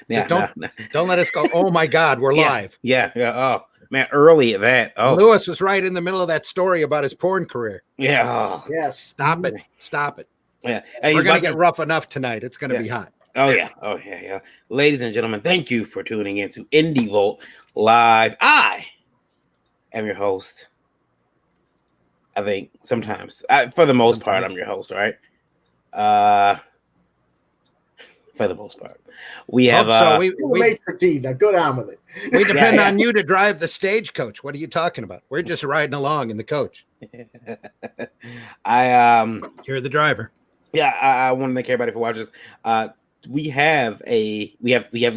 Yeah, don't let us go. Oh my God, we're live. Yeah. Oh man, early at that. Oh, Lewis was right in the middle of that story about his porn career. Yeah. Oh. Yes. Stop it. Stop it. Yeah. We're gonna get rough enough tonight. It's gonna be hot. Oh yeah. Ladies and gentlemen, thank you for tuning in to Indie Vault Live. I am your host. I think sometimes, for the most part, I'm your host, right? For the most part, we have. We now go down with it. We depend on you to drive the stagecoach. What are you talking about? We're just riding along in the coach. You're the driver. Yeah, I want to thank everybody for watching this. We have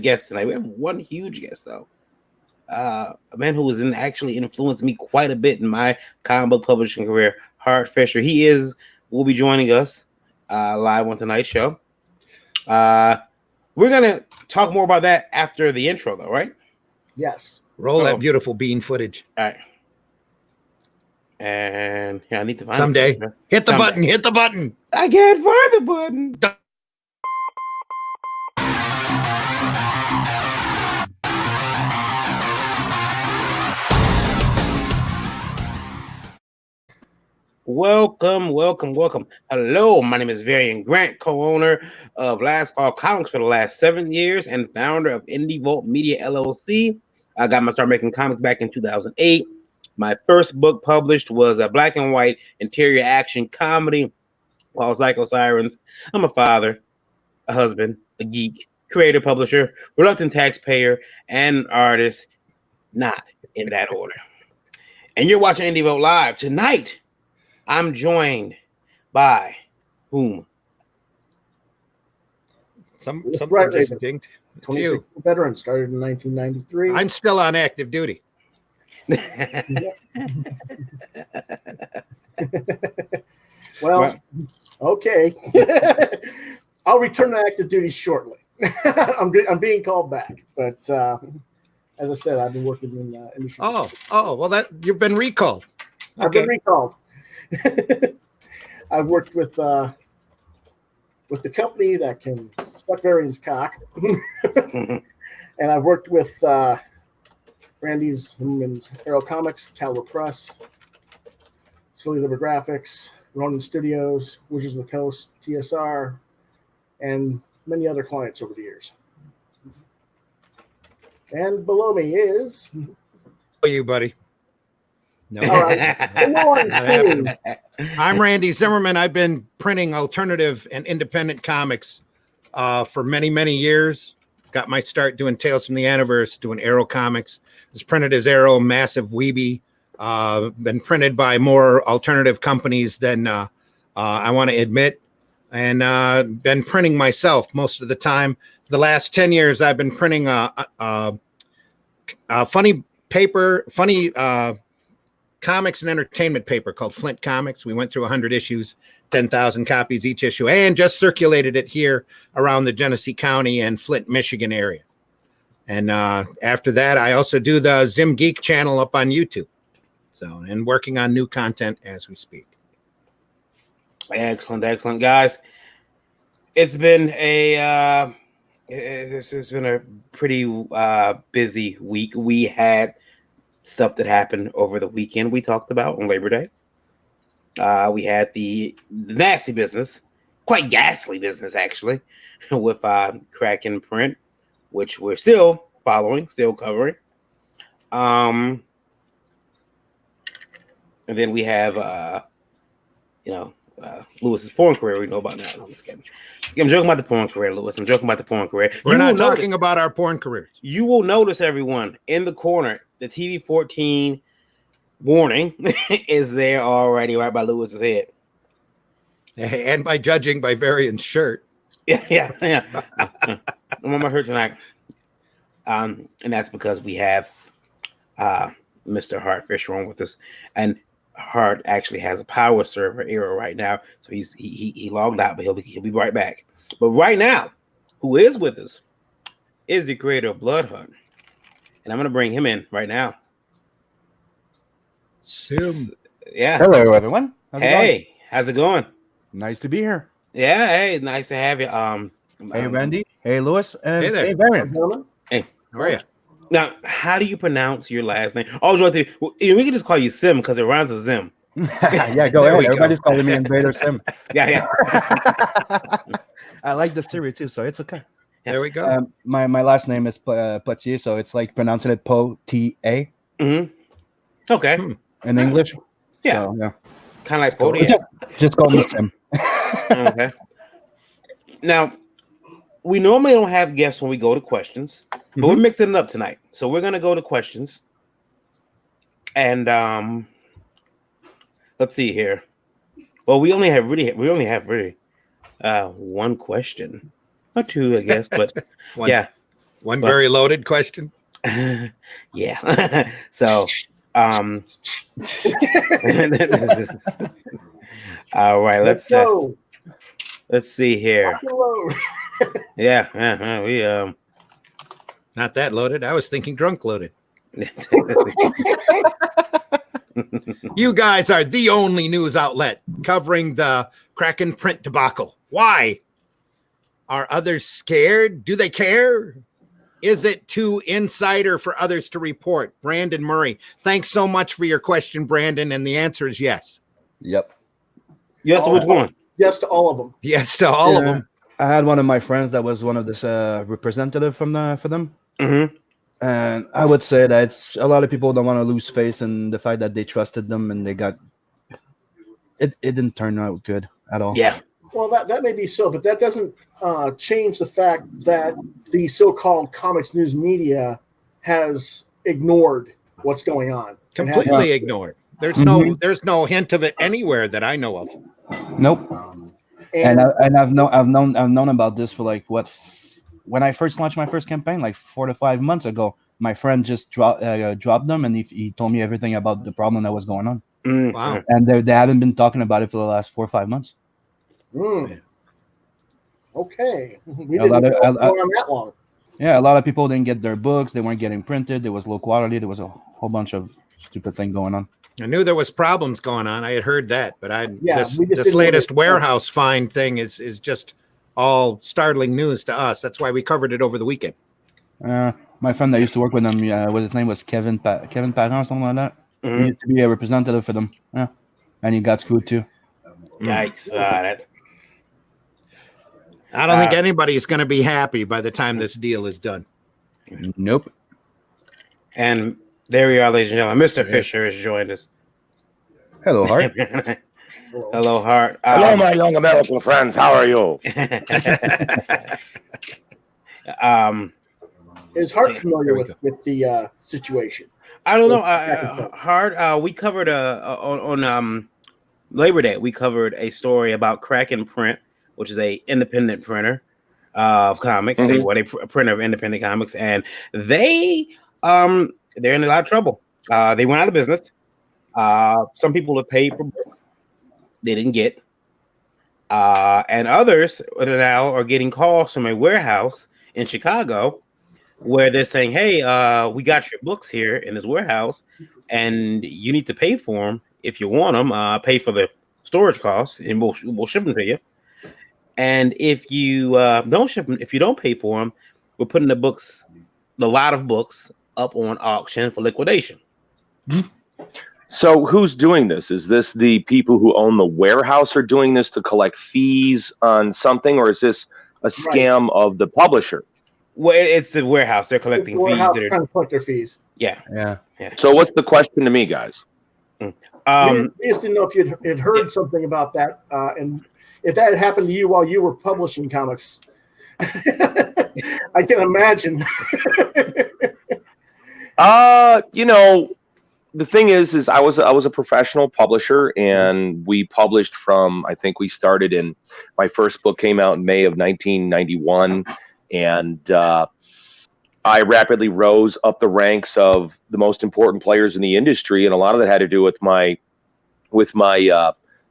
guests tonight. We have one huge guest though. A man who has actually influenced me quite a bit in my comic book publishing career, HART FISHER. Will be joining us live on tonight's show. We're gonna talk more about that after the intro, though, right? Yes. Roll that beautiful bean footage. All right. And I need to find someday. Hit the button. Hit the button. I can't find the button. Welcome. Hello, my name is Varian Grant, co-owner of Last Call Comics for the last 7 years and founder of Indie Vault Media LLC. I got my start making comics back in 2008. My first book published was a black and white interior action comedy called Psycho Sirens. I'm a father, a husband, a geek, creator, publisher, reluctant taxpayer, and artist, not in that order. And you're watching Indie Vault Live tonight. I'm joined by whom? Something just distinct. 26 veteran, started in 1993. I'm still on active duty. Well, okay. I'll return to active duty shortly. I'm being called back, but as I said, I've been working in industry. Well, that you've been recalled. Okay. I've been recalled. I've worked with the company that can suck Varian's cock, and I've worked with Randy's Arrow Comics, Caliber Press, Silly Liber Graphics, Ronin Studios, Wizards of the Coast, TSR, and many other clients over the years. And below me is... How are you, buddy? No. All right. I'm Randy Zimmerman. I've been printing alternative and independent comics for many, many years. Got my start doing Tales from the Universe, doing Arrow Comics. It was printed as Arrow, massive weeby. Been printed by more alternative companies than I want to admit. And been printing myself most of the time. The last 10 years, I've been printing funny paper, comics and entertainment paper called Flint Comics. We went through 100 issues, 10,000 copies each issue, and just circulated it here around the Genesee County and Flint, Michigan area. And after that, I also do the Zim Geek channel up on YouTube. So, and working on new content as we speak. Excellent, guys. It's been this has been a pretty busy week. We had stuff that happened over the weekend we talked about on Labor Day. We had the nasty business, quite ghastly business actually, with Kraken Print, which we're still following, still covering. And then we have Lewis's porn career we know about now. I'm just kidding. I'm joking about the porn career, Lewis. I'm joking about the porn career. We're not talking about our porn careers. You will notice, everyone, in the corner, the TV 14 warning is there already right by Lewis's head. And by judging by Varian's shirt. Yeah. I'm on my shirt tonight. And that's because we have Mr. HART FISHER on with us. And HART actually has a power server error right now. So he logged out, but he'll be right back. But right now, who is with us is the creator of BLOODHUNT. And I'm going to bring him in right now. Sim. Yeah. Hello, everyone. How's it going? Nice to be here. Yeah. Hey, nice to have you. Hey, Randy. Hey, Lewis. And Hey there. hey, Varian. Gentlemen, Hey, How are you? now how do you pronounce your last name? Oh, we can just call you Sim because it rhymes with Zim. Yeah, go There ahead. we go. Everybody's calling me Invader Sim. Yeah. I like the theory too, so it's okay. There we go. My last name is Pothier, so it's like pronouncing it Po-T-A Okay. in English. Yeah. So, yeah. Kind of like Totally. Pothier. Just call me Sim. Okay. Now, we normally don't have guests when we go to questions, but we're mixing it up tonight. So we're gonna go to questions. And let's see here. Well, we only have really one question. Or two, I guess, but One but- very loaded question. yeah. So all right, let's go. let's see here. Hello. Yeah, we Not that loaded. I was thinking drunk loaded. You guys are the only news outlet covering the Kraken print debacle. Why? Are others scared? Do they care? Is it too insider for others to report? Brandon Murray. Thanks so much for your question, Brandon. And the answer is yes. Yep. yes, which one? Yes to all of them. Yes to all of them. I had one of my friends that was one of this representative for them. Mm-hmm. And I would say that it's a lot of people don't want to lose face in the fact that they trusted them and they got it didn't turn out good at all. Yeah. Well, that may be so, but that doesn't change the fact that the so-called comics news media has ignored what's going on. Completely ignored. There's no hint of it anywhere that I know of. Nope. And I've known about this for like when I first launched my first campaign, like 4 to 5 months ago. My friend just dropped them, and he told me everything about the problem that was going on. Wow. And they haven't been talking about it for the last 4 or 5 months. Okay. We didn't know it was going on that long. Yeah, a lot of people didn't get their books. They weren't getting printed. There was low quality. There was a whole bunch of stupid thing going on. I knew there was problems going on. I had heard that, but we just this latest warehouse find thing is just all startling news to us. That's why we covered it over the weekend. My friend that used to work with them, his name was Kevin Parent, something like that. He used to be a representative for them. Yeah, and he got screwed too. Yikes! I don't think anybody's going to be happy by the time this deal is done. Nope. And there we are, ladies and gentlemen. Mr. Fisher has joined us. Hello, Hart. Hello, Hart. Hello, my young American friends. How are you? Is Hart familiar with the situation? I don't know. Hart. We covered on Labor Day. We covered a story about Kraken Print, which is a independent printer of comics. Mm-hmm. A printer of independent comics, and they're in a lot of trouble. They went out of business. Some people have paid for books they didn't get, and others now are getting calls from a warehouse in Chicago where they're saying, "Hey, we got your books here in this warehouse, and you need to pay for them if you want them. Pay for the storage costs, and we'll ship them to you. And if you don't ship them, if you don't pay for them, we're putting the lot of books up on auction for liquidation." So who's doing this? Is this the people who own the warehouse are doing this to collect fees on something, or is this a scam of the publisher? Well, it's the warehouse. They're collecting fees. They're trying to collect their fees. Yeah. So what's the question to me, guys? We just didn't know if you'd heard something about that, and if that had happened to you while you were publishing comics. I can imagine. The thing is I was a professional publisher, and we published I think we started my first book came out in May of 1991, and I rapidly rose up the ranks of the most important players in the industry, and a lot of that had to do with my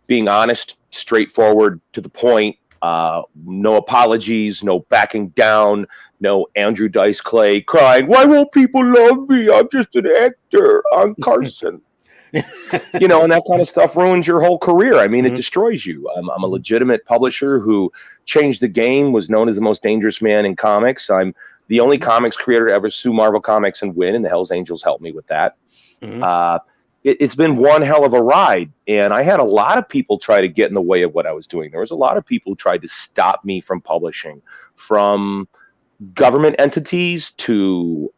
being honest, straightforward, to the point. No apologies, no backing down, no Andrew Dice Clay crying, "Why won't people love me? I'm just an actor. I'm Carson." You know, and that kind of stuff ruins your whole career. I mean, Mhm. it destroys you. I'm a legitimate publisher who changed the game, was known as the most dangerous man in comics. I'm the only comics creator to ever sue Marvel Comics and win, and the Hells Angels helped me with that. Mhm. It's been one hell of a ride, and I had a lot of people try to get in the way of what I was doing. There was a lot of people who tried to stop me from publishing, from government entities to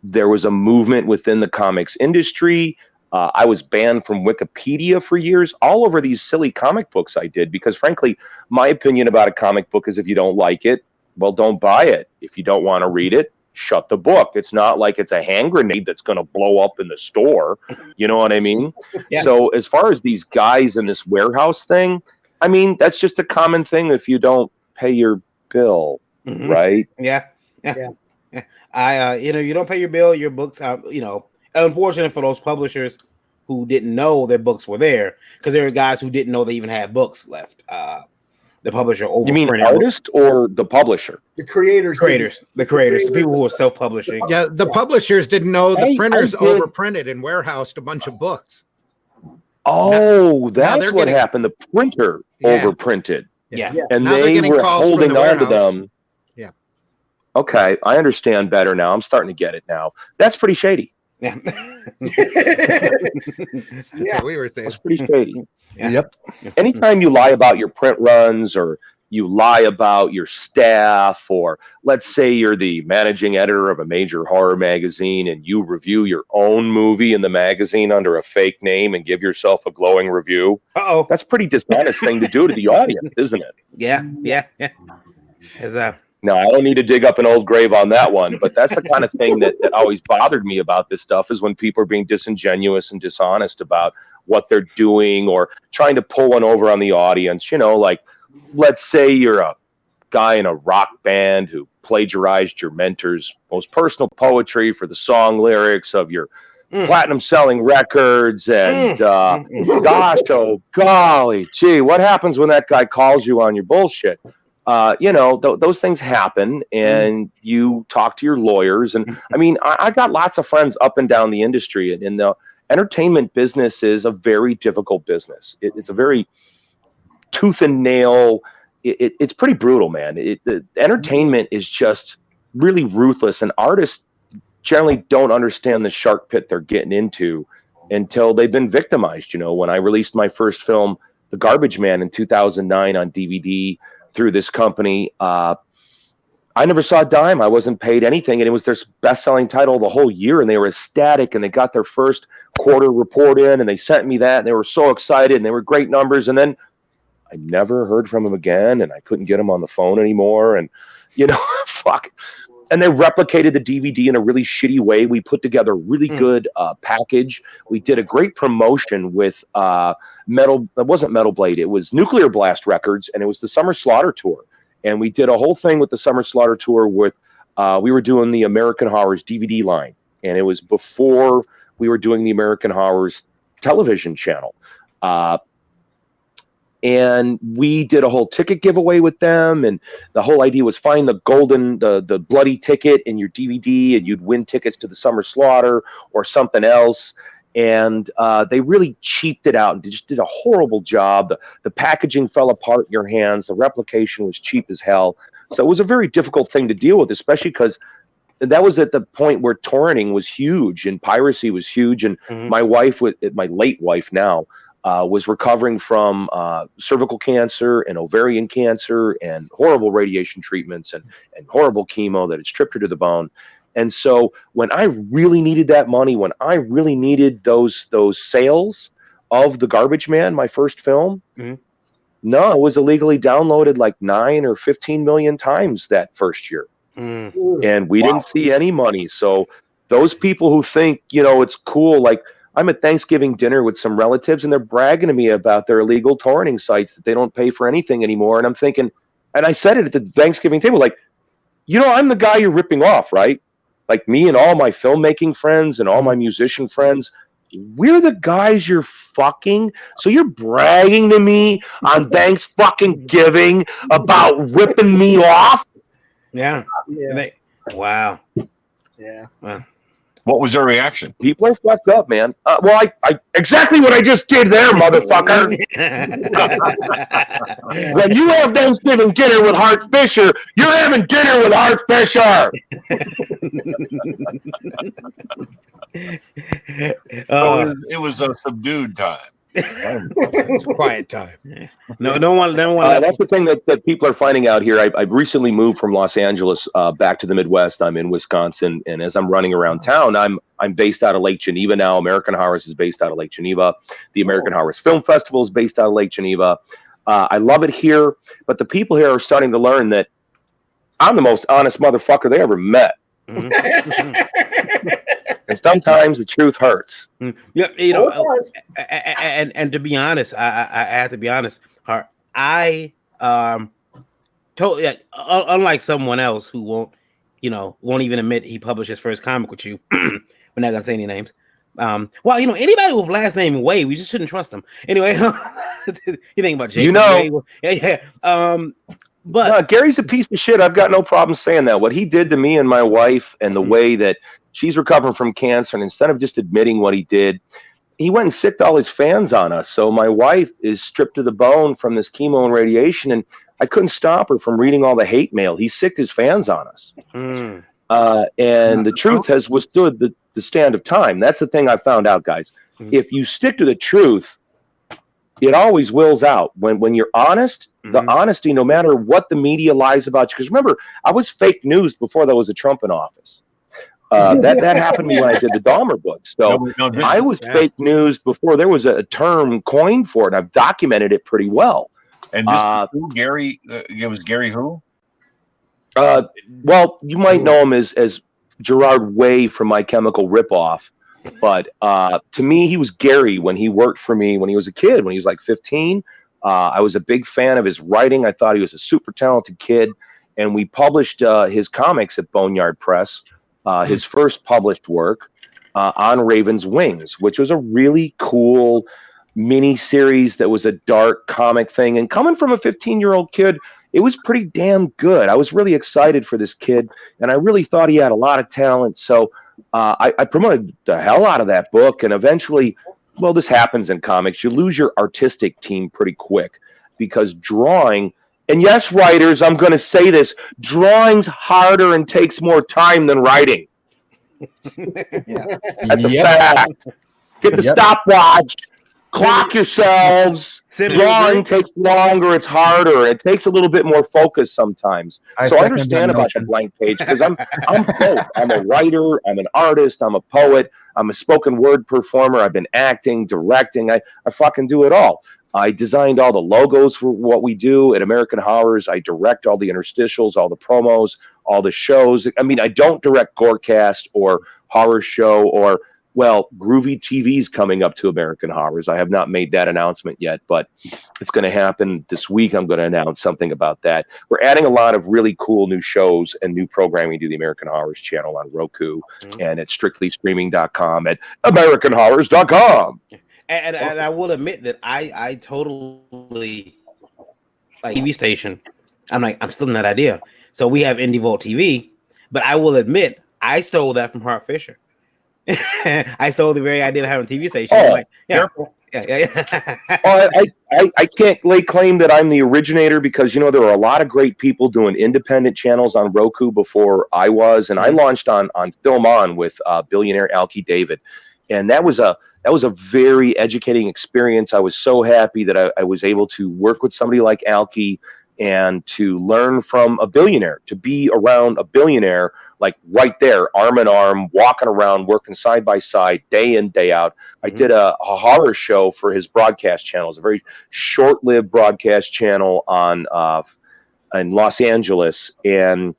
there was a movement within the comics industry. I was banned from Wikipedia for years, all over these silly comic books I did, because frankly, my opinion about a comic book is if you don't like it, well, don't buy it. If you don't want to read it, shut the book. It's not like it's a hand grenade that's going to blow up in the store. You know what I mean? Yeah. So as far as these guys in this warehouse thing, I mean, that's just a common thing if you don't pay your bill, Mhm. right? Yeah. You don't pay your bill, your books are, unfortunate for those publishers who didn't know their books were there, because there were guys who didn't know they even had books left. The publisher overprinted. You mean artist or the publisher? The creators, the creators, the people who were self-publishing. Yeah, the publishers didn't know the I printers did. overprinted and warehoused a bunch of books. Oh, that's they're what getting- happened. The printer Yeah. overprinted, Yeah. and Now they're they getting were calls from holding the on to warehouse. them. Yeah. Okay, I understand better now. I'm starting to get it now. That's pretty shady. Yeah. Yeah. We were saying. That's pretty shady. Yeah. Yep. Anytime you lie about your print runs, or you lie about your staff, or let's say you're the managing editor of a major horror magazine and you review your own movie in the magazine under a fake name and give yourself a glowing review, Uh-oh. that's a pretty dishonest thing to do to the audience, isn't it? Yeah. No, I don't need to dig up an old grave on that one, but that's the kind of thing that always bothered me about this stuff, is when people are being disingenuous and dishonest about what they're doing, or trying to pull one over on the audience. You know, like, let's say you're a guy in a rock band who plagiarized your mentor's most personal poetry for the song lyrics of your platinum selling records, and gosh, oh golly, gee, what happens when that guy calls you on your bullshit? Those things happen, and you talk to your lawyers. And I mean, I got lots of friends up and down the industry, and the entertainment business is a very difficult business. It's a very tooth and nail. It's pretty brutal, man. The entertainment is just really ruthless, and artists generally don't understand the shark pit they're getting into until they've been victimized. You know, when I released my first film, The Garbage Man, in 2009 on DVD, through this company, I never saw a dime. I wasn't paid anything, and it was their best-selling title the whole year, and they were ecstatic, and they got their first quarter report in, and they sent me that, and they were so excited, and they were great numbers. And then I never heard from them again, and I couldn't get them on the phone anymore, and fuck. And they replicated the DVD in a really shitty way. We put together a really good package. We did a great promotion with it wasn't Metal Blade, it was Nuclear Blast Records, and it was the Summer Slaughter Tour. And we did a whole thing with the Summer Slaughter Tour with, we were doing the American Horrors DVD line. And it was before we were doing the American Horrors television channel. And we did a whole ticket giveaway with them, and the whole idea was find the bloody ticket in your DVD, and you'd win tickets to the Summer Slaughter or something else. And they really cheaped it out and just did a horrible job. The packaging fell apart in your hands. The replication was cheap as hell. So it was a very difficult thing to deal with, especially because that was at the point where torrenting was huge and piracy was huge. And my wife, my late wife now, was recovering from cervical cancer and ovarian cancer and horrible radiation treatments and horrible chemo that had stripped her to the bone. And so when I really needed that money, when I really needed those sales of The Garbage Man, my first film, no, it was illegally downloaded like 9 or 15 million times that first year. And we didn't see any money. So those people who think, it's cool, like, I'm at Thanksgiving dinner with some relatives, and they're bragging to me about their illegal torrenting sites that they don't pay for anything anymore. And I'm thinking, and I said it at the Thanksgiving table, like, I'm the guy you're ripping off, right? Like, me and all my filmmaking friends and all my musician friends, we're the guys you're fucking. So you're bragging to me on Thanksgiving about ripping me off? Yeah. Yeah. Wow. Yeah. Wow. What was their reaction? People are fucked up, man. Well, I exactly what I just did there, motherfucker. When you have Thanksgiving dinner with Hart Fisher, you're having dinner with Hart Fisher. So it was a subdued time. It's a quiet time. No one. That's the thing that people are finding out here. I recently moved from Los Angeles back to the Midwest. I'm in Wisconsin, and as I'm running around town, I'm based out of Lake Geneva now. American Horrors is based out of Lake Geneva. The American Horrors Film Festival is based out of Lake Geneva. I love it here, but the people here are starting to learn that I'm the most honest motherfucker they ever met. And sometimes the truth hurts. Yeah, and to be honest, I have to be honest. I totally unlike someone else who won't even admit he published his first comic with you. We're not gonna say any names. Well, anybody with last name Way, we just shouldn't trust them. Anyway, you think about Jake? Yeah. But no, Gary's a piece of shit. I've got no problem saying that. What he did to me and my wife, and the way that she's recovering from cancer, and instead of just admitting what he did, he went and sicked all his fans on us. So my wife is stripped to the bone from this chemo and radiation, and I couldn't stop her from reading all the hate mail. He sicked his fans on us. And the truth has withstood the stand of time. That's the thing I found out, guys. If you stick to the truth, it always wills out. When you're honest, the honesty, no matter what the media lies about you. Because remember, I was fake news before there was a Trump in office. That happened to me when I did the Dahmer books. So I was fake news before there was a term coined for it. I've documented it pretty well. And this Gary, it was Gary who? Well, you might know him as Gerard Way from My Chemical Ripoff. But to me, he was Gary when he worked for me when he was a kid, when he was like 15. I was a big fan of his writing. I thought he was a super talented kid. And we published his comics at Boneyard Press, his first published work on Raven's Wings, which was a really cool mini series that was a dark comic thing. And coming from a 15-year-old kid, it was pretty damn good. I was really excited for this kid, and I really thought he had a lot of talent. So I promoted the hell out of that book, and eventually, well, this happens in comics. You lose your artistic team pretty quick because drawing, and yes, writers, I'm going to say this, drawing's harder and takes more time than writing. That's a fact. Get the stopwatch. Clock yourselves. Drawing takes longer. It's harder. It takes a little bit more focus sometimes. So I understand about the blank page because I'm both. I'm a writer. I'm an artist. I'm a poet. I'm a spoken word performer. I've been acting, directing. I fucking do it all. I designed all the logos for what we do at American Horrors. I direct all the interstitials, all the promos, all the shows. I mean, I don't direct Gorecast or Horror Show or, well, Groovy TV's coming up to American Horrors. I have not made that announcement yet, but it's going to happen this week. I'm going to announce something about that. We're adding a lot of really cool new shows and new programming to the American Horrors channel on Roku and at strictlystreaming.com, at americanhorrors.com. And I will admit that I totally like TV station. I'm still in that idea. So we have Indie Vault TV, but I will admit I stole that from Hart Fisher. I stole the very idea of having a TV station. Oh, like, yeah. I can't lay claim that I'm the originator because, there were a lot of great people doing independent channels on Roku before I was. And I launched on Film On with billionaire Alki David. And that was a very educating experience. I was so happy that I was able to work with somebody like Alki and to learn from a billionaire, to be around a billionaire, like right there, arm in arm, walking around, working side by side, day in, day out. I did a horror show for his broadcast channel. It's a very short-lived broadcast channel in Los Angeles. And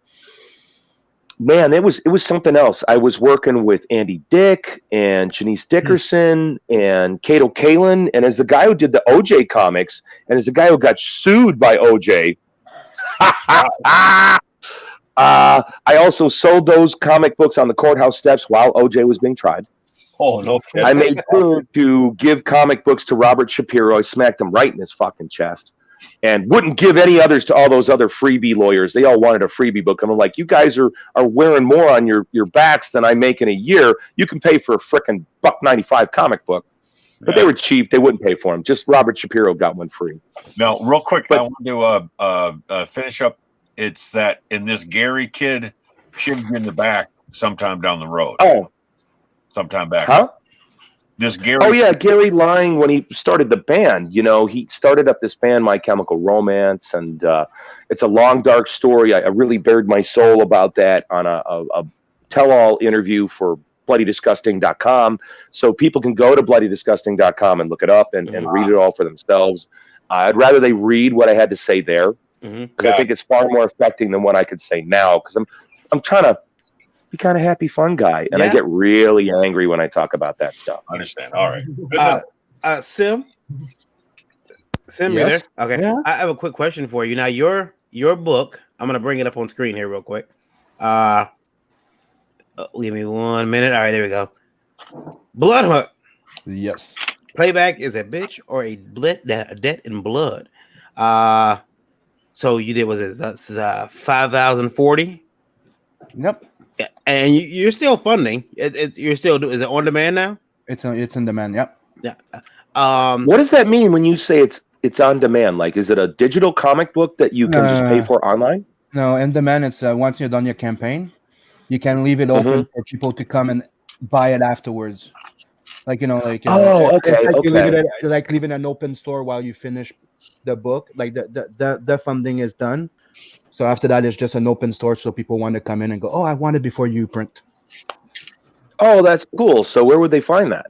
man, it was something else. I was working with Andy Dick and Janice Dickerson and Kato Kalin, and as the guy who did the OJ comics, and as the guy who got sued by OJ, I also sold those comic books on the courthouse steps while OJ was being tried. Oh, no kidding. I made sure to give comic books to Robert Shapiro. I smacked him right in his fucking chest. and wouldn't give any others to all those other freebie lawyers. They all wanted a freebie book. And I'm like, you guys are wearing more on your backs than I make in a year. You can pay for a frickin' $1.95 comic book. But they were cheap. They wouldn't pay for them. Just Robert Shapiro got one free. Now, real quick, I want to finish up. It's that in this Gary kid shimmed you in the back sometime down the road. Oh. Sometime back. Huh? This Gary. Oh, yeah. Gary Lying, when he started the band, he started up this band, My Chemical Romance. And it's a long, dark story. I really bared my soul about that on a tell-all interview for bloodydisgusting.com. So people can go to bloodydisgusting.com and look it up and read it all for themselves. I'd rather they read what I had to say there, because I think it's far more affecting than what I could say now, because I'm trying to be kind of happy, fun guy, and I get really angry when I talk about that stuff. I understand. All right. Sim, you're there? Okay. Yeah. I have a quick question for you. Now, your book, I'm going to bring it up on screen here real quick. Give me 1 minute. All right, there we go. BLOODHUNT. Yes. Playback is a bitch or a debt in blood. So you did, was it 5,040? Yep. And you're still funding. You're still is it on demand now? It's in demand. Yep. Yeah. What does that mean when you say it's on demand? Like, is it a digital comic book that you can just pay for online? No, in demand. It's once you're done your campaign, you can leave it open for people to come and buy it afterwards. Like, okay. Like leaving an open store while you finish the book. Like the funding is done. So after that, it's just an open store, so people want to come in and go, oh, I want it before you print. Oh, that's cool. So where would they find that?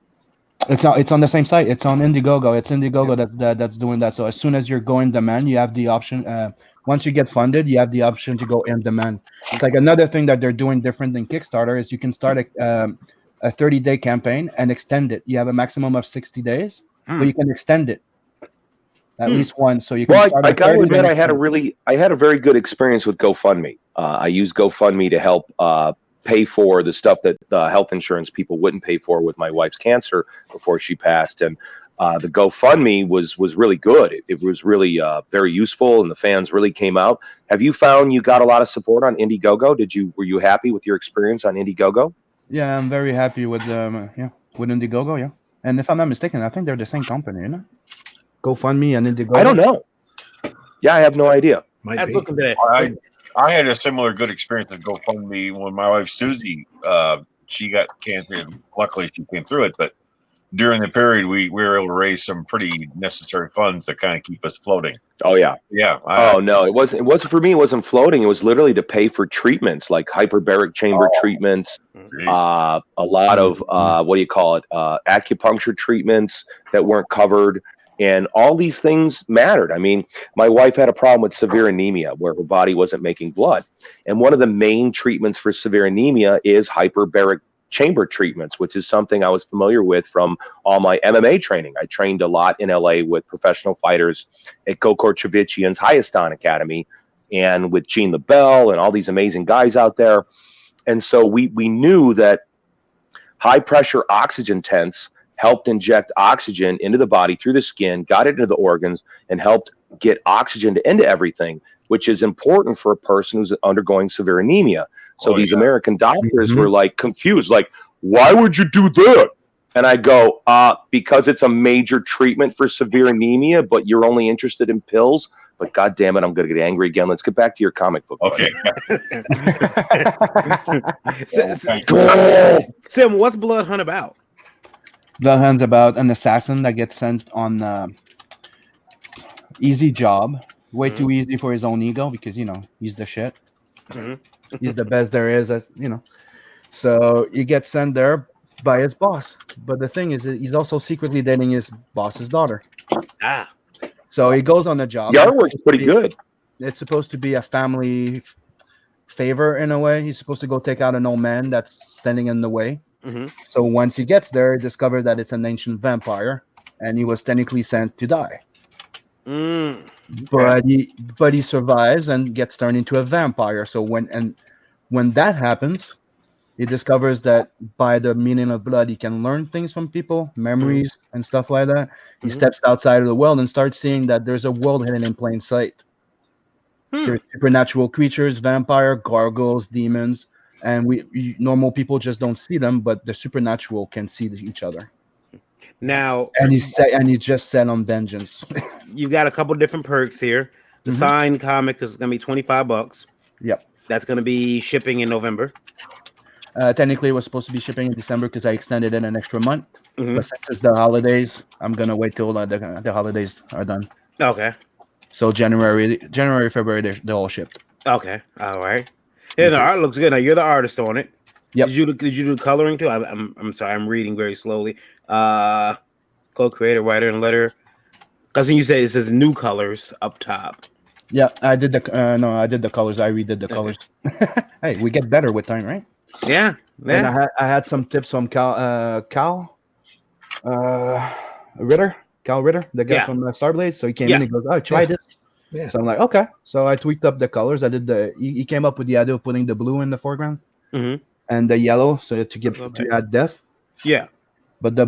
It's on the same site. It's on Indiegogo. It's Indiegogo that's doing that. So as soon as you're going demand, you have the option. Once you get funded, you have the option to go in demand. It's like another thing that they're doing different than Kickstarter is you can start a 30-day campaign and extend it. You have a maximum of 60 days, but you can extend it at least once. So you can. Well, I got to admit, I had a very good experience with GoFundMe. I used GoFundMe to help pay for the stuff that health insurance people wouldn't pay for with my wife's cancer before she passed, and the GoFundMe was really good. It was really very useful, and the fans really came out. Have you found you got a lot of support on Indiegogo? Were you happy with your experience on Indiegogo? Yeah, I'm very happy with Indiegogo. Yeah, and if I'm not mistaken, I think they're the same company, GoFundMe and Indiegogo. I don't know. Yeah, I have no idea. I had a similar good experience with GoFundMe when my wife Susie, she got cancer, and luckily she came through it. But during the period, we were able to raise some pretty necessary funds to kind of keep us floating. Oh yeah, yeah. No, it wasn't for me. It wasn't floating. It was literally to pay for treatments like hyperbaric chamber treatments, a lot of acupuncture treatments that weren't covered. And all these things mattered. I mean, my wife had a problem with severe anemia where her body wasn't making blood. And one of the main treatments for severe anemia is hyperbaric chamber treatments, which is something I was familiar with from all my MMA training. I trained a lot in LA with professional fighters at Gokor Chavichian's Hayastan Academy and with Gene LaBelle and all these amazing guys out there. And so we knew that high pressure oxygen tents helped inject oxygen into the body through the skin, got it into the organs, and helped get oxygen into everything, which is important for a person who's undergoing severe anemia. So these American doctors were like confused, like, why would you do that? And I go, because it's a major treatment for severe anemia, but you're only interested in pills. But God damn it, I'm going to get angry again. Let's get back to your comic book. Okay. Sim, what's BLOODHUNT about? BLOODHUNT's about an assassin that gets sent on easy job, way too easy for his own ego because he's the shit. He's the best there is, So he gets sent there by his boss. But the thing is, he's also secretly dating his boss's daughter. So he goes on the job. The artwork's pretty good. It's supposed to be a family favor in a way. He's supposed to go take out an old man that's standing in the way. So once he gets there, he discovers that it's an ancient vampire, and he was technically sent to die. But he survives and gets turned into a vampire. So when that happens, He discovers that by the meaning of blood, he can learn things from people, memories and stuff like that. He steps outside of the world and starts seeing that there's a world hidden in plain sight. There's supernatural creatures, vampire, gargoyles, demons, and we normal people just don't see them, but the supernatural can see each other. Now, And he's just set on vengeance. you've got a couple different perks here. The signed comic is going to be $25. Yep. That's going to be shipping in November. Technically, it was supposed to be shipping in December because I extended it an extra month. But since it's the holidays, I'm gonna wait till the holidays are done. Okay. So January, February, they're all shipped. Okay. All right. Yeah, the art looks good. Now you're the artist on it. Yep. Did you do coloring too? I'm sorry. I'm reading very slowly. Co-creator, writer, and letter. Because you said it says new colors up top. Yeah, I did the I did the colors. I redid the colors. Hey, we get better with time, right? Yeah. And I had some tips from Cal Ritter, the guy from Starblade. So he came in and he goes, "Oh, try this." Yeah. So I'm like, okay. So I tweaked up the colors. I did he came up with the idea of putting the blue in the foreground and the yellow, so to add depth. Yeah. But the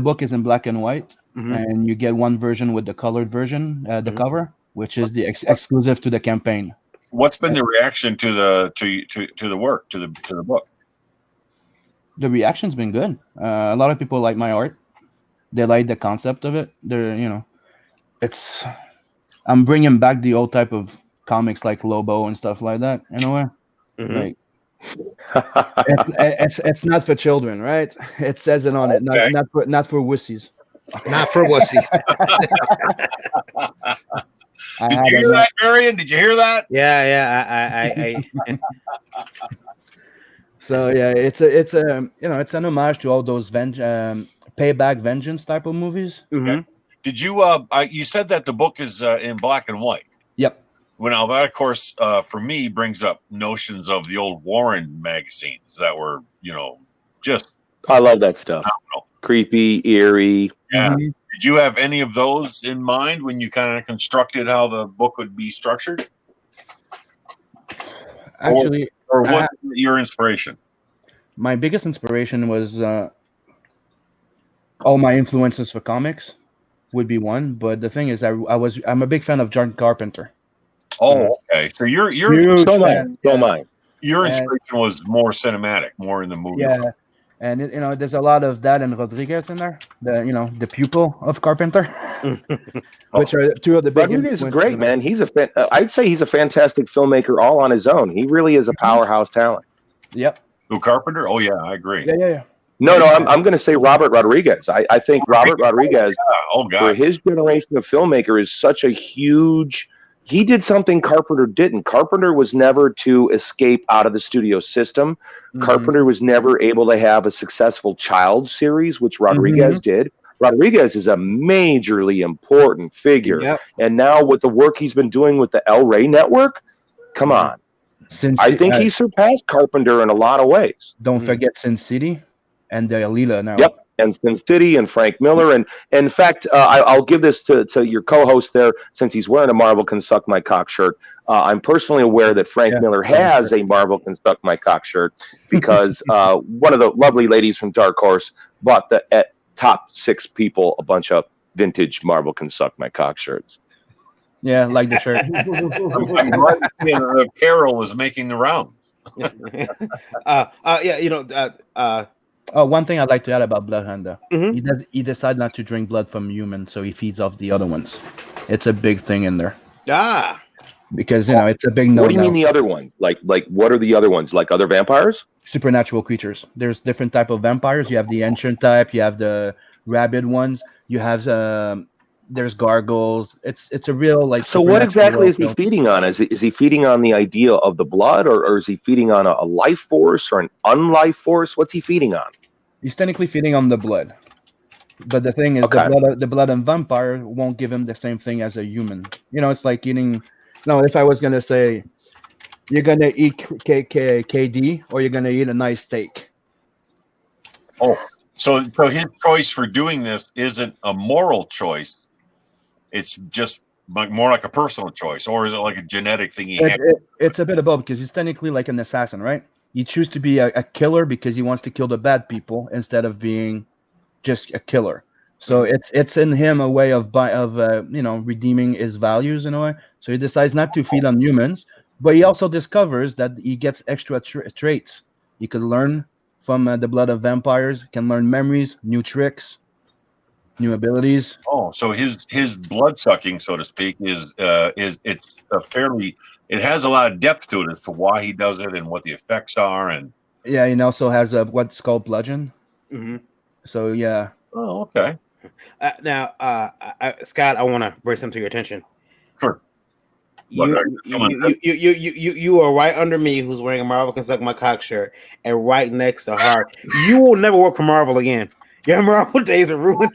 book is in black and white, and you get one version with the colored version, the cover, which is the exclusive to the campaign. What's been the reaction to the work, to the book? The reaction's been good. A lot of people like my art. They like the concept of it. I'm bringing back the old type of comics like Lobo and stuff like that. In a way, like it's not for children, right? It says it on it. Not for wussies. Not for wussies. Did you hear that, Varian? Did you hear that? Yeah. I So yeah, it's an homage to all those payback vengeance type of movies. Okay. Did you you said that the book is in black and white? Yep. Well, now that of course for me brings up notions of the old Warren magazines that were just I love that stuff. Creepy, eerie. Yeah. Did you have any of those in mind when you kind of constructed how the book would be structured? Actually, or what your inspiration? My biggest inspiration was all my influences for comics would be one, but the thing is, I'm a big fan of John Carpenter. Oh, okay. So you're so mine. Your inspiration was more cinematic, more in the movie. Yeah, and there's a lot of that and Rodriguez in there. The pupil of Carpenter, which are two of the big. Rodriguez is great, man. I'd say he's a fantastic filmmaker all on his own. He really is a powerhouse talent. Yep. Who, Carpenter? Oh yeah, I agree. Yeah. No, I'm going to say Robert Rodriguez. I think Robert Rodriguez, for his generation of filmmaker, is such a huge. He did something Carpenter didn't. Carpenter was never to escape out of the studio system. Carpenter was never able to have a successful child series, which Rodriguez did. Rodriguez is a majorly important figure. And now with the work he's been doing with the El Rey Network, come on. I think he surpassed Carpenter in a lot of ways. Don't forget Sin City and the Alila now. Yep. And Sin City and Frank Miller. And in fact, I'll give this to your co-host there, since he's wearing a Marvel Can Suck My Cock shirt. I'm personally aware that Frank Miller has a Marvel Can Suck My Cock shirt because one of the lovely ladies from Dark Horse bought at top 6 people a bunch of vintage Marvel Can Suck My Cock shirts. Yeah, like the shirt. I'm glad to see that Carol was making the rounds. One thing I'd like to add about BLOODHUNT, though, he decided not to drink blood from humans, so he feeds off the other ones. It's a big thing in there. Because it's a big no. What do you mean the other one? Like what are the other ones? Like other vampires? Supernatural creatures. There's different type of vampires. You have the ancient type. You have the rabid ones. You have there's gargoyles. It's a real So what exactly is he feeding on? Is he feeding on the idea of the blood, or is he feeding on a life force or an unlife force? What's he feeding on? He's technically feeding on the blood, but the thing is, the blood and vampire won't give him the same thing as a human. It's like eating. No, if I was gonna say, you're gonna eat KD or you're gonna eat a nice steak. Oh, so his choice for doing this isn't a moral choice. It's just more like a personal choice, or is it like a genetic thing? It's a bit of both, because he's technically like an assassin, right? he chooses to be a killer because he wants to kill the bad people instead of being just a killer. So it's in him a way of redeeming his values in a way. So he decides not to feed on humans, but he also discovers that he gets extra traits. He could learn from the blood of vampires, can learn memories, new tricks, new abilities. Oh, so his blood sucking, so to speak, is it's a fairly, it has a lot of depth to it as to why he does it and what the effects are, and Yeah, he also has what's called bludgeon. So yeah. oh, okay. Now, Scott, I want to bring something to your attention. Sure. You are right under me, who's wearing a Marvel Can Suck My Cock shirt, and right next to Hart. You will never work for Marvel again. Your Marvel days are ruined.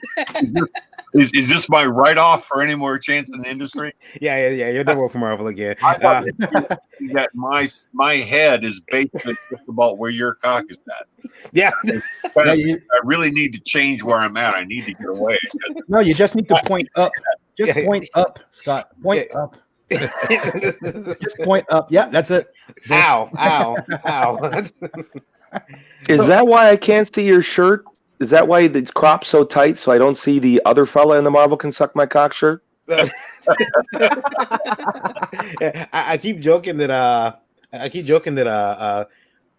Is this my write-off for any more chance in the industry? Yeah. You'll never work for Marvel again. That my head is basically just about where your cock is at. Yeah. I really need to change where I'm at. I need to get away. No, you just need to point up. Just point up, Scott. Point up. Just point up. Yeah, that's it. Ow. Is that why I can't see your shirt? Is that why it's cropped so tight so I don't see the other fella in the Marvel Can Suck My Cock shirt? I keep joking that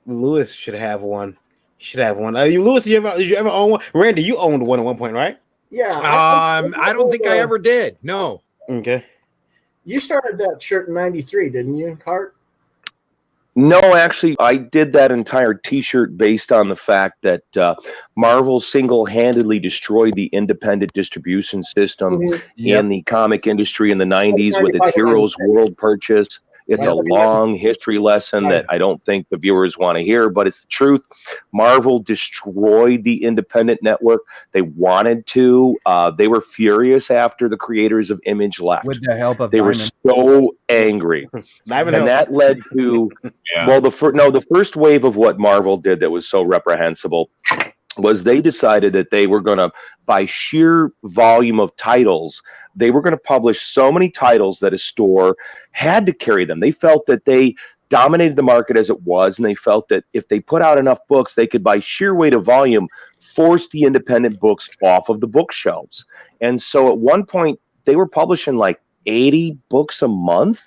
Lewis should have one. He should have one. Lewis, did you ever own one? Randy, you owned one at one point, right? Yeah. I don't think I ever did. No. Okay. You started that shirt in '93, didn't you, Hart? No, actually, I did that entire T-shirt based on the fact that Marvel single-handedly destroyed the independent distribution system in the comic industry in the 90s with its Heroes World purchase. It's a long history lesson that I don't think the viewers want to hear, but it's the truth. Marvel destroyed the independent network. They wanted to. They were furious after the creators of Image left. With the help of they Diamond. were so angry. And that led to, well, the first wave of what Marvel did that was so reprehensible was they decided that they were going to, by sheer volume of titles, they were going to publish so many titles that a store had to carry them. They felt that they dominated the market as it was, and they felt that if they put out enough books, they could, by sheer weight of volume, force the independent books off of the bookshelves. And so at one point, they were publishing like 80 books a month.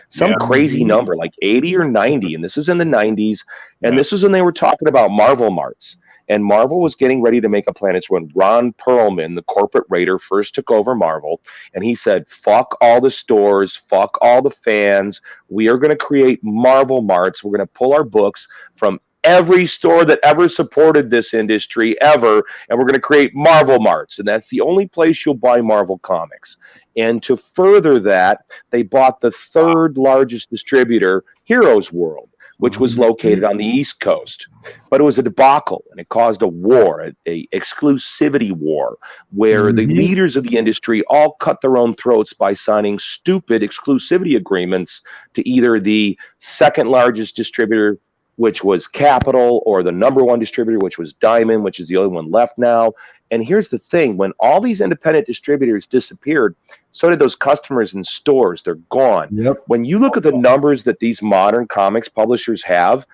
Some crazy number, like 80 or 90. And this was in the 90s. And this was when they were talking about Marvel Marts. And Marvel was getting ready to make a plan. It's when Ron Perlman, the corporate raider, first took over Marvel. And he said, fuck all the stores, fuck all the fans. We are going to create Marvel Marts. We're going to pull our books from every store that ever supported this industry ever. And we're going to create Marvel Marts. And that's the only place you'll buy Marvel comics. And to further that, they bought the third largest distributor, Heroes World, which was located on the East Coast. But it was a debacle, and it caused a war, a exclusivity war, where the leaders of the industry all cut their own throats by signing stupid exclusivity agreements to either the second largest distributor, which was Capital, or the number one distributor, which was Diamond, which is the only one left now. And here's the thing, when all these independent distributors disappeared, so did those customers in stores. They're gone. When you look at the numbers that these modern comics publishers have,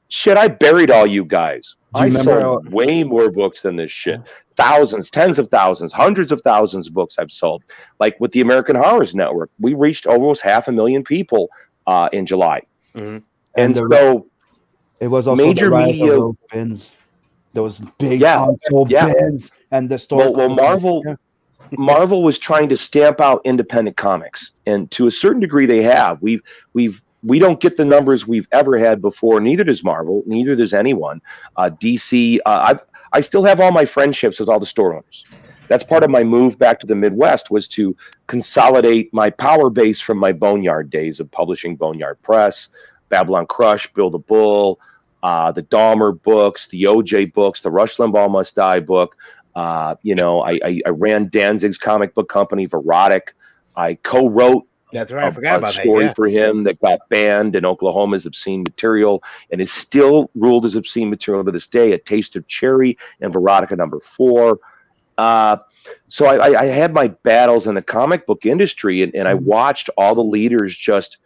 shit, I buried all you guys. I sold way more books than this shit. Thousands, tens of thousands, hundreds of thousands of books I've sold. Like with the American Horrors Network, we reached almost 500,000 people in July. And so it was also major media bins. Those big console bins and the store. Well, Marvel was trying to stamp out independent comics, and to a certain degree, they have. We don't get the numbers we've ever had before. Neither does Marvel. Neither does anyone. DC. I still have all my friendships with all the store owners. That's part of my move back to the Midwest, was to consolidate my power base from my Boneyard days of publishing Boneyard Press, Babylon Crush, Build a Bull, the Dahmer books, the OJ books, the Rush Limbaugh Must Die book. I ran Danzig's comic book company, Verotic. I co-wrote a story for him that got banned in Oklahoma as obscene material and is still ruled as obscene material to this day. A Taste of Cherry and Verotica #4. So I had my battles in the comic book industry, and I watched all the leaders just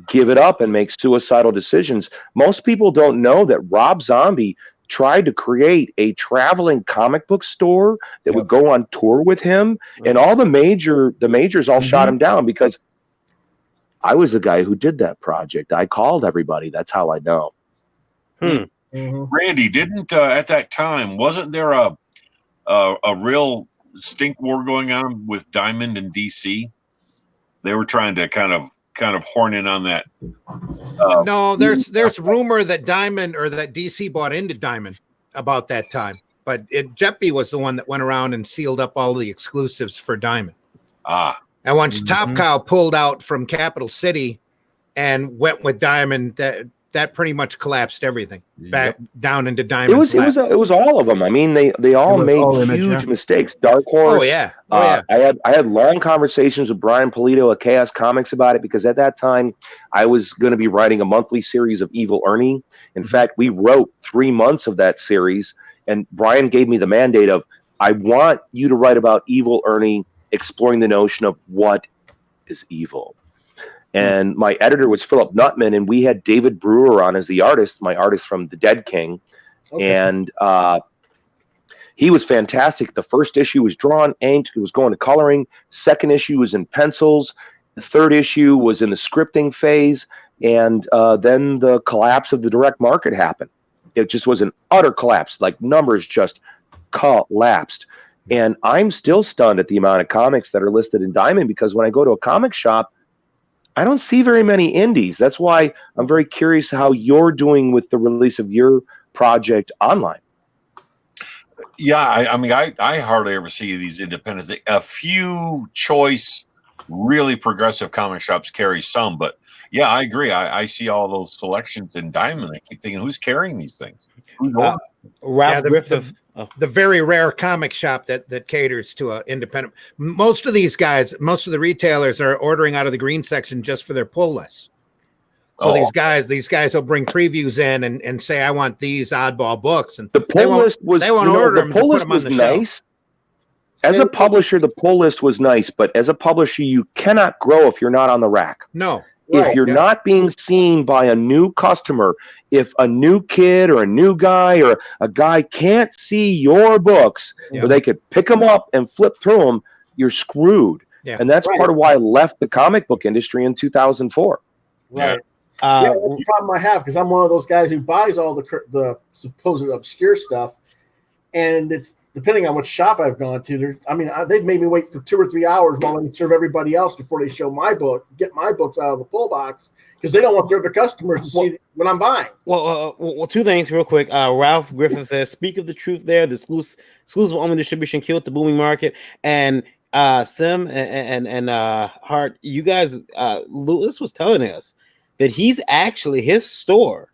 give it up and make suicidal decisions. Most people don't know that Rob Zombie tried to create a traveling comic book store that would go on tour with him, and all the majors all shot him down because I was the guy who did that project. I called everybody. That's how I know. Randy, didn't at that time, wasn't there a real stink war going on with Diamond and DC? They were trying to kind of horn in on that. No, there's rumor that Diamond or that DC bought into Diamond about that time, but Jeppy was the one that went around and sealed up all the exclusives for Diamond. And once Top Cow pulled out from Capital City and went with Diamond, that pretty much collapsed everything back down into Diamond. It was all of them. I mean, they all made huge mistakes. Dark Horse. Oh yeah. I had long conversations with Brian Polito at Chaos Comics about it because at that time I was going to be writing a monthly series of Evil Ernie. In fact, we wrote 3 months of that series, and Brian gave me the mandate of, I want you to write about Evil Ernie, exploring the notion of what is evil. And my editor was Philip Nutman, and we had David Brewer on as the artist, my artist from The Dead King. And he was fantastic. The first issue was drawn, inked, it was going to coloring. Second issue was in pencils. The third issue was in the scripting phase. And then the collapse of the direct market happened. It just was an utter collapse. Like, numbers just collapsed. And I'm still stunned at the amount of comics that are listed in Diamond, because when I go to a comic shop, I don't see very many indies. That's why I'm very curious how you're doing with the release of your project online. Yeah, I mean, I hardly ever see these independents. A few choice, really progressive comic shops carry some, but yeah, I agree. I see all those selections in Diamond. I keep thinking, who's carrying these things? Ralph Griffith. The very rare comic shop that caters to an independent. Most of these guys, most of the retailers are ordering out of the green section just for their pull lists. So these guys will bring previews in and say, I want these oddball books. And the pull list was, they won't order them. The pull list was nice. As a publisher, the pull list was nice, but as a publisher, you cannot grow if you're not on the rack. No. If you're not being seen by a new customer, if a new kid or a new guy or a guy can't see your books where they could pick them up and flip through them, you're screwed. Yeah. And that's part of why I left the comic book industry in 2004. Right. That's the problem I have, because I'm one of those guys who buys all the supposed obscure stuff, and it's depending on which shop I've gone to. They've made me wait for 2 or 3 hours while they serve everybody else before they show my book, get my books out of the pull box, because they don't want their other customers to see what I'm buying. Well, 2 things real quick. Ralph Griffin says, "Speak of the truth there. The exclusive only distribution killed the booming market." And Sim and Hart, you guys, Lewis was telling us that he's actually his store.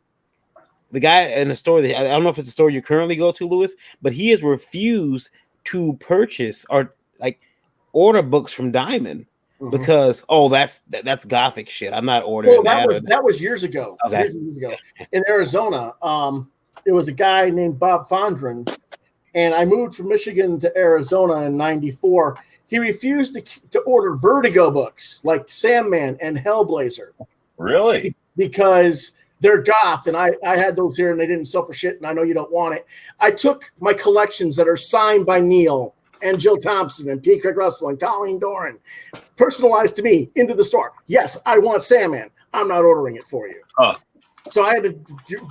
The guy in the store, I don't know if it's a store you currently go to, Lewis, but he has refused to purchase or order books from Diamond because that's Gothic shit. I'm not ordering that was years ago. Okay. Years ago in Arizona. It was a guy named Bob Fondren, and I moved from Michigan to Arizona in '94. He refused to order Vertigo books like Sandman and Hellblazer. Really? Because they're goth, and I had those here, and they didn't sell for shit, and I know you don't want it. I took my collections that are signed by Neil and Jill Thompson and P. Craig Russell and Colleen Doran, personalized to me, into the store. Yes, I want Sandman. I'm not ordering it for you. So I had to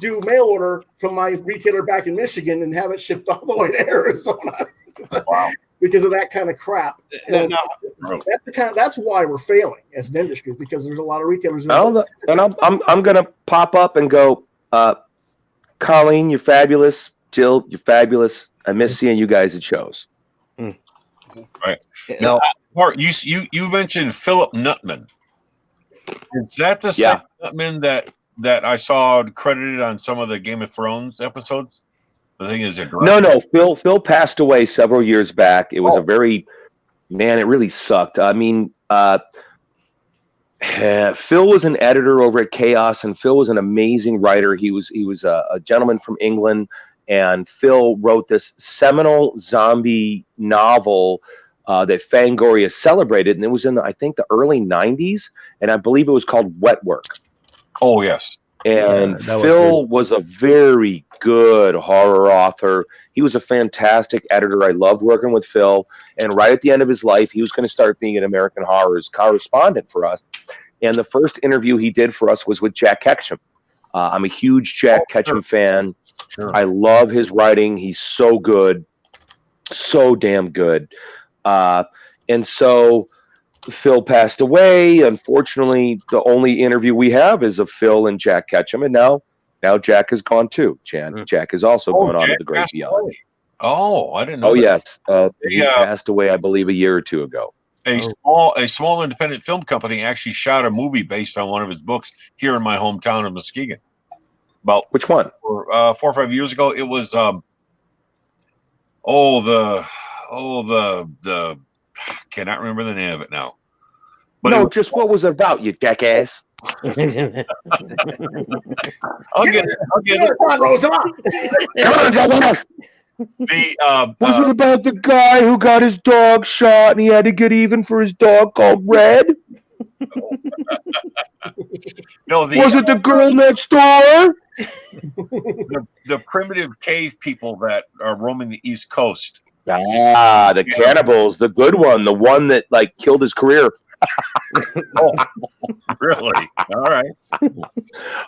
do mail order from my retailer back in Michigan and have it shipped all the way to Arizona. Wow. Because of that kind of crap. That's why we're failing as an industry, because there's a lot of retailers. I'm gonna pop up and go, Colleen, you're fabulous. Jill, you're fabulous. I miss seeing you guys at shows. Right. Now, Bart, you mentioned Philip Nutman. Is that the same Nutman that I saw credited on some of the Game of Thrones episodes? The thing is, no. Phil passed away several years back. It was it really sucked. I mean, Phil was an editor over at Chaos, and Phil was an amazing writer. He was a gentleman from England, and Phil wrote this seminal zombie novel that Fangoria celebrated, and it was in I think the early '90s, and I believe it was called Wet Work. Oh yes. And that was Phil was a very good horror author. He was a fantastic editor. I loved working with Phil. And right at the end of his life, he was going to start being an American Horror's correspondent for us. And the first interview he did for us was with Jack Ketchum. I'm a huge Jack Ketchum fan. Sure. I love his writing. He's so good, so damn good. And so Phil passed away. Unfortunately, the only interview we have is of Phil and Jack Ketchum, and now Jack is gone too. Jack is also gone on to the great beyond. Oh, I didn't know. Oh that. yes, he passed away, I believe, a year or two ago. A small independent film company actually shot a movie based on one of his books here in my hometown of Muskegon. About Which one? 4 or 5 years ago. It was the cannot remember the name of it now. But No, just what was it about, you jackass? I'll get it. Come on, Rosa. Come on, jackass! Was it about the guy who got his dog shot and he had to get even for his dog called Red? No, Was it the girl next door? the primitive cave people that are roaming the East Coast. Ah, the cannibals, the good one, the one that like killed his career. Oh, really? All right.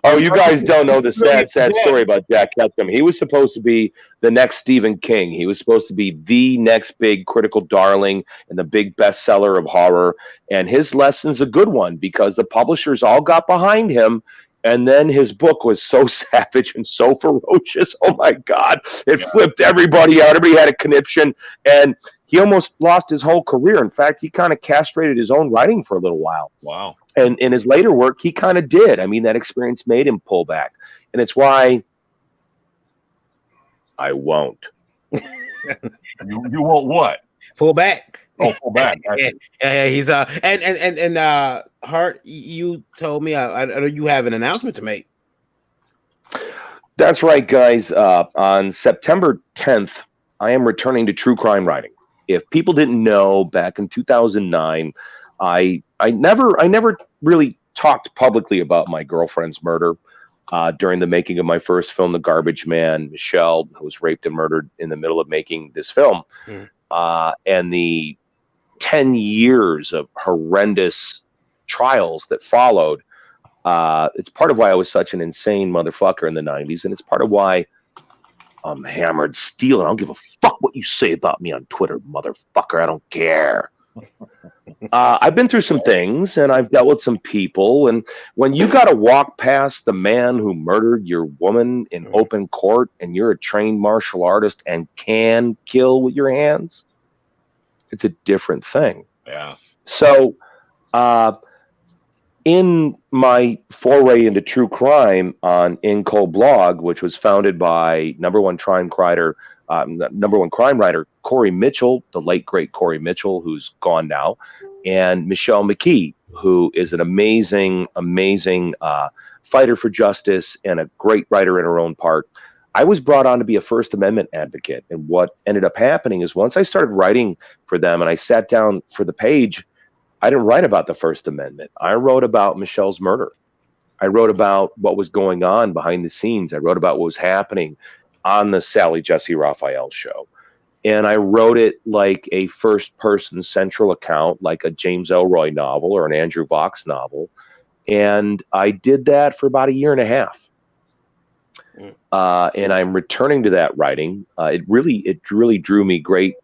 Oh, you guys don't know the sad story about Jack Ketchum. He was supposed to be the next Stephen King. He was supposed to be the next big critical darling and the big bestseller of horror. And his lesson's a good one because the publishers all got behind him. And then his book was so savage and so ferocious. Oh, my God. It flipped everybody out. Everybody had a conniption. And he almost lost his whole career. In fact, he kind of castrated his own writing for a little while. Wow. And in his later work, he kind of did. I mean, that experience made him pull back. And it's why I won't. You won't what? Pull back. Oh, pull back. Yeah, he's and Hart, you told me I know you have an announcement to make. That's right, guys. On September 10th, I am returning to true crime writing. If people didn't know, back in 2009, I never really talked publicly about my girlfriend's murder. During the making of my first film, The Garbage Man, Michelle, who was raped and murdered in the middle of making this film, and the 10 years of horrendous trials that followed. It's part of why I was such an insane motherfucker in the 90s, and it's part of why I'm hammered steel. I don't give a fuck what you say about me on Twitter, motherfucker. I don't care. I've been through some things, and I've dealt with some people, and when you got to walk past the man who murdered your woman in open court, and you're a trained martial artist and can kill with your hands, it's a different thing. Yeah. So, in my foray into true crime on InCo Blog, which was founded by number one crime writer Corey Mitchell, the late great Corey Mitchell, who's gone now, and Michelle McKee, who is an amazing fighter for justice and a great writer in her own part. I was brought on to be a First Amendment advocate, and what ended up happening is once I started writing for them and I sat down for the page, I didn't write about the First Amendment. I wrote about Michelle's murder. I wrote about what was going on behind the scenes. I wrote about what was happening on the Sally Jesse Raphael show. And I wrote it like a first-person central account, like a James Elroy novel or an Andrew Vox novel. And I did that for about a year and a half. And I'm returning to that writing. It really drew me great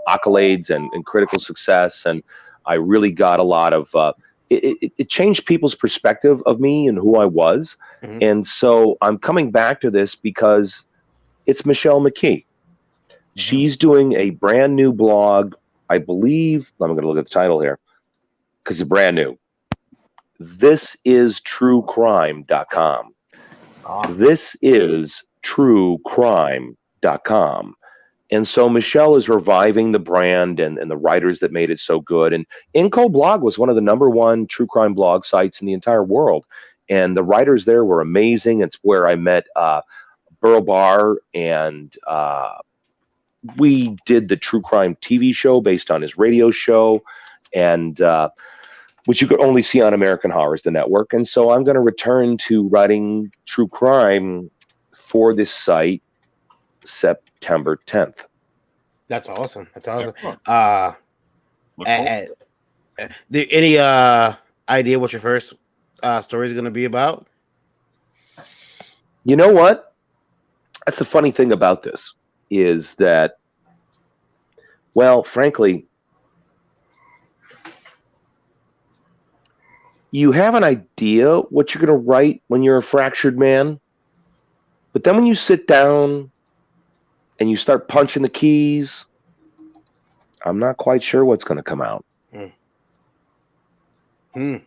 accolades and critical success. And I really got a lot of, it changed people's perspective of me and who I was. And so I'm coming back to this because it's Michelle McKee. She's doing a brand new blog. I believe, I'm going to look at the title here because it's brand new. This is truecrime.com. This is truecrime.com. And so Michelle is reviving the brand and the writers that made it so good. And InCo Blog was one of the number one true crime blog sites in the entire world. And the writers there were amazing. It's where I met Burl Barr and we did the true crime TV show based on his radio show, and which you could only see on American Horrors, the network. And so I'm going to return to writing true crime for this site September 10th. That's awesome. That's awesome. Look forward. Any idea what your first story is going to be about? You know what? That's the funny thing about this is that, well, frankly, you have an idea what you're going to write when you're a fractured man, but then when you sit down and you start punching the keys, I'm not quite sure what's going to come out. Hey,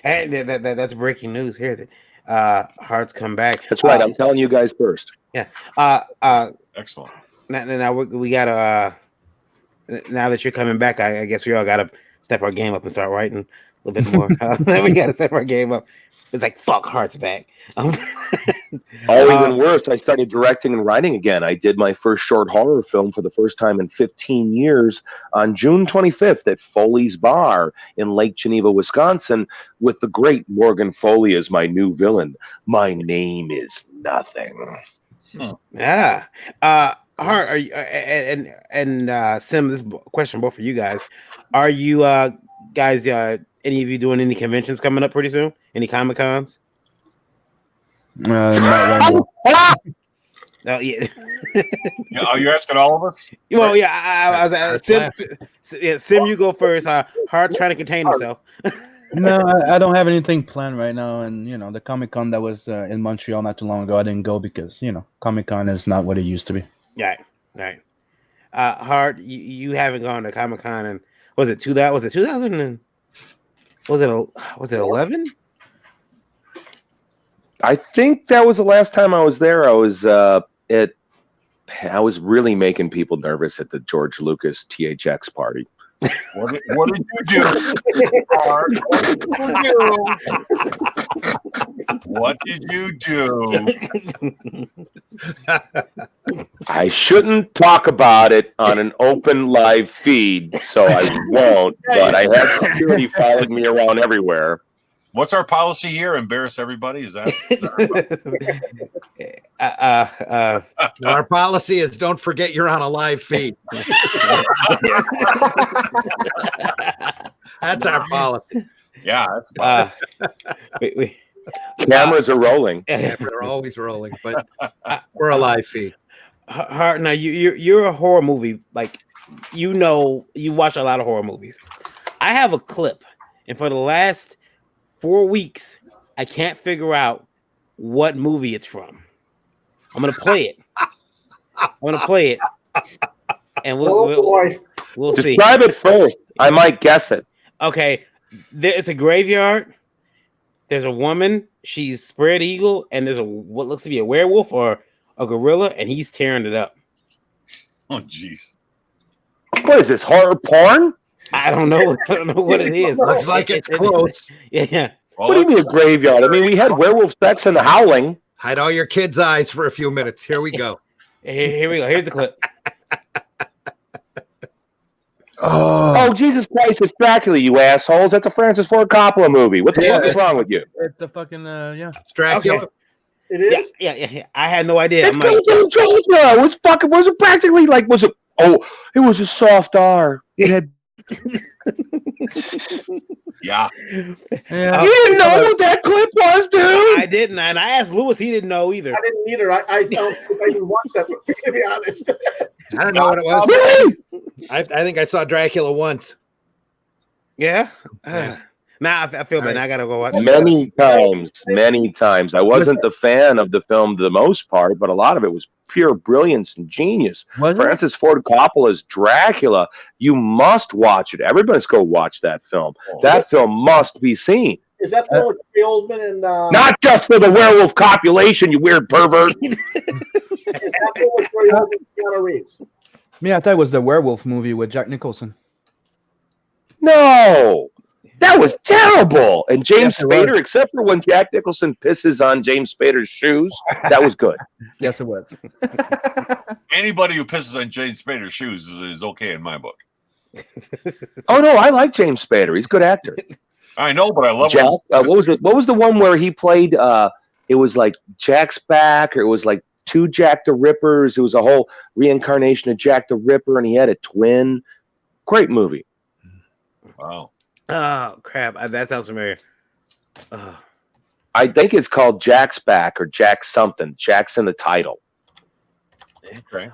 that's breaking news here. Hart's come back. That's right. I'm telling you guys first. Yeah. Excellent. Now we gotta. Now that you're coming back, I guess we all gotta step our game up and start writing a little bit more. We gotta step our game up. It's like fuck, Hart's back. Even worse, I started directing and writing again. I did my first short horror film for the first time in 15 years on June 25th at Foley's Bar in Lake Geneva, Wisconsin, with the great Morgan Foley as my new villain. My name is nothing. Yeah. Hart, are you and Sim? This question both for you guys. Are you guys? Any of you doing any conventions coming up pretty soon? Any Comic Cons? Not right now. Oh yeah. Yeah, are you asking all of us? Well, yeah. I was Sim, you go first. Hart trying to contain himself. No, I don't have anything planned right now. And the Comic-Con that was in Montreal not too long ago, I didn't go because Comic-Con is not what it used to be. Right. Hart, you haven't gone to Comic-Con, and was it 2000 and was it 11? I think that was the last time I was there. I was really making people nervous at the George Lucas THX party. What did you do? What did you do? I shouldn't talk about it on an open live feed, so I won't. But I have security following me around everywhere. What's our policy here? Embarrass everybody? Is that Our policy is don't forget you're on a live feed. That's our policy. Yeah, that's Cameras are rolling. Yeah, they're always rolling, but we're a live feed. Hart, now you're a horror movie, like you watch a lot of horror movies. I have a clip, and for the last 4 weeks, I can't figure out what movie it's from. I'm gonna play it. And we'll see. Describe it first. I might guess it. Okay, it's a graveyard. There's a woman. She's spread eagle, and there's what looks to be a werewolf or a gorilla, and he's tearing it up. Oh, jeez. What is this, horror porn? I don't know what it is. Looks like it's close. Yeah. Well, What do you mean a graveyard? I mean, we had werewolf sex and the howling. Hide all your kids' eyes for a few minutes. Here we go. Here we go. Here's the clip. Oh, Jesus Christ, it's Dracula, you assholes. That's a Francis Ford Coppola movie. What the fuck is wrong with you? It's the fucking It's Dracula. Okay. It is. Yeah. I had no idea. It's I'm like, Dracula. Was it practically like, it was a soft R. It had. yeah. You didn't know what that clip was, dude? I didn't, and I asked Lewis. He didn't know either. I didn't either. I don't think I even watched that movie, to be honest. I don't know what it was. Really? I think I saw Dracula once. Yeah. Now I feel bad. Now I gotta go watch. Many times. I wasn't the fan of the film the most part, but a lot of it was pure brilliance and genius. Was it? Francis Ford Coppola's Dracula. You must watch it. Everybody's go watch that film. That film must be seen. Is that the one with Gary Oldman and Not just for the werewolf copulation, you weird pervert. is that the one with Gary Oldman and Keanu Reeves? Yeah, I thought it was the werewolf movie with Jack Nicholson. No. That was terrible. And James Yes, it was. Spader, except for when Jack Nicholson pisses on James Spader's shoes, that was good. Yes, it was. Anybody who pisses on James Spader's shoes is okay in my book. Oh no, I like James Spader. He's a good actor. I know, but I love Jack. What was it? What was the one where he played? It was like Jack's back, or it was like two Jack the Rippers. It was a whole reincarnation of Jack the Ripper, and he had a twin. Great movie. Wow. Oh crap! That sounds familiar. I think it's called Jack's Back or Jack something. Jack's in the title. Okay.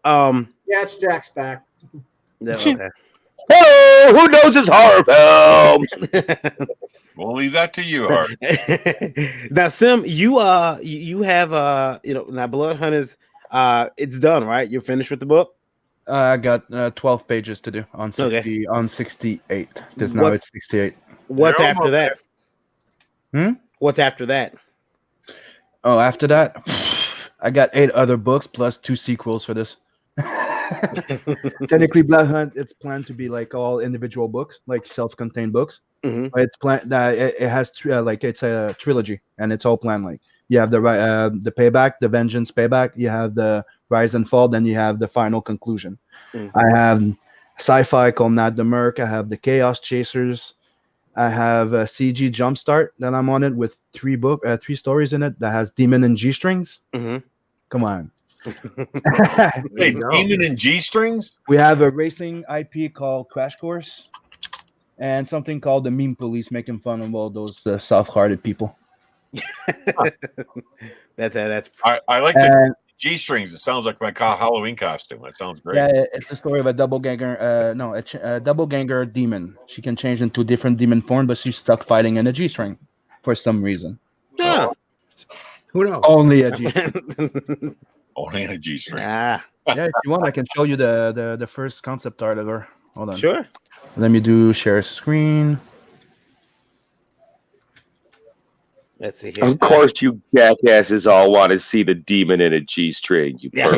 Yeah, it's Jack's back. Okay. Oh, who knows his horror films? We'll leave that to you, Hart. Now, Sim, you have now BLOODHUNT is it's done, right? You're finished with the book. I got 12 pages to do on 60 on 68 because now it's 68. What's You're after almost that? What's after that? Oh, after that, I got 8 other books plus 2 sequels for this. Technically, BLOODHUNT, it's planned to be like all individual books, like self-contained books. Mhm. But it's planned that it has like it's a trilogy, and it's all planned. Like you have the payback, the vengeance payback. You have the rise and fall. Then you have the final conclusion. I have sci-fi called Not the Merc. I have the Chaos Chasers. I have a CG Jumpstart that I'm on it with 3 stories in it that has Demon and G strings. Come on. Hey, Demon and G strings? We have a racing IP called Crash Course and something called the Meme Police, making fun of all those soft-hearted people. That's I like the G strings. It sounds like my Halloween costume. That sounds great. Yeah, it's the story of a doppelganger. A doppelganger demon. She can change into different demon form, but she's stuck fighting in a G string for some reason. yeah. Who knows? Only a G string. Only in a G string. Ah, Yeah, if you want, I can show you the first concept art of her. Hold on. sure. Let me do share screen. Let's see here. Of course, you jackasses all want to see the demon in a G-string. You perverts.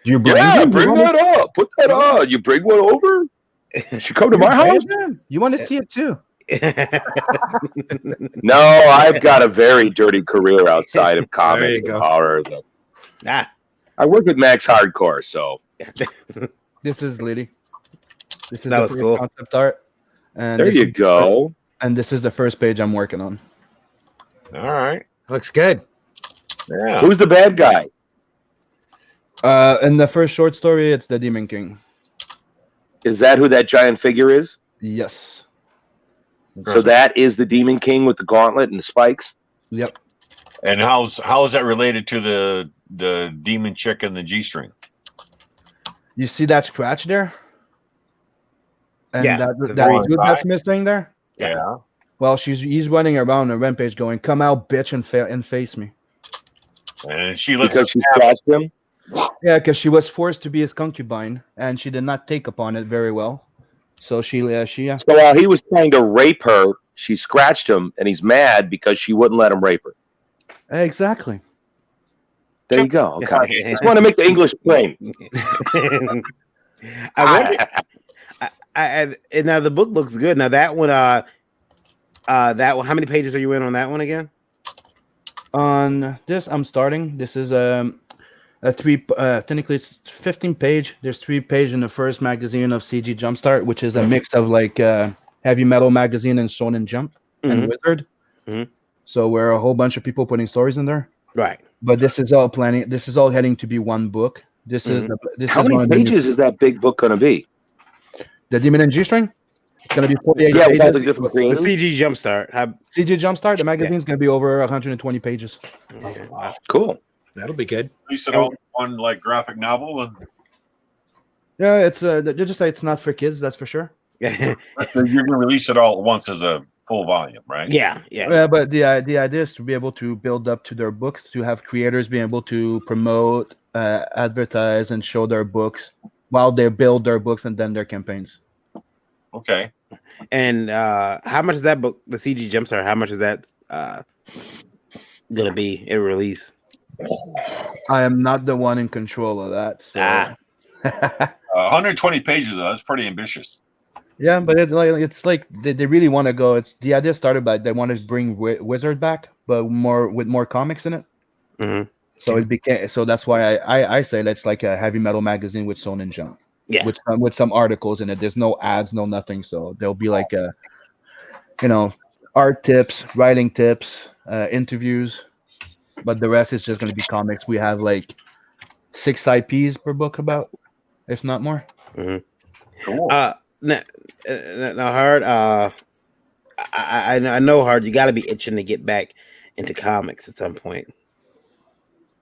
Do you bring Yeah, them? bring that up. Put that on. You bring one over? You should come to my house. You want to see it too? No, I've got a very dirty career outside of comics and go. horror. Ah. I work with Max Hardcore, so This is Liddy. This is That the was first cool. concept art. And there this you is- go. And this is the first page I'm working on. All right. Looks good. Yeah. Who's the bad guy? In the first short story, it's the Demon King. Is that who that giant figure is? Yes. So that is the Demon King with the gauntlet and the spikes? Yep. And how is that related to the demon chick and the G string? You see that scratch there? And Yeah, that the dude very that's missing there? Yeah. Well, he's running around a rampage going, "Come out, bitch, and face me." And she lets Because she scratched him? Yeah, because she was forced to be his concubine, and she did not take upon it very well. So she So while he was trying to rape her, she scratched him, and he's mad because she wouldn't let him rape her. Exactly. There you go. Okay. Just want to make the English plain. I wonder. And now the book looks good. Now that one, that one. How many pages are you in on that one again? On this, I'm starting. This is a 3. Technically, it's 15 page. There's 3 page in the first magazine of CG Jumpstart, which is a mix of like heavy metal magazine and Shonen Jump and Wizard. So we're a whole bunch of people putting stories in there. Right. But this is all planning. This is all heading to be one book. This is How many pages is that big book going to be? The Demon and G String. It's gonna be 48 Yeah, with all the pages. different The creams. CG Jumpstart. CG Jumpstart. The magazine's gonna be over 120 pages. Okay, wow. Cool. That'll be good. Release it all in one like graphic novel, and Yeah, it's they just say it's not for kids. That's for sure. Yeah. you're gonna release it all at once as a full volume, right? Yeah. Yeah, but the idea is to be able to build up to their books, to have creators be able to promote, advertise, and show their books while they build their books and then their campaigns. Okay. And how much is that book, the CG Jumpstart? How much is that gonna be in release? I am not the one in control of that. So. 120 pages, though. That's pretty ambitious. Yeah, but it's like they really want to go. It's the idea started by they want to bring Wizard back, but with more comics in it. So it became, so that's why I say that's like a heavy metal magazine with Shonen Jump. Yeah. With some articles in it. There's no ads, no nothing. So there'll be like a, art tips, writing tips, interviews, but the rest is just going to be comics. We have like 6 IPs per book, about, if not more. Cool. Now, Hard. I know, Hard. You got to be itching to get back into comics at some point.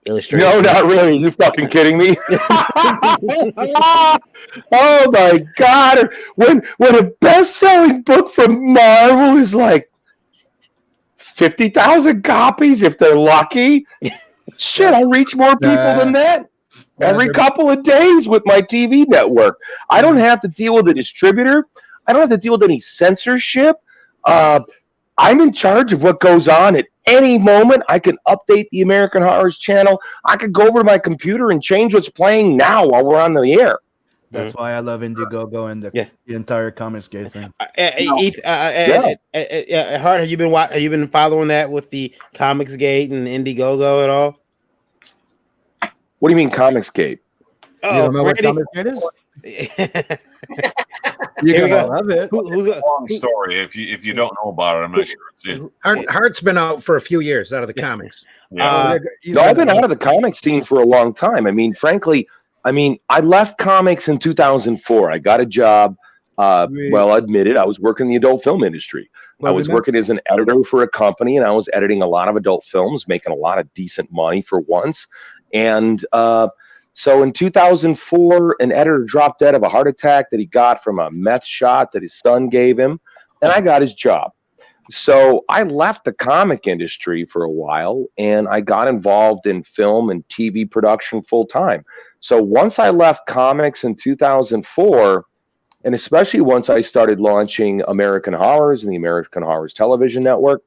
Illustration. No, not really. You fucking kidding me? Oh my god! When a best-selling book from Marvel is like 50,000 copies, if they're lucky, shit, I reach more people than that every couple of days with my TV network. I don't have to deal with a distributor. I don't have to deal with any censorship. I'm in charge of what goes on at any moment. I can update the American Horrors channel. I could go over to my computer and change what's playing now while we're on the air. That's why I love Indiegogo and the entire Comics Gate thing. Hard, have you been following that with the Comics Gate and Indiegogo at all? What do you mean Comics Gate? Oh, you don't know what Comics Gate is? You're gonna love it. Who's a long story? If you don't know about it, I'm not sure. Hart's been out for a few years out of the comics. Yeah. No, I've been out of the comics scene for a long time. I mean, frankly, I left comics in 2004. I got a job. Well, admitted, I was working in the adult film industry. I was working as an editor for a company, and I was editing a lot of adult films, making a lot of decent money for once. And so in 2004, an editor dropped dead of a heart attack that he got from a meth shot that his son gave him, and I got his job. So I left the comic industry for a while, and I got involved in film and TV production full time. So once I left comics in 2004, and especially once I started launching American Horrors and the American Horrors Television Network,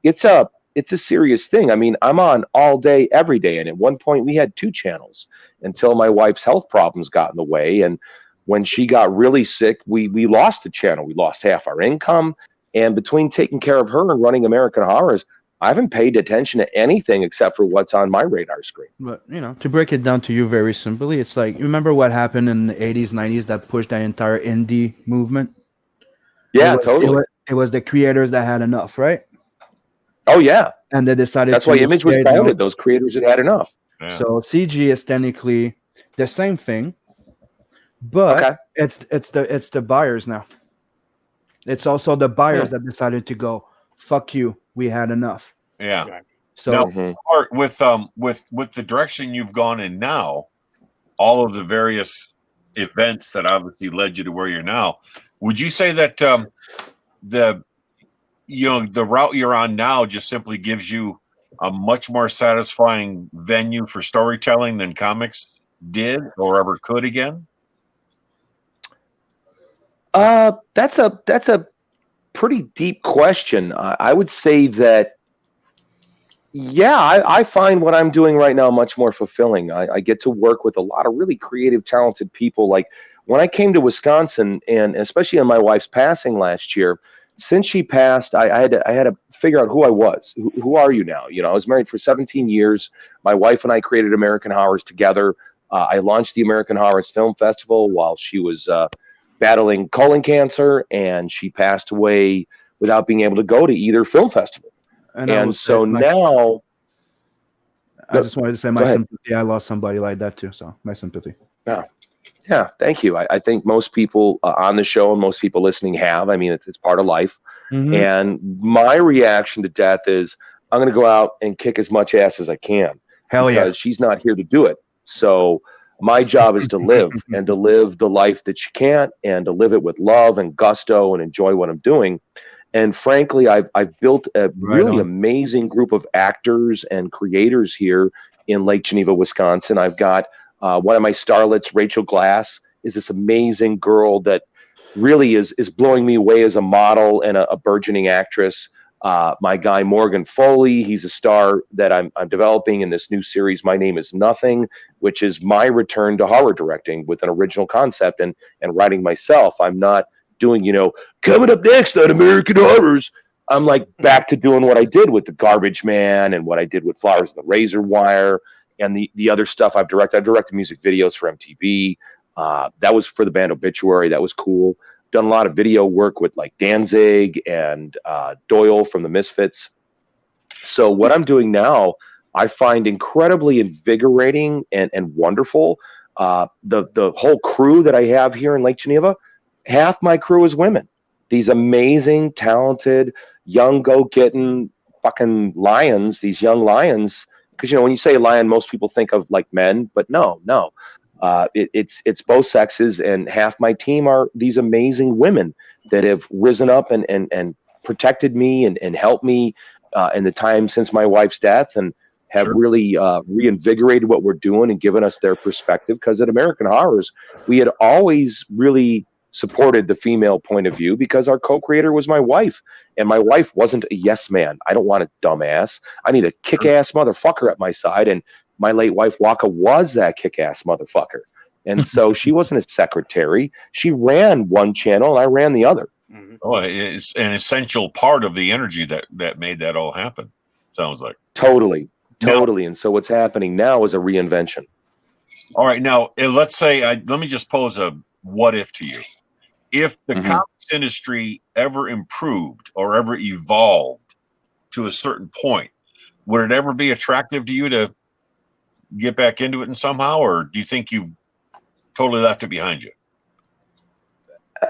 it's a serious thing. I mean, I'm on all day, every day. And at one point we had 2 channels until my wife's health problems got in the way. And when she got really sick, we lost the channel. We lost half our income. And between taking care of her and running American Horrors, I haven't paid attention to anything except for what's on my radar screen. But, to break it down to you very simply, it's like, you remember what happened in the 80s, 90s that pushed that entire indie movement? Yeah, totally. It was the creators that had enough, right? Oh, yeah. And they decided that's why Image was founded. Those creators had enough. Yeah. So CG is technically the same thing, but it's the buyers now. It's also the buyers that decided to go, fuck you, we had enough. Yeah. So now, Art, with the direction you've gone in now, all of the various events that obviously led you to where you're now, would you say that the route you're on now just simply gives you a much more satisfying venue for storytelling than comics did or ever could again? That's a pretty deep question. I would say that, I find what I'm doing right now much more fulfilling. I get to work with a lot of really creative, talented people. Like when I came to Wisconsin, and especially on my wife's passing last year, since she passed, I had to figure out who I was. Who are you now? I was married for 17 years. My wife and I created American Horrors together. I launched the American Horrors Film Festival while she was battling colon cancer, and she passed away without being able to go to either film festival. And so now, I just wanted to say my sympathy. I lost somebody like that too, so my sympathy. Yeah, thank you. I think most people on the show and most people listening have. I mean, it's part of life. Mm-hmm. And my reaction to death is I'm going to go out and kick as much ass as I can. Hell yeah. Because she's not here to do it. So my job is to live and to live the life that she can't, and to live it with love and gusto and enjoy what I'm doing. And frankly, I've built a really amazing group of actors and creators here in Lake Geneva, Wisconsin. I've got one of my starlets, Rachel Glass, is this amazing girl that really is blowing me away as a model and a burgeoning actress. My guy, Morgan Foley, he's a star that I'm developing in this new series, My Name is Nothing, which is my return to horror directing with an original concept and writing myself. I'm not doing, coming up next on American Horrors. I'm like back to doing what I did with The Garbage Man and what I did with Flowers and the Razor Wire. and the other stuff I've directed music videos for MTV. That was for the band Obituary. That was cool. Done a lot of video work with like Danzig and Doyle from the Misfits. So what I'm doing now, I find incredibly invigorating and wonderful. The whole crew that I have here in Lake Geneva, half my crew is women. These amazing, talented, young, go-getting fucking lions, these young lions. Because, when you say lion, most people think of like men, but no. It's both sexes, and half my team are these amazing women that have risen up and protected me and helped me in the time since my wife's death, and have really reinvigorated what we're doing and given us their perspective. Because at American Horrors, we had always really supported the female point of view because our co-creator was my wife, and my wife wasn't a yes man. I don't want a dumbass. I need a kick-ass motherfucker at my side, and my late wife Waka was that kick-ass motherfucker. And so she wasn't a secretary. She ran one channel and I ran the other. Oh, it's an essential part of the energy that made that all happen. Sounds like totally. And so what's happening now is a reinvention. All right, now let's say let me just pose a what if to you. If the comics industry ever improved or ever evolved to a certain point, would it ever be attractive to you to get back into it in somehow, or do you think you've totally left it behind you?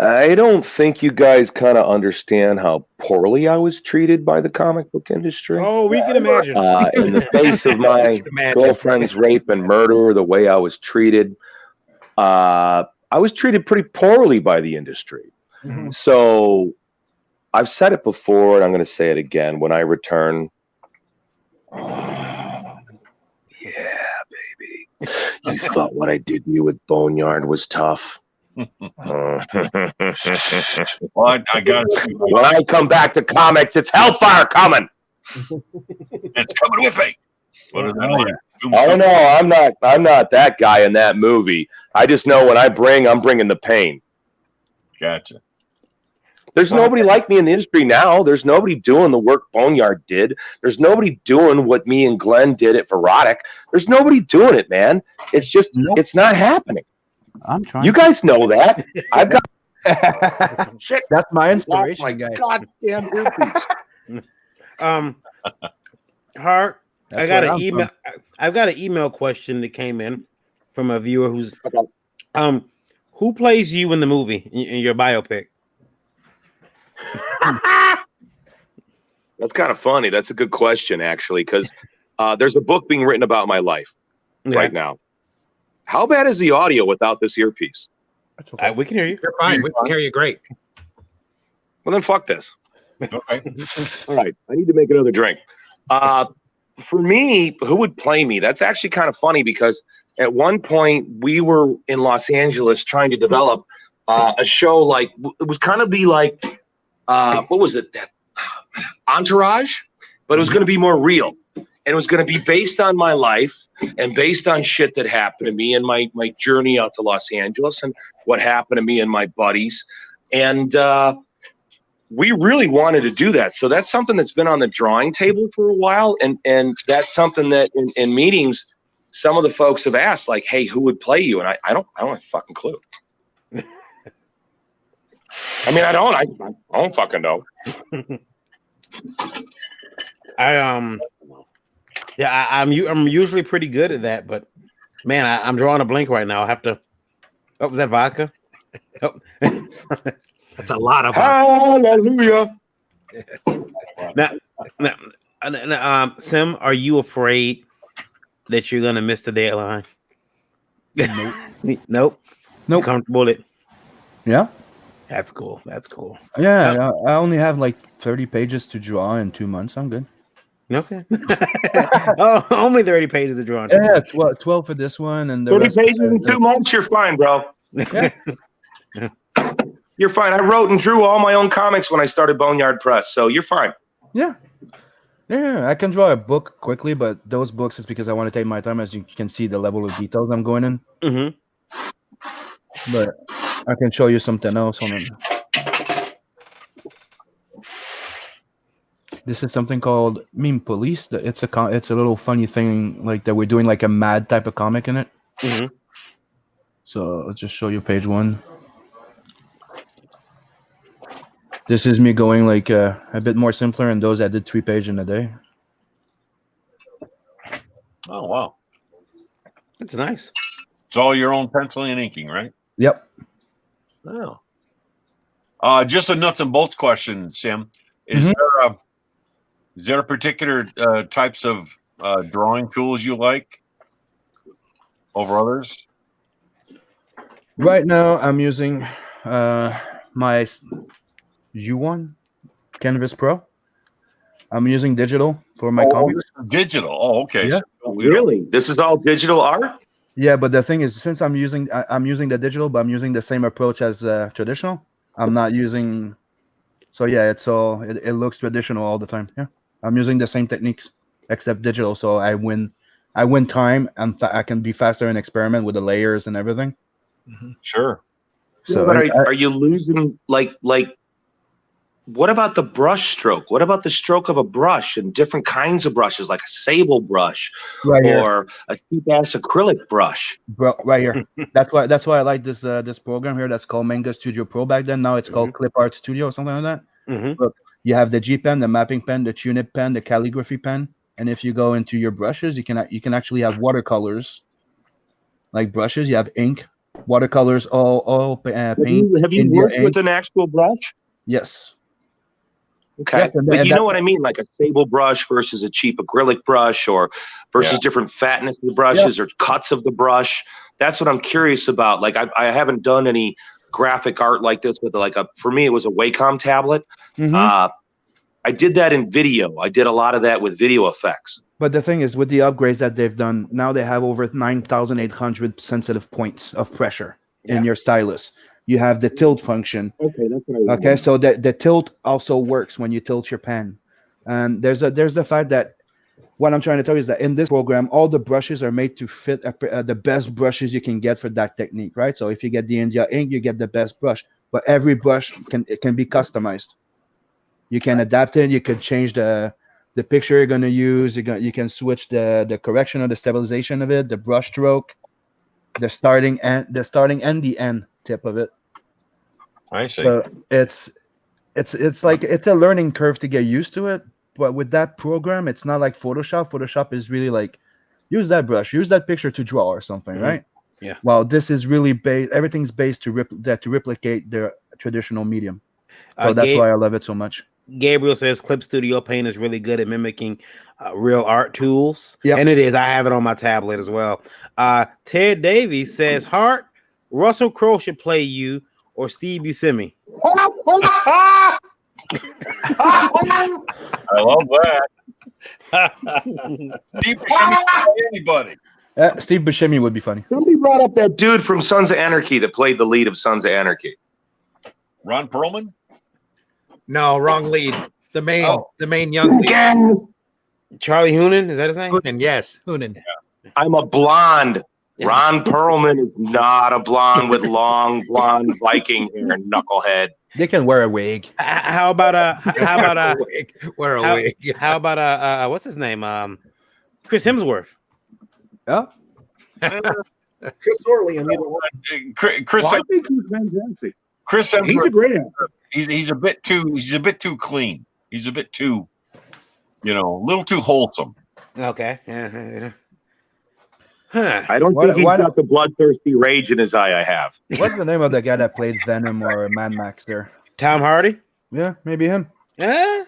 I don't think you guys kind of understand how poorly I was treated by the comic book industry. Oh, we can imagine. In the face of my girlfriend's rape and murder, the way I was treated, I was treated pretty poorly by the industry. So I've said it before, and I'm going to say it again. When I return, yeah, baby, you thought what I did to you with Boneyard was tough. Well, I got it. When I come back to comics, it's hellfire coming. It's coming with me. What is that like? Oh no, I'm not that guy in that movie. I just know when I'm bringing the pain. Gotcha. There's nobody like me in the industry now. There's nobody doing the work Boneyard did. There's nobody doing what me and Glenn did at Verotic. There's nobody doing it, man. It's just it's not happening. I'm trying. You guys know that. I've got shit. That's my inspiration, my guy. goddamn earpiece. Hart, That's I got where an I'm email. from. I've got an email question that came in from a viewer who's who plays you in the movie in your biopic? That's kind of funny. That's a good question, actually, because there's a book being written about my life right now. How bad is the audio without this earpiece? Okay. We can hear you. You're fine. We can hear you great. Well, then fuck this. Okay. All right. I need to make another drink. For me, who would play me? That's actually kind of funny because at one point we were in Los Angeles trying to develop a show like it was kind of be like what was it? That Entourage, but it was going to be more real. And it was going to be based on my life and based on shit that happened to me and my journey out to Los Angeles and what happened to me and my buddies. And we really wanted to do that. So that's something that's been on the drawing table for a while. And that's something that in meetings, some of the folks have asked, like, hey, who would play you? And I don't have a fucking clue. I mean, I don't fucking know. I'm usually pretty good at that, but man, I'm drawing a blank right now. I have to. Oh, was that vodka? Oh. That's a lot of hallelujah. Now, Sim, are you afraid that you're gonna miss the deadline? Nope. Nope. Comfortable with it? Yeah. That's cool. That's cool. Yeah, I only have like 30 pages to draw in 2 months. I'm good. Okay. Oh, only 30 pages to draw. Yeah, 12 for this one, and 30 pages in 2 months. You're fine, bro. Yeah. You're fine. I wrote and drew all my own comics when I started Boneyard Press, so you're fine. Yeah, I can draw a book quickly, but those books is because I want to take my time. As you can see, the level of details I'm going in. But I can show you something else on it. This is something called Meme Police. It's a little funny thing like that. We're doing like a mad type of comic in it. Mhm. So let's just show you page 1. This is me going like a bit more simpler, and those that did 3 pages in a day. Oh wow, That's nice. it's all your own penciling and inking, right? Yep. Oh. Just a nuts and bolts question, Sim. Is there a particular types of drawing tools you like over others? Right now, I'm using my U1 Canvas Pro. I'm using digital for my comics. Digital. Oh, okay. Yeah. So, Really? This is all digital art? Yeah, but the thing is, since I'm using the digital, but I'm using the same approach as traditional. I'm not using. So yeah, it looks traditional all the time. Yeah, I'm using the same techniques except digital. So I win time, and I can be faster and experiment with the layers and everything. Sure. So but are you losing like what about the brush stroke? What about the stroke of a brush and different kinds of brushes, like a sable brush or a cheap ass acrylic brush? Right here. That's why I like this program here. That's called Manga Studio Pro back then. Now it's called Clip Art Studio or something like that. Mm-hmm. Look, you have the G pen, the mapping pen, the Tunip pen, the calligraphy pen, and if you go into your brushes, you can actually have watercolors, like brushes. You have ink, watercolors, all paint. Have you worked with an actual brush? Yes. Okay, yes, but you know what I mean, like a sable brush versus a cheap acrylic brush, or versus different fatness of the brushes or cuts of the brush. That's what I'm curious about. Like I haven't done any graphic art like this with for me it was a Wacom tablet. Mm-hmm. I did that in video. I did a lot of that with video effects. But the thing is, with the upgrades that they've done, now they have over 9,800 sensitive points of pressure in your stylus. You have the tilt function. Okay, that's what I want. Okay, so the tilt also works when you tilt your pen. And there's the fact that what I'm trying to tell you is that in this program, all the brushes are made to fit the best brushes you can get for that technique, right? So if you get the India ink, you get the best brush. But every brush can be customized. You can adapt it. You can change the picture you're going to use. You can switch the correction or the stabilization of it, the brush stroke, the starting and the end tip of it. I see. So it's like it's a learning curve to get used to it. But with that program, it's not like Photoshop. Photoshop is really like use that brush, use that picture to draw or something, right? Yeah. Well, this is really based. Everything's based to replicate the traditional medium. So that's why I love it so much. Gabriel says Clip Studio Paint is really good at mimicking real art tools. Yep. And it is. I have it on my tablet as well. Ted Davies says, Hart, Russell Crowe should play you or Steve Buscemi. I love that. Steve Buscemi can play anybody. Steve Buscemi would be funny. Somebody brought up that dude from Sons of Anarchy that played the lead of Sons of Anarchy. Ron Perlman? No, wrong lead. The main young lead. Again. Charlie Hunnam, is that his name? Hunnam, yes, Hunnam. Yeah. I'm a blonde. Ron Perlman is not a blonde with long blonde Viking hair, knucklehead. They can wear a wig. How about wear a wig? How about what's his name? Chris Hemsworth. Yeah. Chris Orley and either one. Chris I think he's fantastic. Chris Hemsworth, he's a great actor. He's a bit too clean. He's a bit too, a little too wholesome. Okay. Yeah. Huh. I don't think he's got the bloodthirsty rage in his eye I have. What's the name of the guy that played Venom or Mad Max there? Tom Hardy? Yeah, maybe him. Yeah.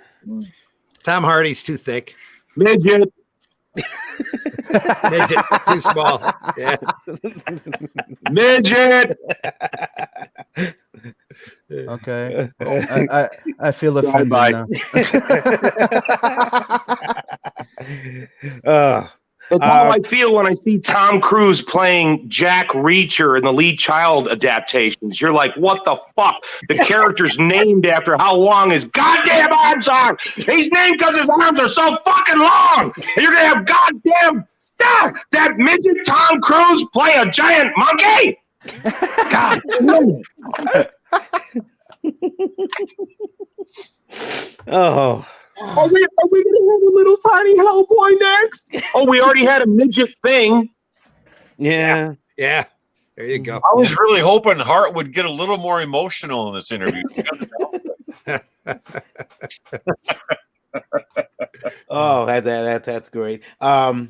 Tom Hardy's too thick. Midget. Midget, too small. Yeah. Midget. Okay. I feel offended now. That's how I feel when I see Tom Cruise playing Jack Reacher in the Lee Child adaptations. You're like, what the fuck? The character's named after how long his goddamn arms are. He's named because his arms are so fucking long. And you're going to have goddamn that midget Tom Cruise play a giant monkey? God damn it. Oh. Are we gonna have a little tiny Hellboy next? Oh, we already had a midget thing. Yeah. Yeah. There you go. I was really hoping Hart would get a little more emotional in this interview. Oh, that's great. So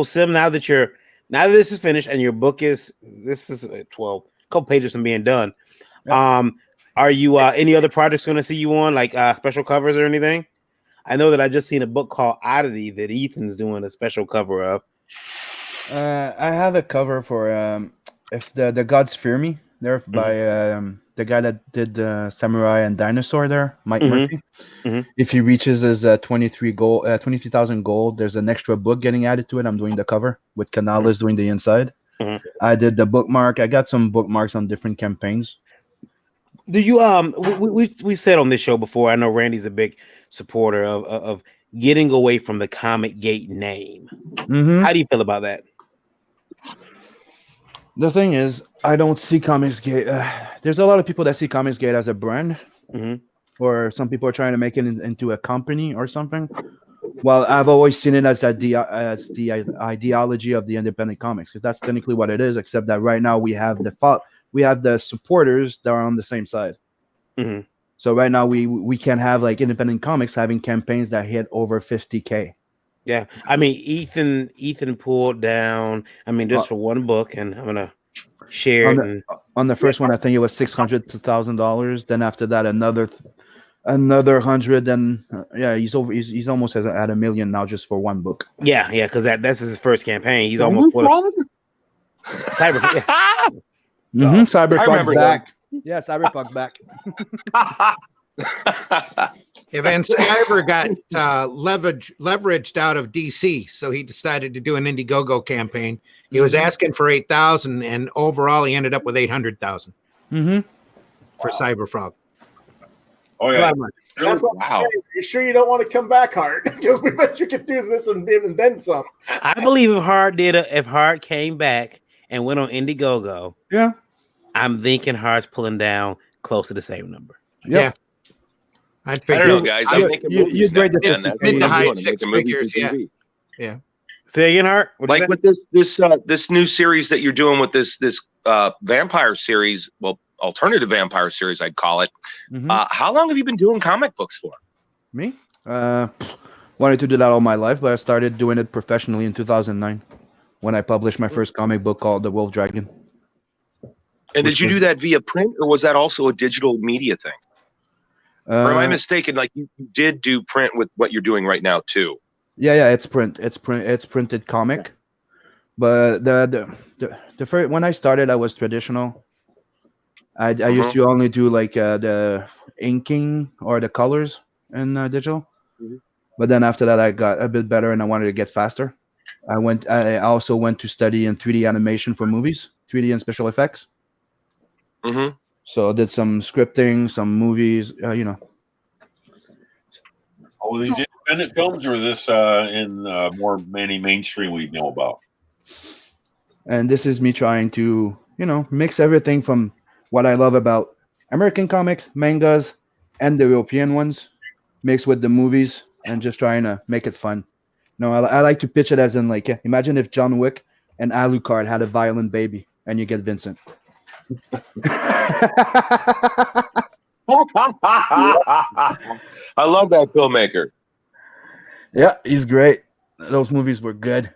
Sim, now that this is finished and your book is 12 couple pages from being done. Yeah. Are you any other projects going to see you on, like special covers or anything? I know that I just seen a book called Oddity that Ethan's doing a special cover of. I have a cover for If the Gods Fear Me, there by the guy that did Samurai and Dinosaur there, Mike Murphy. If he reaches his 23,000 gold, there's an extra book getting added to it. I'm doing the cover with Canales doing the inside. I did the bookmark. I got some bookmarks on different campaigns. Do you we said on this show before, I know Randy's a big supporter of getting away from the Comic Gate name. How do you feel about that? The thing is, I don't see Comics Gate. There's a lot of people that see Comics Gate as a brand, or some people are trying to make it into a company or something. Well, I've always seen it as the ideology of the independent comics, because that's technically what it is. Except that right now we have the supporters that are on the same side. So right now we can have like independent comics having campaigns that hit over 50K. Yeah, I mean Ethan pulled down. I mean, just for one book, and I'm gonna share on the first one. I think it was $600 to $1,000. Then after that, another 100. And he's almost at $1 million now just for one book. Yeah, because that's his first campaign. He's almost Cyberpunk. Cyberpunk back. Yeah, Cyberpunk back. Van Sciver got leveraged out of DC, so he decided to do an Indiegogo campaign. He was asking for 8,000, and overall he ended up with 800,000 for Cyberfrog. Oh yeah, that's what I'm saying. You sure you don't want to come back, Hart? Because we bet you could do this and then some. I believe if Hart came back and went on Indiegogo, I'm thinking Hart's pulling down close to the same number. Yeah. I don't know, guys. I'm making movies now, mid to high six figures. Yeah. Say again, Hart. Like with this new series that you're doing with this vampire series, well, alternative vampire series, I'd call it. How long have you been doing comic books for? Me? Wanted to do that all my life, but I started doing it professionally in 2009 when I published my first comic book called The Wolf Dragon. And did you do that via print, or was that also a digital media thing? Or am I mistaken? Like you did do print with what you're doing right now too? Yeah, it's print. It's printed comic. But the first, when I started, I was traditional. I used to only do like the inking or the colors in digital. But then after that, I got a bit better and I wanted to get faster. I also went to study in 3D animation for movies, 3D and special effects. So I did some scripting, some movies, Oh, these independent films, or this in more many mainstream we know about? And this is me trying to, mix everything from what I love about American comics, mangas, and the European ones, mixed with the movies, and just trying to make it fun. I like to pitch it as in like, imagine if John Wick and Alucard had a violent baby, and you get Vincent. I love that filmmaker. Yeah, he's great. Those movies were good.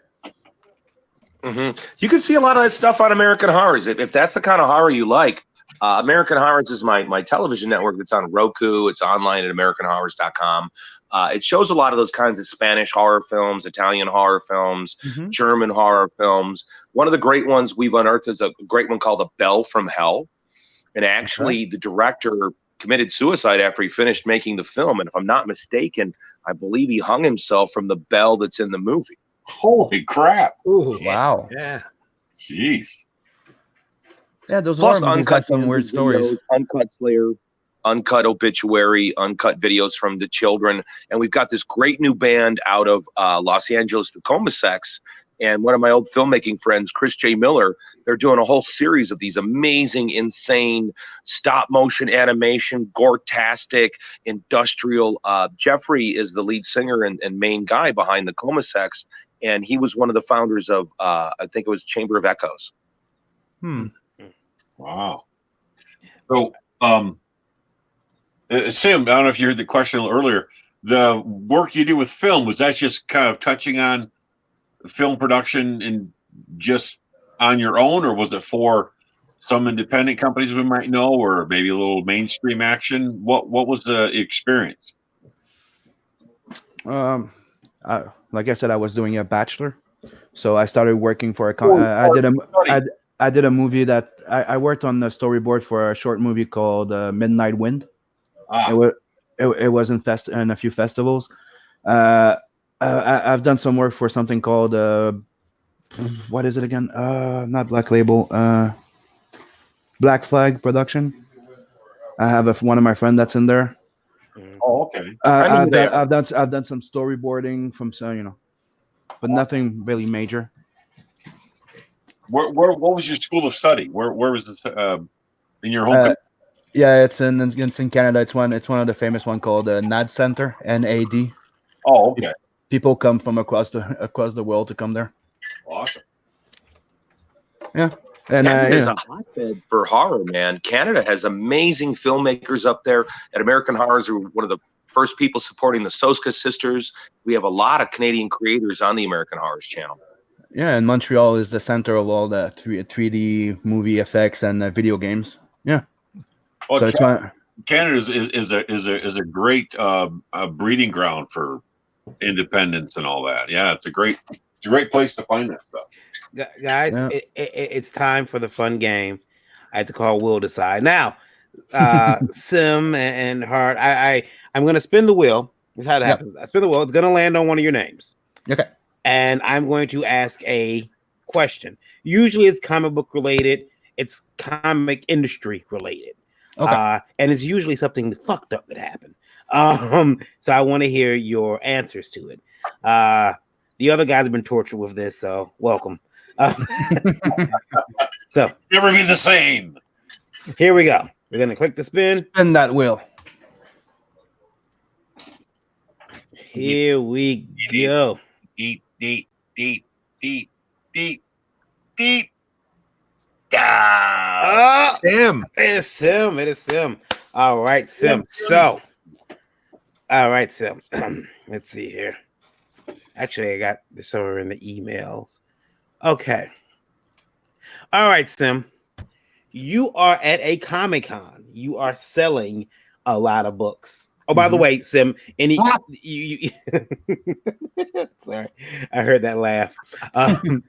You can see a lot of that stuff on American Horrors. If that's the kind of horror you like, American Horrors is my television network that's on Roku. It's online at AmericanHorrors.com. It shows a lot of those kinds of Spanish horror films, Italian horror films, German horror films. One of the great ones we've unearthed is a great one called A Bell from Hell. And actually, the director committed suicide after he finished making the film. And if I'm not mistaken, I believe he hung himself from the bell that's in the movie. Holy crap. Ooh, wow. Yeah. Jeez. Yeah, those Plus horror movies have some weird stories. Uncut Slayer, Uncut Obituary, Uncut Videos from the Children. And we've got this great new band out of Los Angeles, Tacoma Sex, And one of my old filmmaking friends, Chris J. Miller, they're doing a whole series of these amazing, insane stop motion animation, gore-tastic, industrial. Jeffrey is the lead singer and main guy behind the Comasex, and he was one of the founders of, I think it was Chamber of Echoes. Wow. So, Sim, I don't know if you heard the question earlier. The work you do with film, was that just kind of touching on film production and just on your own, or was it for some independent companies we might know, or maybe a little mainstream action? What was the experience? Like I said, I was doing a bachelor, so I started working for a. I did a movie that I worked on the storyboard for a short movie called Midnight Wind. It was in a few festivals. I've done some work for something called what is it again? Not Black Label. Black Flag Production. I have one of my friends that's in there. Oh, okay. I've done some storyboarding from but nothing really major. What was your school of study? Where was this in your home country? Yeah, it's in Canada. It's one of the famous one called NAD Center, NAD. Oh, okay. People come from across the world to come there. Awesome. Yeah. And Canada is a hotbed for horror, man. Canada has amazing filmmakers up there. At American Horrors, are one of the first people supporting the Soska sisters. We have a lot of Canadian creators on the American Horrors channel. Yeah, and Montreal is the center of all the 3D movie effects and video games. Yeah. Well, so Canada is a great breeding ground for independence and all that. Yeah, it's a great place to find that stuff. Guys, yeah. It's time for the fun game. I have to call Will decide now. Sim and Hart. I'm going to spin the wheel. This is how it happens. I spin the wheel. It's going to land on one of your names. Okay. And I'm going to ask a question. Usually, it's comic book related. It's comic industry related. Okay. And it's usually something fucked up that happened. So I want to hear your answers to it. The other guys have been tortured with this, so welcome. So never be the same. Here we go. We're gonna click the spin. Spin that wheel. Here we go. Deep. Sim. It is Sim. All right, Sim. So, all right, Sim. Let's see here. Actually, I got this over in the emails. Okay. All right, Sim. You are at a Comic-Con. You are selling a lot of books. Oh, by the way, Sim, you sorry, I heard that laugh. And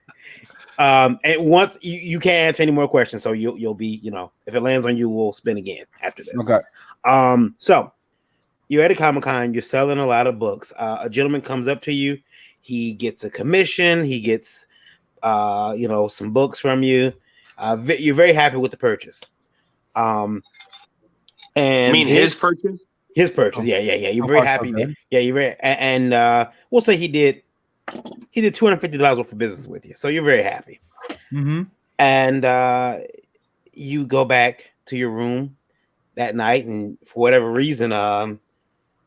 once you can't answer any more questions, so you'll be, if it lands on you, we'll spin again after this. Okay. So you're at a Comic-Con, you're selling a lot of books. A gentleman comes up to you, he gets a commission, he gets some books from you. You're very happy with the purchase. And you mean his purchase? His purchase, yeah. You're very happy. Yeah, you're very, and we'll say he did $250 worth of business with you, so you're very happy. Mm-hmm. And you go back to your room that night, and for whatever reason,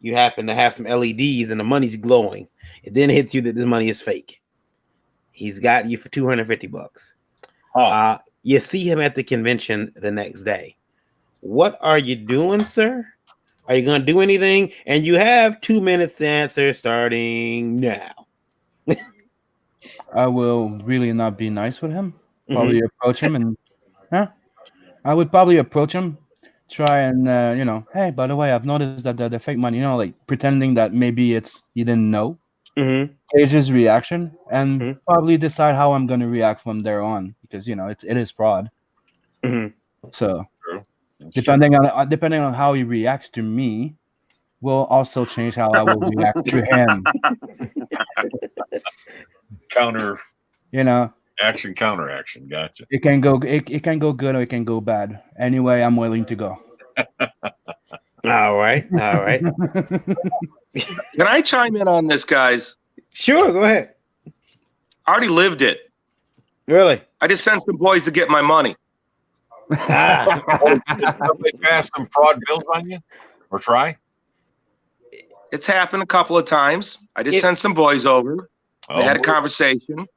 you happen to have some LEDs, and the money's glowing. It then hits you that this money is fake. He's got you for $250. Oh. You see him at the convention the next day. What are you doing, sir? Are you going to do anything? And you have 2 minutes to answer starting now. I will really not be nice with him. Probably approach him and I would probably approach him, try and hey, by the way, I've noticed that the fake money, like pretending that maybe he didn't know. Gauge his reaction and probably decide how I'm going to react from there on, because it is fraud. So depending on how he reacts to me will also change how I will react to him. Counteraction. Gotcha. It can go good or it can go bad. Anyway, I'm willing to go. All right. Can I chime in on this, guys? Sure, go ahead. I already lived it. Really? I just sent some boys to get my money. Did somebody pass some fraud bills on you, or try? It's happened a couple of times. I just sent some boys over. They had a conversation,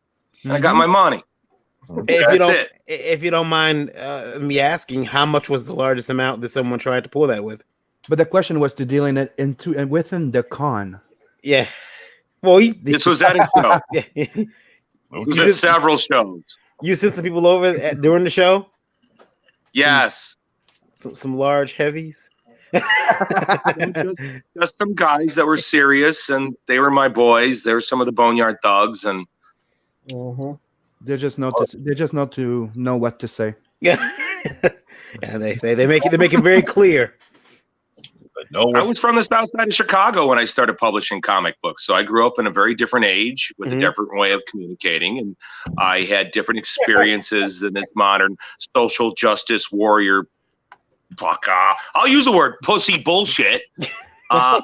and I got my money. If you don't mind me asking, how much was the largest amount that someone tried to pull that with? But the question was to dealing it into and within the con. Yeah. Well, this was at a show. Yeah. It was at several shows. You sent some people over during the show? Yes. Some large heavies? just some guys that were serious, and they were my boys. They were some of the Boneyard thugs, and they're just not to know what to say. Yeah. Yeah, they make it very clear. I was from the south side of Chicago when I started publishing comic books. So I grew up in a very different age with a different way of communicating. And I had different experiences than this modern social justice warrior. I'll use the word pussy bullshit. So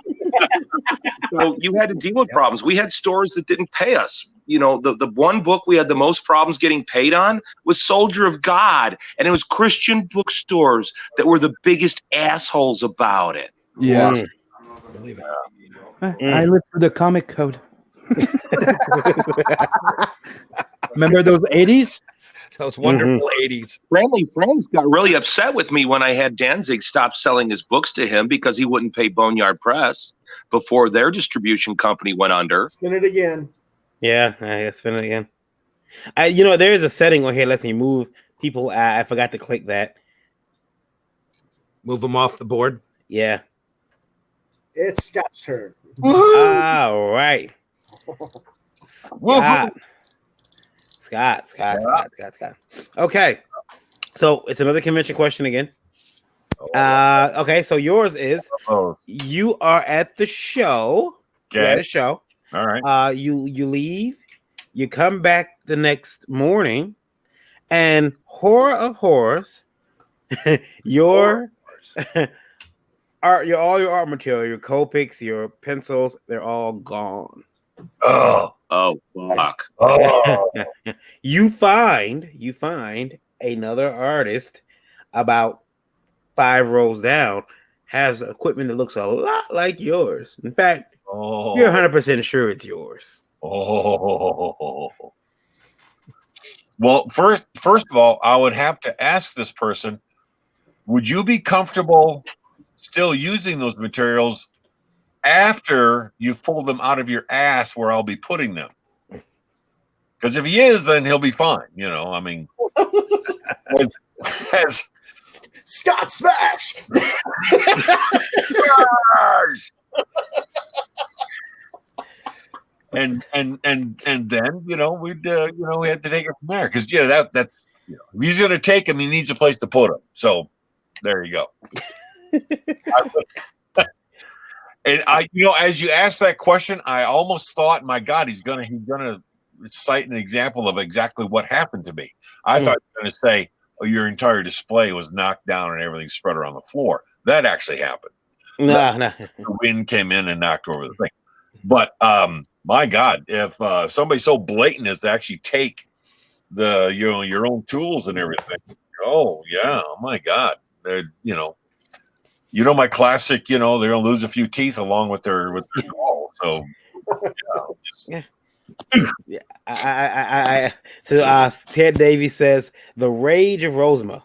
you had to deal with problems. We had stores that didn't pay us. You know, the one book we had the most problems getting paid on was Soldier of God. And it was Christian bookstores that were the biggest assholes about it. Yeah. Believe it. I lived through the comic code. Remember those 80s? Those wonderful 80s. Friendly Friends got really upset with me when I had Danzig stop selling his books to him because he wouldn't pay Boneyard Press before their distribution company went under. Spin it again. Yeah, I spin it again. There is a setting on here that lets me move people. I forgot to click that. Move them off the board. Yeah. It's Scott's turn. All right. Scott. Okay. So it's another convention question again. Okay, so yours is you are at the show. Okay. You're at a show. All right. You leave, you come back the next morning, and horror of horrors, your all your art material, your Copics, your pencils, they're all gone. Oh fuck. You find another artist about 5 rows down has equipment that looks a lot like yours. In fact, you're 100% sure it's yours. Well, first of all, I would have to ask this person, would you be comfortable still using those materials after you've pulled them out of your ass where I'll be putting them? Because if he is, then he'll be fine. You know, I mean, as Scott Smash. and then we had to take it from there because that's if he's going to take him, he needs a place to put him. So there you go. And as you asked that question, I almost thought, my God, he's gonna cite an example of exactly what happened to me. I thought he was going to say, "Oh, your entire display was knocked down and everything spread around the floor." That actually happened. No. The wind came in and knocked over the thing. But my God, if somebody so blatant as to actually take your own tools and everything, oh yeah, oh my God, my classic, they're gonna lose a few teeth along with their doll. So yeah. So Ted Davies says the rage of Rosema.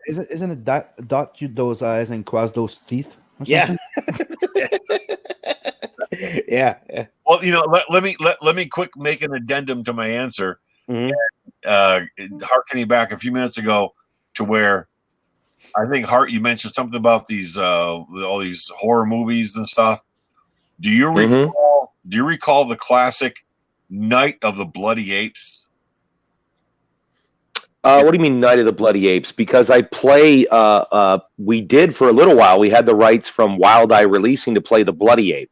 Isn't it dot those eyes and cross those teeth? Yeah. Yeah. Well, let me quick make an addendum to my answer. Harkening back a few minutes ago to where I think Hart, you mentioned something about these all these horror movies and stuff. Do you recall the classic Night of the Bloody Apes? What do you mean Night of the Bloody Apes? Because I play, we did for a little while, we had the rights from Wild Eye Releasing to play The Bloody Ape,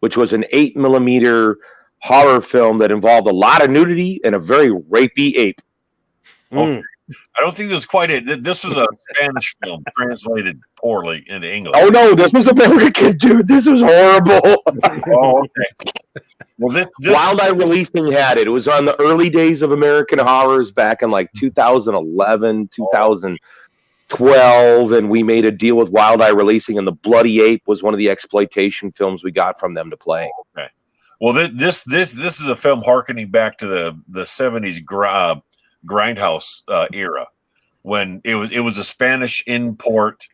which was an 8mm horror film that involved a lot of nudity and a very rapey ape. I don't think this was quite it. This was a Spanish film translated poorly into English. Oh no, this was American, dude. This was horrible. Oh, okay. Well, this Wild Eye Releasing had it. It was on the early days of American horrors back in like 2011, 2012, and we made a deal with Wild Eye Releasing, and The Bloody Ape was one of the exploitation films we got from them to play. Okay. Well, this is a film harkening back to the 70s grindhouse era, when it was a Spanish import,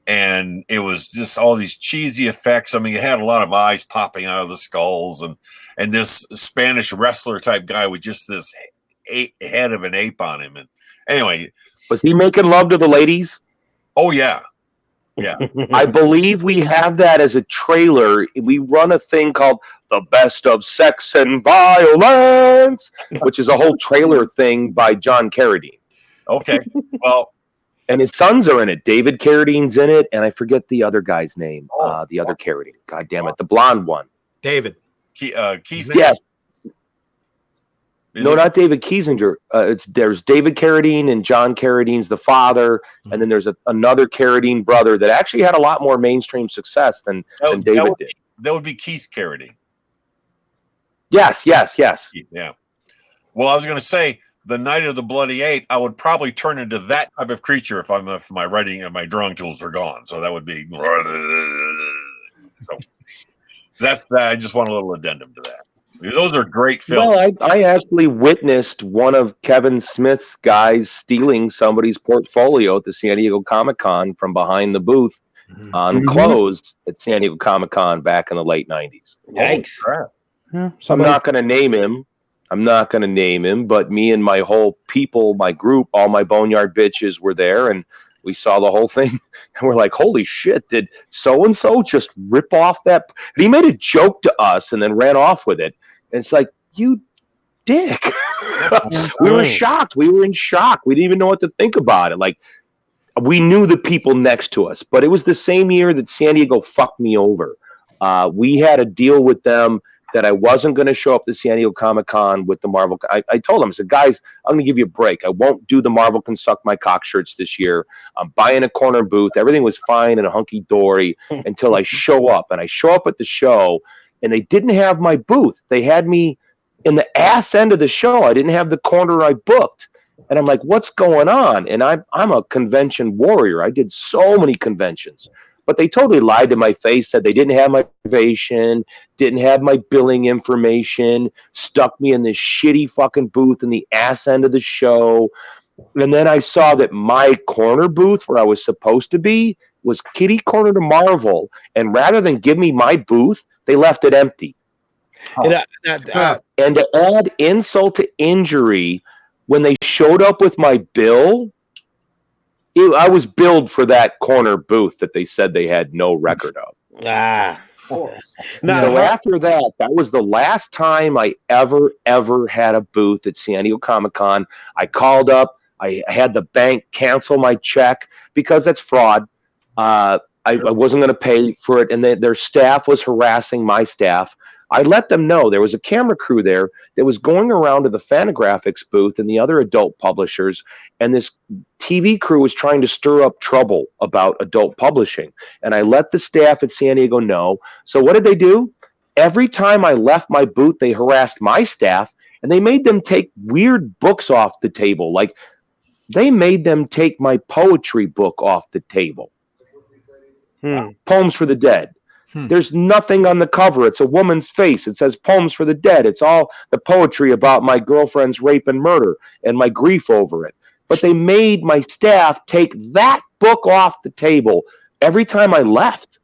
and it was just all these cheesy effects. I mean, it had a lot of eyes popping out of the skulls, and this Spanish wrestler type guy with just this head of an ape on him. And anyway, was he making love to the ladies? Oh yeah. Yeah. I believe we have that as a trailer. We run a thing called The Best of Sex and Violence, which is a whole trailer thing by John Carradine. Okay. Well, and his sons are in it. David Carradine's in it, and I forget the other guy's name. The other Carradine. God damn it. The blonde one. David. Keith. Yes. No, not David Kiesinger. There's David Carradine, and John Carradine's the father, and then there's another Carradine brother that actually had a lot more mainstream success than David did. That would be Keith Carradine. Yes. Yeah. Well, I was going to say, the Night of the Bloody Ape, I would probably turn into that type of creature if my writing and my drawing tools are gone. So that would be. So that I just want a little addendum to that. Those are great films. Well, I actually witnessed one of Kevin Smith's guys stealing somebody's portfolio at the San Diego Comic-Con from behind the booth on clothes at San Diego Comic-Con back in the late 90s. Yikes. Yeah, I'm not going to name him. But me and my whole people, my group, all my Boneyard bitches were there, and we saw the whole thing, and we're like, holy shit, did so-and-so just rip off that? And he made a joke to us and then ran off with it. And it's like, you dick. We were shocked. We were in shock. We didn't even know what to think about it. Like, we knew the people next to us, but it was the same year that San Diego fucked me over. We had a deal with them that I wasn't going to show up to San Diego Comic-Con with the Marvel. I told them, I said, guys, I'm going to give you a break. I won't do the Marvel Can Suck My Cock shirts this year. I'm buying a corner booth. Everything was fine and hunky-dory until I show up. And I show up at the show, and they didn't have my booth. They had me in the ass end of the show. I didn't have the corner I booked. And I'm like, what's going on? And I'm a convention warrior. I did so many conventions. But they totally lied to my face, said they didn't have my reservation, didn't have my billing information, stuck me in this shitty fucking booth in the ass end of the show. And then I saw that my corner booth where I was supposed to be was kitty corner to Marvel. And rather than give me my booth, they left it empty. And to add insult to injury, when they showed up with my bill, I was billed for that corner booth that they said they had no record of. So after that, that was the last time I ever had a booth at San Diego Comic-Con. I called up. I had the bank cancel my check because that's fraud. I wasn't going to pay for it, and their staff was harassing my staff. I let them know there was a camera crew there that was going around to the Fantagraphics booth and the other adult publishers, and this TV crew was trying to stir up trouble about adult publishing. And I let the staff at San Diego know. So what did they do? Every time I left my booth, they harassed my staff, and they made them take weird books off the table. Like, they made them take my poetry book off the table. Poems for the Dead. There's nothing on the cover. It's a woman's face. It says Poems for the Dead. It's all the poetry about my girlfriend's rape and murder and my grief over it. But they made my staff take that book off the table every time I left.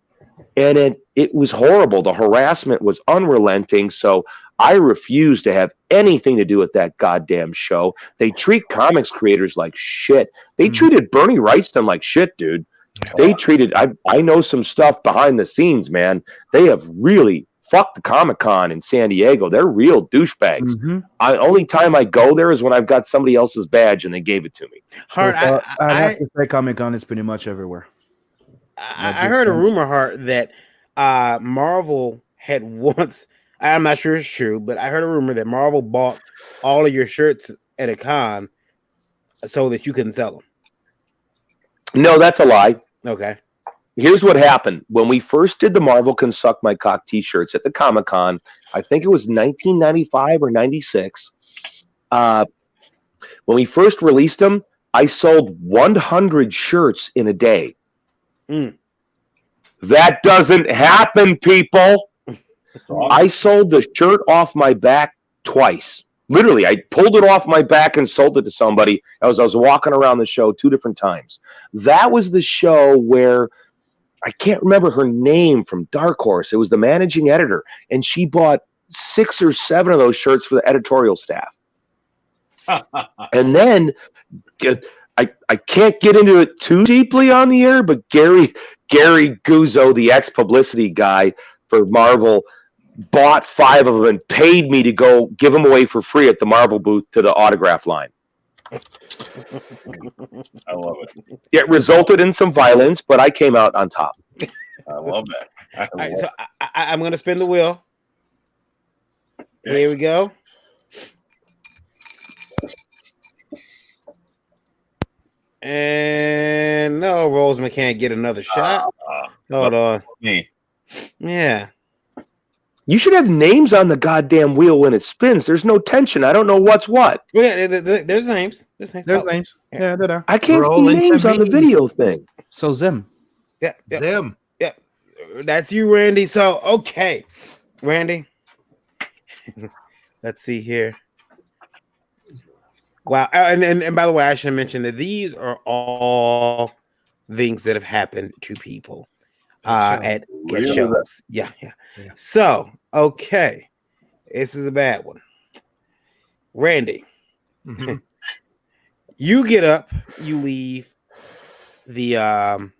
And it was horrible. The harassment was unrelenting. So I refused to have anything to do with that goddamn show. They treat comics creators like shit. They treated Bernie Wrightson like shit, dude. They treated, I know some stuff behind the scenes, man. They have really fucked the Comic-Con in San Diego. They're real douchebags. Only time I go there is when I've got somebody else's badge and they gave it to me. Hart, I have to say Comic-Con is pretty much everywhere. I heard a rumor, Hart, that Marvel had once, I'm not sure it's true, but I heard a rumor that Marvel bought all of your shirts at a con so that you couldn't sell them. No, that's a lie. Okay. Here's what happened. When we first did the Marvel Can Suck My Cock t-shirts at the Comic-Con, I think it was 1995 or 96. When we first released them, I sold 100 shirts in a day. Mm. That doesn't happen, people. I sold the shirt off my back twice. Literally, I pulled it off my back and sold it to somebody as I was walking around the show 2 different times. That was the show where I can't remember her name from Dark Horse. It was the managing editor, and she bought 6 or 7 of those shirts for the editorial staff. And then I can't get into it too deeply on the air, but Gary Guzzo, the ex-publicity guy for Marvel, bought 5 of them and paid me to go give them away for free at the Marvel booth to the autograph line. I love it. It resulted in some violence, but I came out on top. I love that. All right, so I'm going to spin the wheel. Here we go. And no, Roseman can't get another shot. Hold on. Me. Yeah. You should have names on the goddamn wheel when it spins. There's no tension. I don't know what's what. Well, yeah, there's names. There's names. There's names. Yeah, there are. I can't Roll see names into on the me. video thing. So Zim. Yeah. Zim. That's you, Randy. So, okay. Randy. Let's see here. Wow. And by the way, I should mention that these are all things that have happened to people at shows. Yeah. So, okay. This is a bad one. Randy. Mhm. You get up, you leave the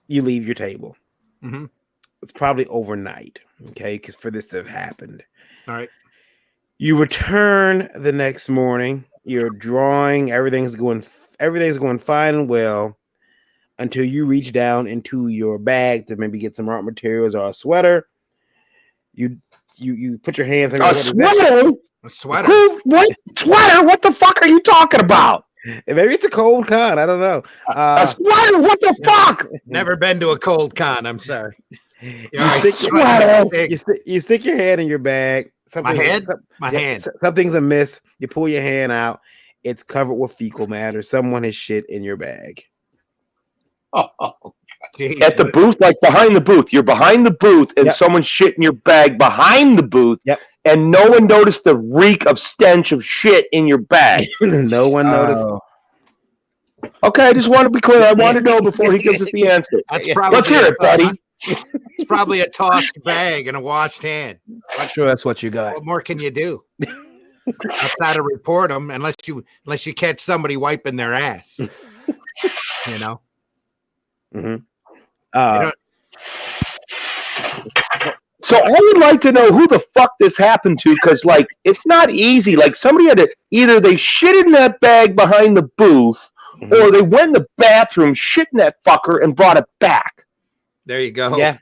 you leave your table. Mhm. It's probably overnight, okay, because for this to have happened. All right. You return the next morning, you're drawing, everything's going fine and well until you reach down into your bag to maybe get some art materials or a sweater. You put your hands on A sweater? A sweater. What sweater? What the fuck are you talking about? Maybe it's a cold con. I don't know. A sweater? What the fuck? Never been to a cold con. I'm sorry. You stick your hand in your bag. My hand? My hand. Something's amiss. You pull your hand out. It's covered with fecal matter. Someone has shit in your bag. Jeez, At the booth, like behind the booth. You're behind the booth and someone's shit in your bag behind the booth. Yep. And no one noticed the reek of stench of shit in your bag. No one noticed. Okay, I just want to be clear. I want to know before he gives us the answer. That's probably Let's hear it, buddy. It's probably a tossed bag and a washed hand. I'm sure that's what you got. What more can you do? Outside of report them, unless you catch somebody wiping their ass. You know. Mm-hmm. So I would like to know who the fuck this happened to, because like it's not easy. Like somebody had to either they shit in that bag behind the booth, or they went in the bathroom, shit in that fucker, and brought it back. There you go. Yeah,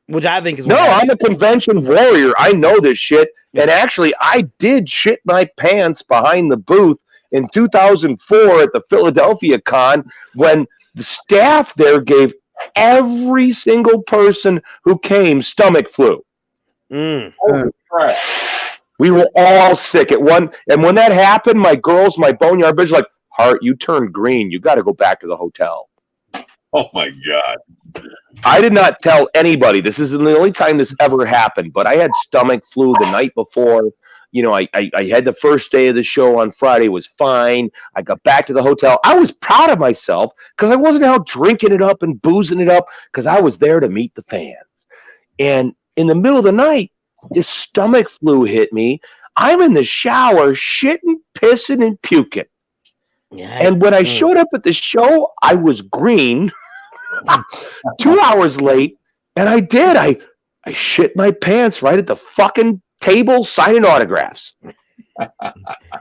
which I think is no. I'm a convention warrior. I know this shit, and actually, I did shit my pants behind the booth in 2004 at the Philadelphia Con when the staff there gave every single person who came stomach flu. Holy crap. We were all sick at one, and when that happened, my boneyard bitch, like, Hart, you turned green. You got to go back to the hotel. Oh my God. I did not tell anybody. This is the only time this ever happened, but I had stomach flu the night before. You know, I had the first day of the show on Friday, was fine. I got back to the hotel. I was proud of myself because I wasn't out drinking it up and boozing it up because I was there to meet the fans. And in the middle of the night, this stomach flu hit me. I'm in the shower, shitting, pissing, and puking. Yeah. And when I showed up at the show, I was green. 2 hours late, and I did. I shit my pants right at the fucking table signing autographs.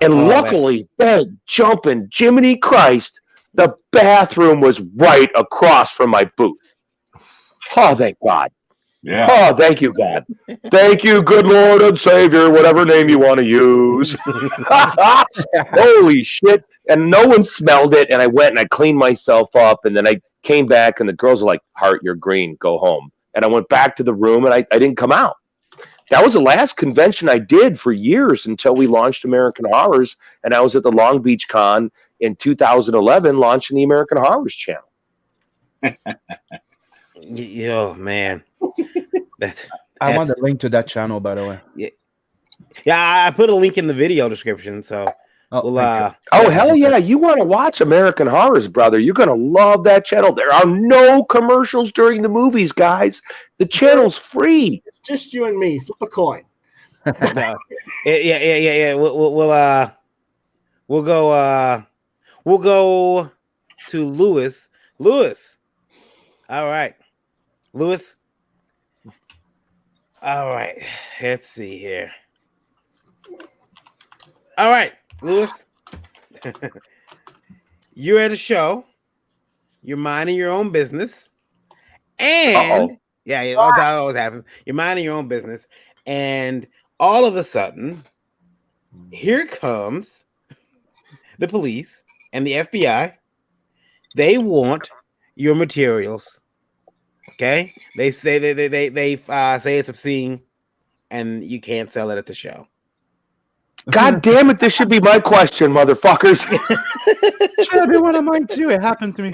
And luckily, bed jumping, Jiminy Christ, the bathroom was right across from my booth. Oh, thank God. Yeah. Oh, thank you, God. Thank you, good Lord and Savior, whatever name you want to use. Holy shit. and no one smelled it. And I went and I cleaned myself up, and then I came back, and the girls were like, "Hart, you're green. Go home." And I went back to the room, and I didn't come out. That was the last convention I did for years until we launched American Horrors, and I was at the Long Beach Con in 2011 launching the American Horrors channel. Oh man, I want the link to that channel, by the way. Yeah, I put a link in the video description. So hell yeah! You want to watch American Horrors, brother? You're gonna love that channel. There are no commercials during the movies, guys. The channel's free. It's just you and me. Flip a coin. No. Yeah. We'll go to Lewis. Lewis. All right, Lewis. All right. Let's see here. All right, Lewis. You're at a show. You're minding your own business, and that always happens. You're minding your own business, and all of a sudden, here comes the police and the FBI. They want your materials. Okay, they say they say it's obscene, and you can't sell it at the show. God damn it! This should be my question, motherfuckers. Should be one of mine too. It happened to me.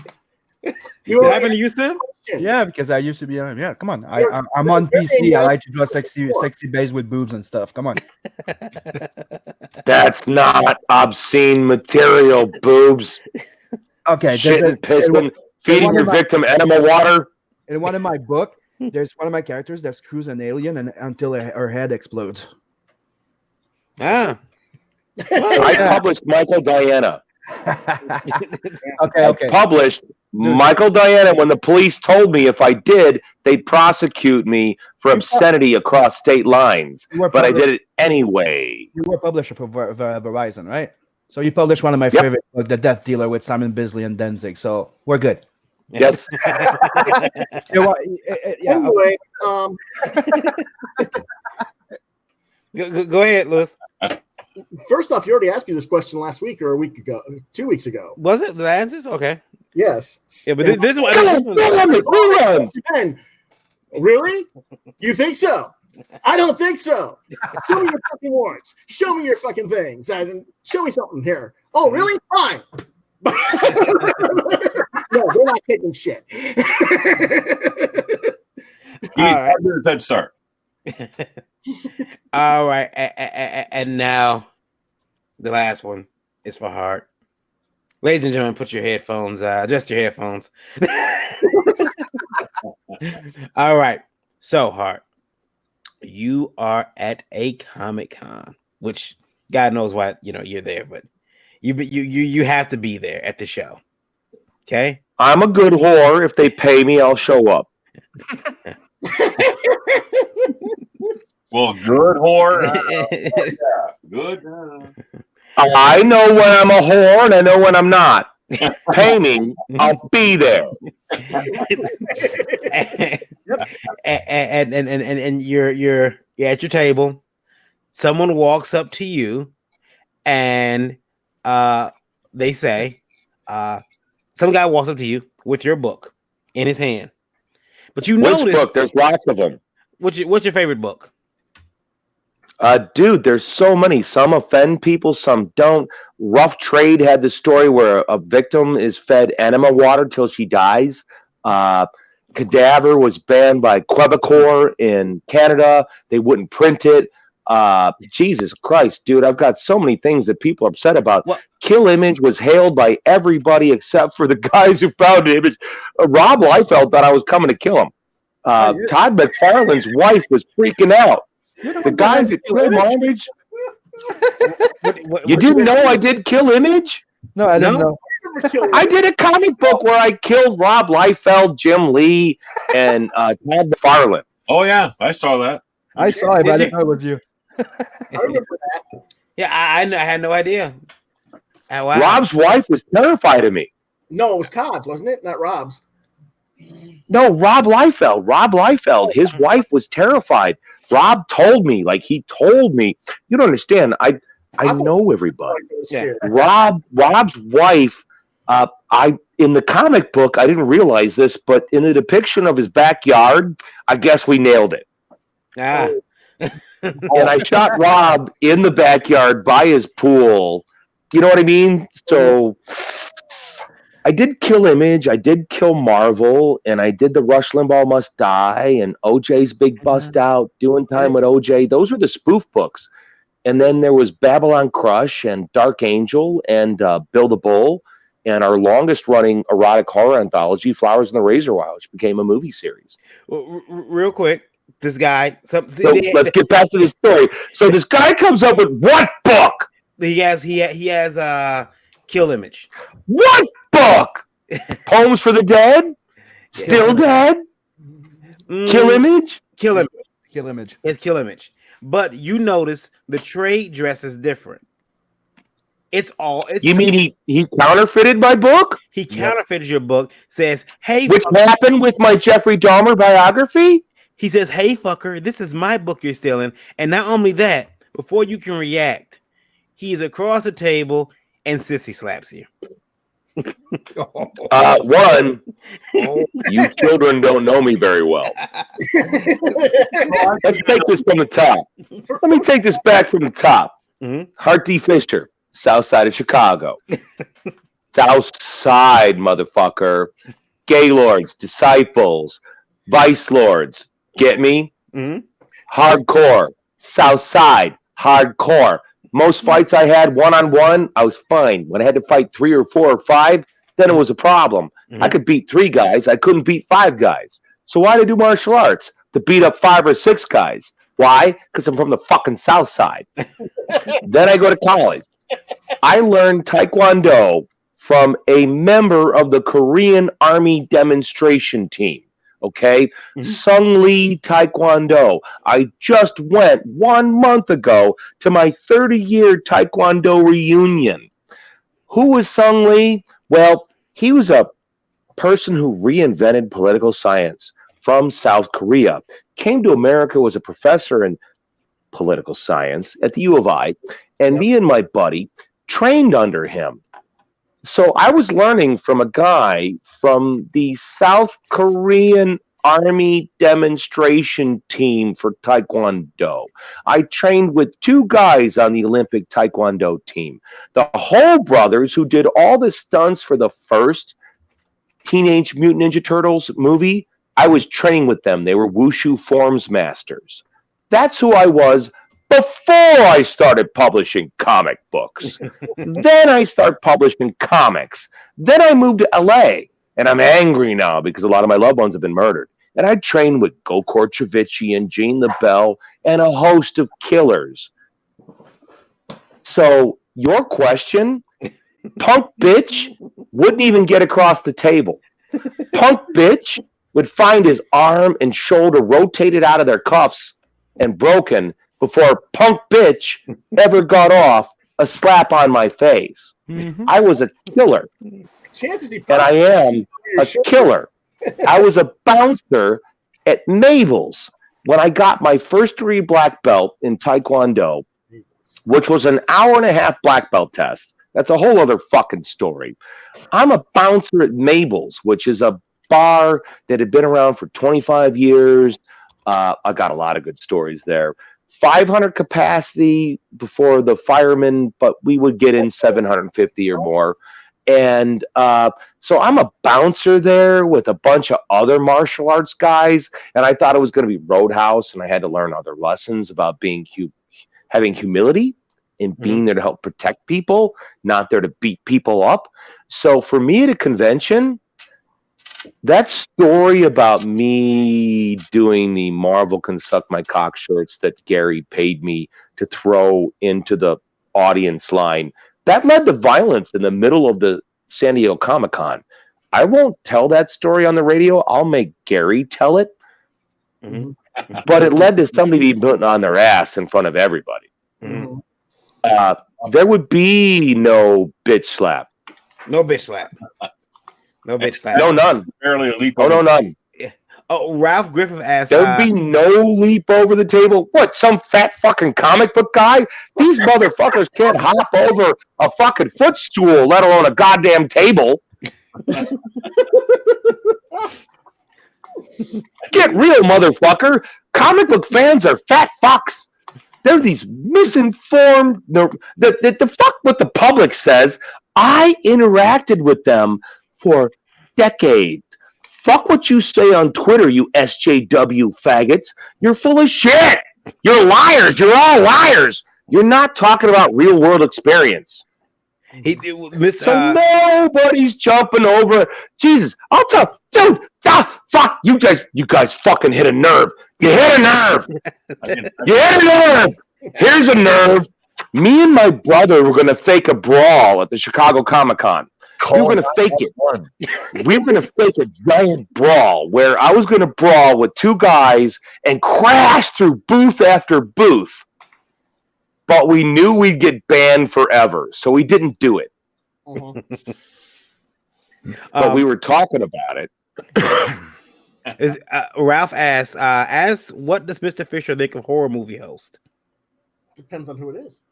It happened to you, Sim? Yeah, because I used to be on. Yeah, come on. I'm on PC. I like to draw sexy babes with boobs and stuff. Come on. That's not obscene material, boobs. Okay. Shitting, pissing, feeding your victim enema water. In one of my book, there's one of my characters that screws an alien and until her head explodes. Ah. I published Michael Diana. Okay. I published Michael Diana when the police told me if I did, they'd prosecute me for obscenity across state lines. But I did it anyway. You were a publisher for Verizon, right? So you published one of my favorite books, The Death Dealer with Simon Bisley and Danzig. So we're good. Yes. Anyway, Go ahead, Lewis. First off, you already asked me this question last week or a week ago, 2 weeks ago. Was it the answers? Okay. Yes. Yeah, but this one. Really? You think so? I don't think so. Show me your fucking warrants. Show me your fucking things. Show me something here. Oh, really? Fine. No, they're not taking shit. All right. Head start. All right, and now the last one is for Hart. Ladies and gentlemen, put your headphones, adjust your headphones. All right, so Hart, you are at a Comic-Con, which God knows why you're there, but you have to be there at the show. Okay, I'm a good whore. If they pay me, I'll show up. Well, good whore. Yeah, good. I know when I'm a whore and I know when I'm not. Pay me, I'll be there. And you're at your table. Someone walks up to you, and they say, some guy walks up to you with your book in his hand. But you notice, which book? There's lots of them. What's your favorite book? Dude, there's so many. Some offend people, some don't. Rough Trade had the story where a victim is fed enema water till she dies. Cadaver was banned by Quebecor in Canada. They wouldn't print it. Jesus Christ, dude, I've got so many things that people are upset about. What? Kill Image was hailed by everybody except for the guys who found the image. Rob Liefeld thought I was coming to kill him. Todd McFarlane's wife was freaking out. The guys that killed Image. You didn't know I did Kill Image? No, I didn't know. I did a comic book where I killed Rob Liefeld, Jim Lee, and Todd McFarlane. Oh yeah, I saw that. I saw it, but I didn't know it was you. I remember that. Yeah, I had no idea. Wow. Rob's wife was terrified of me. No, it was Todd's, wasn't it? Not Rob's. No, Rob Liefeld. Rob Liefeld. His wife was terrified. Rob told me, you don't understand. I know everybody. Yeah. Rob's wife. I in the comic book, I didn't realize this, but in the depiction of his backyard, I guess we nailed it. Ah. And I shot Rob in the backyard by his pool. You know what I mean? So I did kill Image, I did kill Marvel, and I did the Rush Limbaugh Must Die and OJ's Big Bust Out, Doing Time with OJ. Those were the spoof books. And then there was Babylon Crush and Dark Angel and Bill the Bull and our longest running erotic horror anthology, Flowers in the Razor Wire, which became a movie series. Well, real quick, this guy. So let's get back to the story. So this guy comes up with what book? He has Kill Image. What book? Poems for the Dead? Still Dead? Kill Image? Kill Image. Kill Image. It's Kill Image. But you notice the trade dress is different. You mean he counterfeited my book? He counterfeited your book, says, hey, which happened with my Jeffrey Dahmer biography? He says, hey, fucker, this is my book you're stealing. And not only that, before you can react, he's across the table and sissy slaps you. One, you children don't know me very well. Let's take this from the top. Let me take this back from the top. HART Fisher, South Side of Chicago. South Side, motherfucker. Gaylords, Disciples, Vice Lords. Get me? Hardcore. South Side. Hardcore. Most fights I had one-on-one, I was fine. When I had to fight 3 or 4 or 5, then it was a problem. I could beat 3 guys. I couldn't beat 5 guys. So why did I do martial arts? To beat up 5 or 6 guys. Why? Because I'm from the fucking South Side. Then I go to college. I learned Taekwondo from a member of the Korean Army demonstration team. Okay? Sung Lee Taekwondo. I just went 1 month ago to my 30-year Taekwondo reunion. Who was Sung Lee? Well, he was a person who reinvented political science from South Korea. Came to America, was a professor in political science at the U of I, and me and my buddy trained under him. So I was learning from a guy from the South Korean Army demonstration team for Taekwondo. I trained with 2 guys on the Olympic Taekwondo team. The Hole brothers, who did all the stunts for the first Teenage Mutant Ninja Turtles movie, I was training with them. They were Wushu forms masters. That's who I was before I started publishing comic books. Then I started publishing comics. Then I moved to LA, and I'm angry now because a lot of my loved ones have been murdered. And I trained with Gokor Trevichi and Gene LaBelle and a host of killers. So your question, punk bitch wouldn't even get across the table. Punk bitch would find his arm and shoulder rotated out of their cuffs and broken before punk bitch ever got off a slap on my face. I was a killer. And I am a killer. I was a bouncer at Mabel's when I got my first degree black belt in Taekwondo, which was an 1.5-hour black belt test. That's a whole other fucking story. I'm a bouncer at Mabel's, which is a bar that had been around for 25 years. I got a lot of good stories there. 500 capacity before the firemen, but we would get in 750 or more. And so I'm a bouncer there with a bunch of other martial arts guys, and I thought it was going to be Roadhouse, and I had to learn other lessons about having humility and being there to help protect people, not there to beat people up. So for me at a convention, that story about me doing the Marvel Can Suck My Cock shirts that Gary paid me to throw into the audience line, that led to violence in the middle of the San Diego Comic-Con. I won't tell that story on the radio. I'll make Gary tell it. But it led to somebody being put on their ass in front of everybody. There would be no bitch slap. No bitch slap. No bitch slap. No, none. Barely a leap. Oh, no, none. Oh, Ralph Griffith asked. There'd be no leap over the table. What, some fat fucking comic book guy? These motherfuckers can't hop over a fucking footstool, let alone a goddamn table. Get real, motherfucker. Comic book fans are fat fucks. They're these misinformed. The fuck what the public says. I interacted with them for decades. Fuck what you say on Twitter, you SJW faggots. You're full of shit. You're liars. You're all liars. You're not talking about real world experience. So nobody's jumping over. Jesus, I'll tell, dude. Fuck you guys fucking hit a nerve. You hit a nerve. You hit a nerve. Here's a nerve. Me and my brother were gonna fake a brawl at the Chicago Comic-Con. We were going to fake it. We were going to fake a giant brawl where I was going to brawl with two guys and crash through booth after booth. But we knew we'd get banned forever, so we didn't do it. But we were talking about it. Ralph asks, what does Mr. Fisher think of horror movie host? Depends on who it is.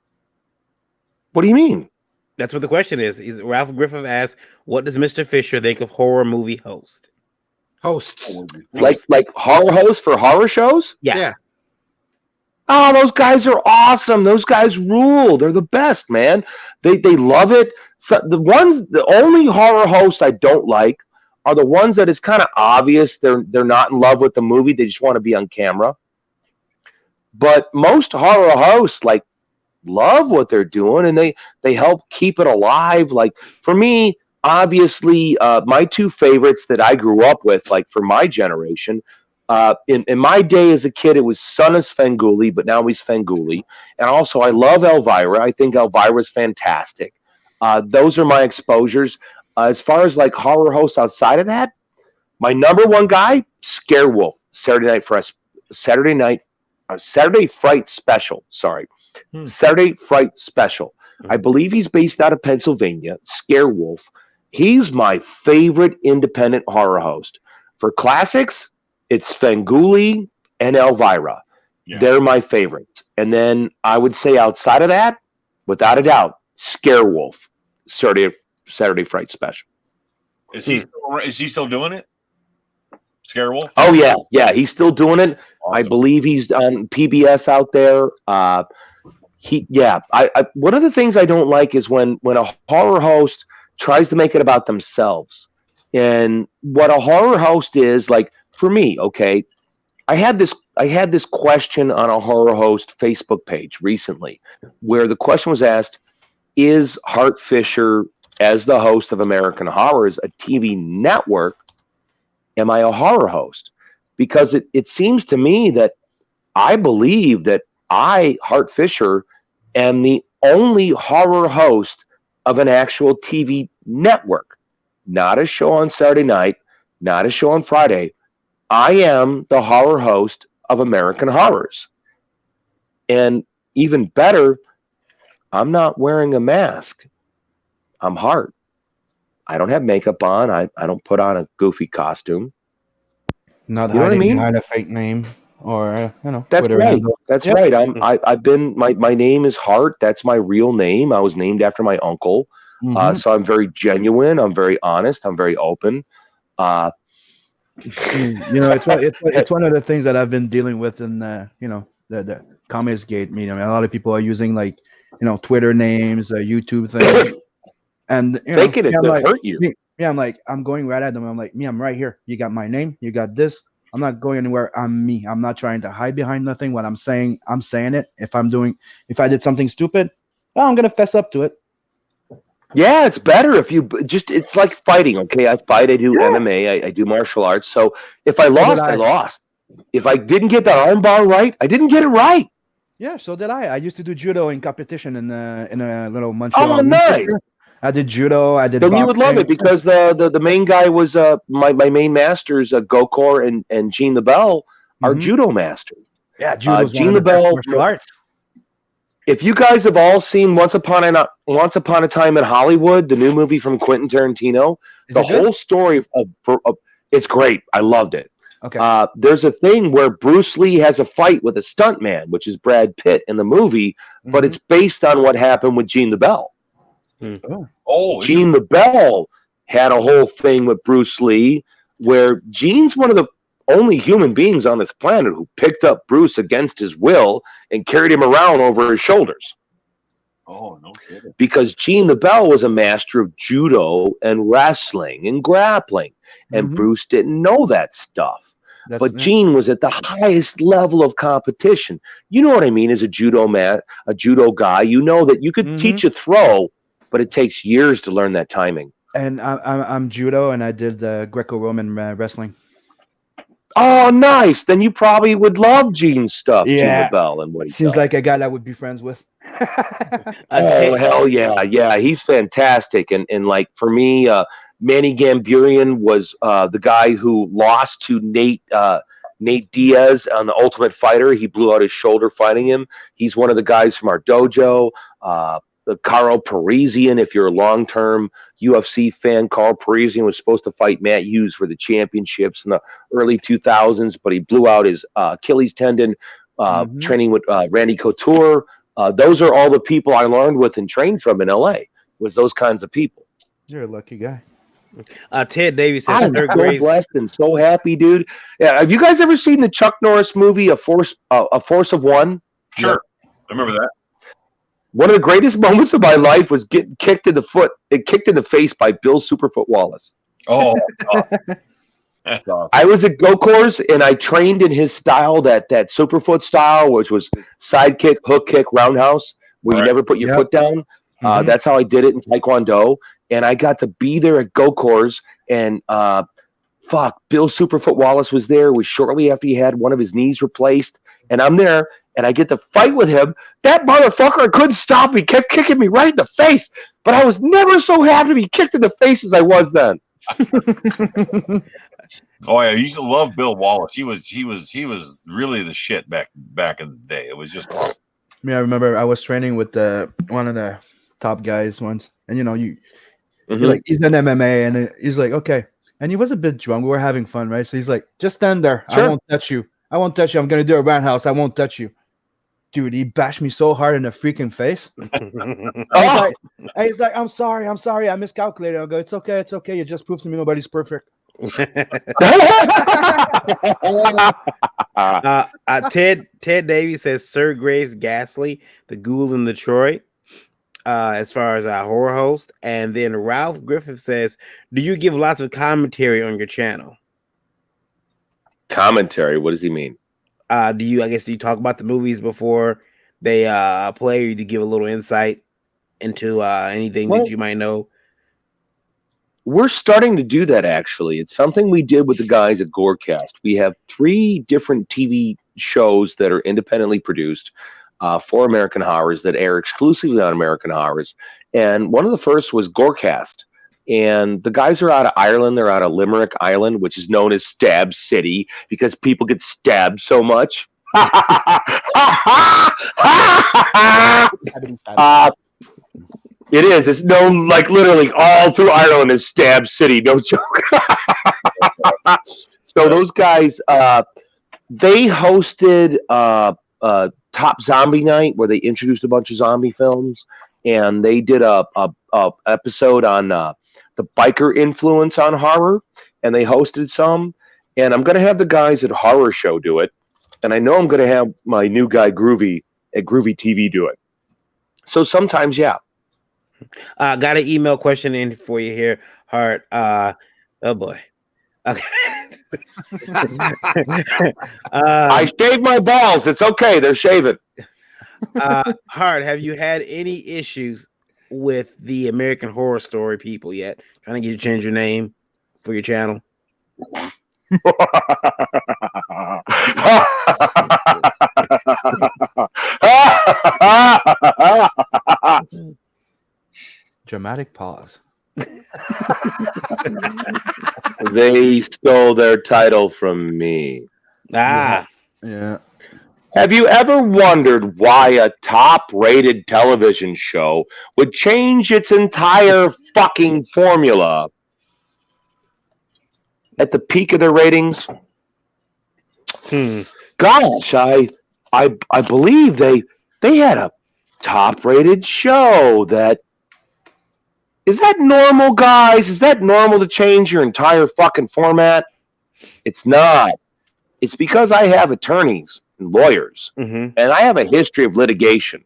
What do you mean? That's what the question is. Ralph Griffith asks, what does Mr. Fisher think of horror movie hosts? Like horror hosts for horror shows? Yeah. Oh, those guys are awesome. Those guys rule. They're the best, man. They love it. So the only horror hosts I don't like are the ones that it's kind of obvious they're not in love with the movie. They just want to be on camera. But most horror hosts love what they're doing, and they help keep it alive. Like for me, obviously, my two favorites that I grew up with, like for my generation, in my day as a kid, it was Son of Svengoolie, but now he's Svengoolie. And also, I love Elvira. I think Elvira's fantastic. Those are my exposures. As far as like horror hosts outside of that, my number one guy, Scarewolf, Saturday Fright Special. Sorry. Saturday Fright Special. I believe he's based out of Pennsylvania. Scarewolf. He's my favorite independent horror host. For classics, it's Svengoolie and Elvira. Yeah. They're my favorites. And then I would say outside of that, without a doubt, Scarewolf. Saturday Fright Special. Is he still doing it? Scarewolf? Oh yeah, he's still doing it. Awesome. I believe he's on PBS out there. One of the things I don't like is when a horror host tries to make it about themselves. And what a horror host is, like for me, okay, I had this question on a horror host Facebook page recently where the question was asked, is Hart Fisher, as the host of American Horrors, a TV network? Am I a horror host? Because it seems to me that I believe that I, Hart Fisher, am the only horror host of an actual TV network. Not a show on Saturday night, not a show on Friday. I am the horror host of American Horrors. And even better, I'm not wearing a mask. I'm Hart. I don't have makeup on. I don't put on a goofy costume. Not hiding behind a fake name or That's right. Handle. That's right. I've been my name is Hart. That's my real name. I was named after my uncle. So I'm very genuine. I'm very honest. I'm very open. It's one of the things that I've been dealing with in the Comics Gate meeting. I mean, a lot of people are using Twitter names, YouTube things, and thinking it could hurt you. I'm like, I'm going right at them. I'm like, I'm right here. You got my name. You got this. I'm not going anywhere. I'm me. I'm not trying to hide behind nothing. What I'm saying it. If I did something stupid, well, I'm gonna fess up to it. Yeah, it's better if you it's like fighting. Okay, I fight. I do MMA. I do martial arts. So if I lost, I lost. If I didn't get that armbar right, I didn't get it right. Yeah, so did I. I used to do judo in competition in a little Montreal. Oh, nice. I did judo. I did. Then you would love it because the main guy was my main masters, Gokor and Gene LaBelle, are judo masters. Yeah, judo. Gene LaBelle. Martial arts. If you guys have all seen Once Upon a Time in Hollywood, the new movie from Quentin Tarantino, the whole story of it's great. I loved it. Okay. There's a thing where Bruce Lee has a fight with a stuntman, which is Brad Pitt in the movie, but it's based on what happened with Gene the Bell. Oh, Gene the Bell had a whole thing with Bruce Lee where Gene's one of the only human beings on this planet who picked up Bruce against his will and carried him around over his shoulders. oh, no kidding. Because Gene the Bell was a master of judo and wrestling and grappling, and Bruce didn't know that stuff. But Gene was at the highest level of competition. You know what I mean? As a judo guy, you know that you could teach a throw, but it takes years to learn that timing. And I'm judo, and I did Greco-Roman wrestling. Oh, nice! Then you probably would love Gene's stuff, Gene Yeah. the Bell, and what he Seems does. like a guy that I would be friends with. Oh, hell yeah, he's fantastic. And like for me, Manny Gamburian was the guy who lost to Nate Diaz on the Ultimate Fighter. He blew out his shoulder fighting him. He's one of the guys from our dojo. The Carl Parisian, if you're a long-term UFC fan, Carl Parisian was supposed to fight Matt Hughes for the championships in the early 2000s, but he blew out his Achilles tendon training with Randy Couture. Those are all the people I learned with and trained from in LA, was those kinds of people. You're a lucky guy. Ted Davies says I'm third so grade. blessed and so happy, dude. Yeah, have you guys ever seen the Chuck Norris movie, A Force of One? Sure. I remember that. One of the greatest moments of my life was getting kicked in the face by Bill Superfoot Wallace. Oh, that's awesome. I was at Gokors and I trained in his style, that Superfoot style, which was side kick, hook kick, roundhouse, where you never put your foot down. That's how I did it in Taekwondo. And I got to be there at Gokors, and Bill Superfoot Wallace was there. It was shortly after he had one of his knees replaced. And I'm there, and I get to fight with him. That motherfucker, I couldn't stop. He kept kicking me right in the face. But I was never so happy to be kicked in the face as I was then. Oh yeah, I used to love Bill Wallace. He was really the shit back in the day. It was just awesome. I remember I was training with one of the top guys once, and he's an MMA, and he's like, okay, and he was a bit drunk. We were having fun, right? So he's like, just stand there. Sure. I won't touch you. I'm gonna do a roundhouse. I won't touch you. Dude, he bashed me so hard in the freaking face. And he's like, I'm sorry, I miscalculated. I'll go, it's okay. You just proved to me nobody's perfect. Ted Davies says Sir Graves Ghastly, the ghoul in Detroit, as far as our horror host. And then Ralph Griffith says, do you give lots of commentary on your channel? Commentary? What does he mean? Do you talk about the movies before they play, or do you give a little insight into anything that you might know? We're starting to do that, actually. It's something we did with the guys at Gorecast. We have 3 different TV shows that are independently produced for American Horrors that air exclusively on American Horrors. And one of the first was Gorecast. And the guys are out of Ireland. They're out of Limerick, Ireland, which is known as Stab City because people get stabbed so much. It is. It's known like literally all through Ireland as Stab City. No joke. So those guys, they hosted Top Zombie Night where they introduced a bunch of zombie films, and they did a episode on the biker influence on horror, and they hosted some. And I'm going to have the guys at Horror Show do it, and I know I'm going to have my new guy Groovy at Groovy TV do it. So sometimes, yeah. Got an email question in for you here, Hart. Oh boy. Okay. I shaved my balls. It's okay. They're shaven. Hart, have you had any issues with the American Horror Story people yet? Trying to get you to change your name for your channel? Dramatic pause. They stole their title from me. Yeah. Have you ever wondered why a top-rated television show would change its entire fucking formula at the peak of their ratings? Gosh, I believe they had a top-rated show. Is that normal, guys? Is that normal to change your entire fucking format? It's not. It's because I have attorneys and lawyers, and I have a history of litigation.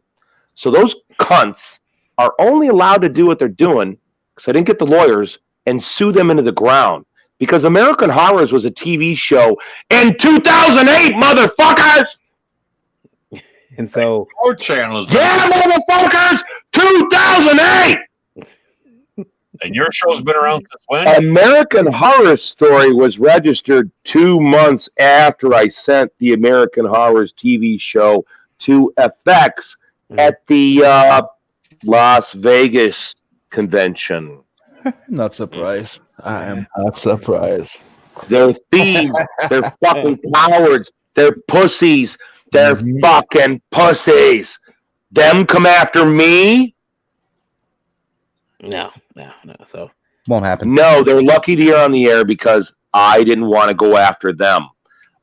So those cunts are only allowed to do what they're doing because I didn't get the lawyers and sue them into the ground. Because American Horrors was a TV show in 2008, motherfuckers! And so, our channel is Yeah, motherfuckers! 2008! and your show's been around since when? American Horror Story was registered 2 months after I sent the American Horrors TV show to FX at the Las Vegas convention. Not surprised. I am not surprised. They're thieves. They're fucking cowards. They're pussies. They're fucking pussies. Them come after me? no. So, Won't happen. No, they're lucky that you're on the air because I didn't want to go after them.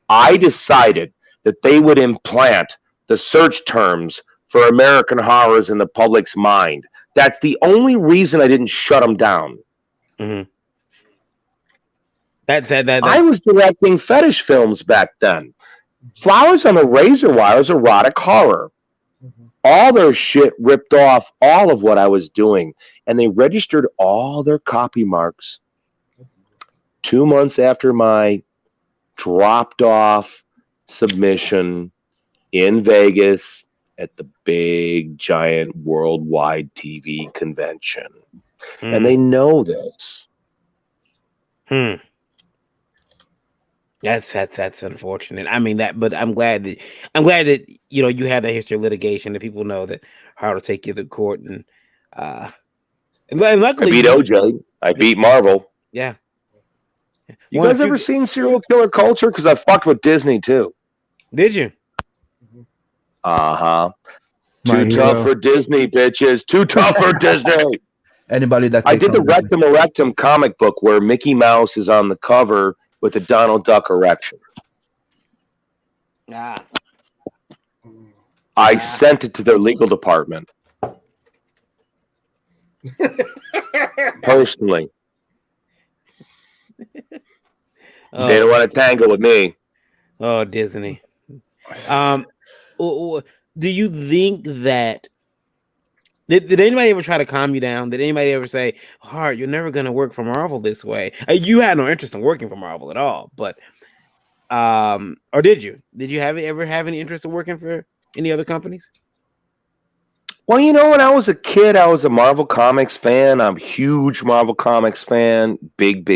I decided that they would implant the search terms for American Horrors in the public's mind. That's the only reason I didn't shut them down. I was directing fetish films back then. Flowers on the Razor Wire is erotic horror. All their shit ripped off all of what I was doing, and they registered all their copy marks 2 months after my dropped off submission in Vegas at the big, giant worldwide TV convention. And they know this. That's unfortunate. I mean but I'm glad that you have that history of litigation, that people know that how to take you to court, and luckily I beat OJ. I beat Marvel. Yeah. You guys ever seen Serial Killer Culture? Because I fucked with Disney too. Did you? Too tough for Disney, bitches. Too tough for Disney. Anybody that I did the Rectum Erectum comic book where Mickey Mouse is on the cover with a Donald Duck erection. I sent it to their legal department. Personally. They don't want to tangle with me. Oh, Disney. Do you think that did anybody ever try to calm you down? Did anybody ever say, Hart, you're never going to work for Marvel this way? You had no interest in working for Marvel at all, but or did you? Did you ever have any interest in working for any other companies? Well, when I was a kid, I was a Marvel Comics fan. I'm a huge Marvel Comics fan. Big